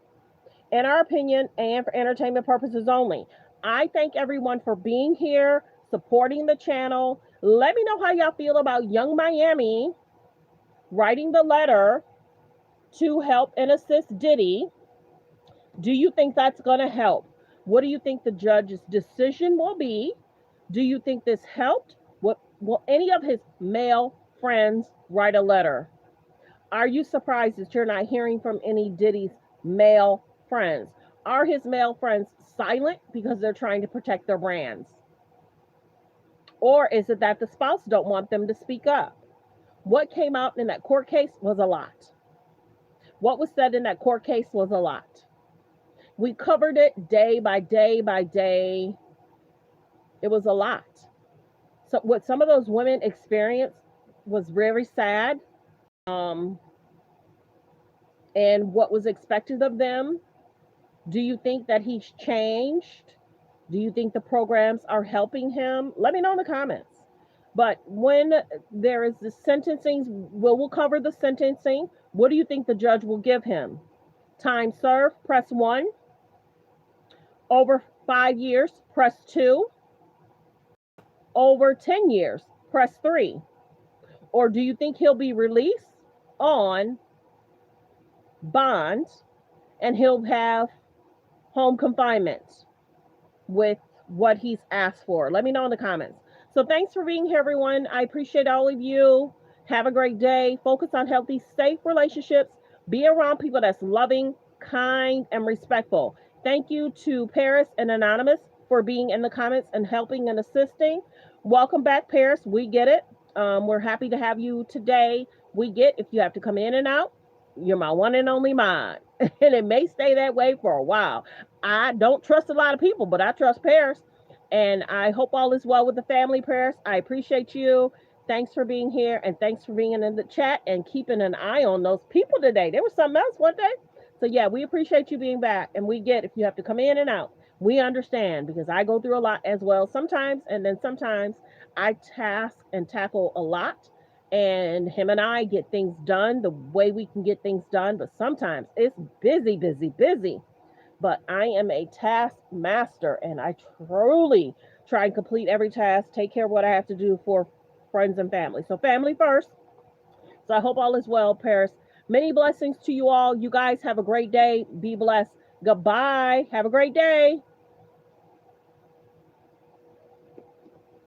in our opinion, and for entertainment purposes only. I thank everyone for being here, supporting the channel. Let me know how y'all feel about Young Miami writing the letter to help and assist Diddy. Do you think that's going to help? What do you think the judge's decision will be? Do you think this helped? What will any of his male friends write a letter? Are you surprised that you're not hearing from any Diddy's male friends? Are his male friends silent because they're trying to protect their brands? Or is it that the spouse don't want them to speak up? What came out in that court case was a lot. What was said in that court case was a lot. We covered it day by day by day. It was a lot. So what some of those women experienced was very sad. And what was expected of them. Do you think that he's changed? Do you think the programs are helping him? Let me know in the comments. But when there is the sentencing, we'll cover the sentencing. What do you think the judge will give him? Time served, press 1. Over 5 years, press 2. Over 10 years, press 3. Or do you think he'll be released on bond and he'll have home confinement with what he's asked for? Let me know in the comments. So thanks for being here, everyone. I appreciate all of you. Have a great day. Focus on healthy, safe relationships. Be around people that's loving, kind, and respectful. Thank you to Paris and Anonymous for being in the comments and helping and assisting. Welcome back, Paris. We get it. We're happy to have you today. We get if you have to come in and out, you're my one and only mod. And it may stay that way for a while. I don't trust a lot of people, but I trust Paris. And I hope all is well with the family, Paris. I appreciate you. Thanks for being here. And thanks for being in the chat and keeping an eye on those people today. There was something else one day. So yeah, we appreciate you being back. And we get if you have to come in and out. We understand because I go through a lot as well sometimes. And then sometimes I task and tackle a lot. And him and I get things done the way we can get things done. But sometimes it's busy. But I am a task master, and I truly try and complete every task, take care of what I have to do for friends and family. So family first. So I hope all is well, Paris. Many blessings to you all. You guys have a great day. Be blessed. Goodbye. Have a great day.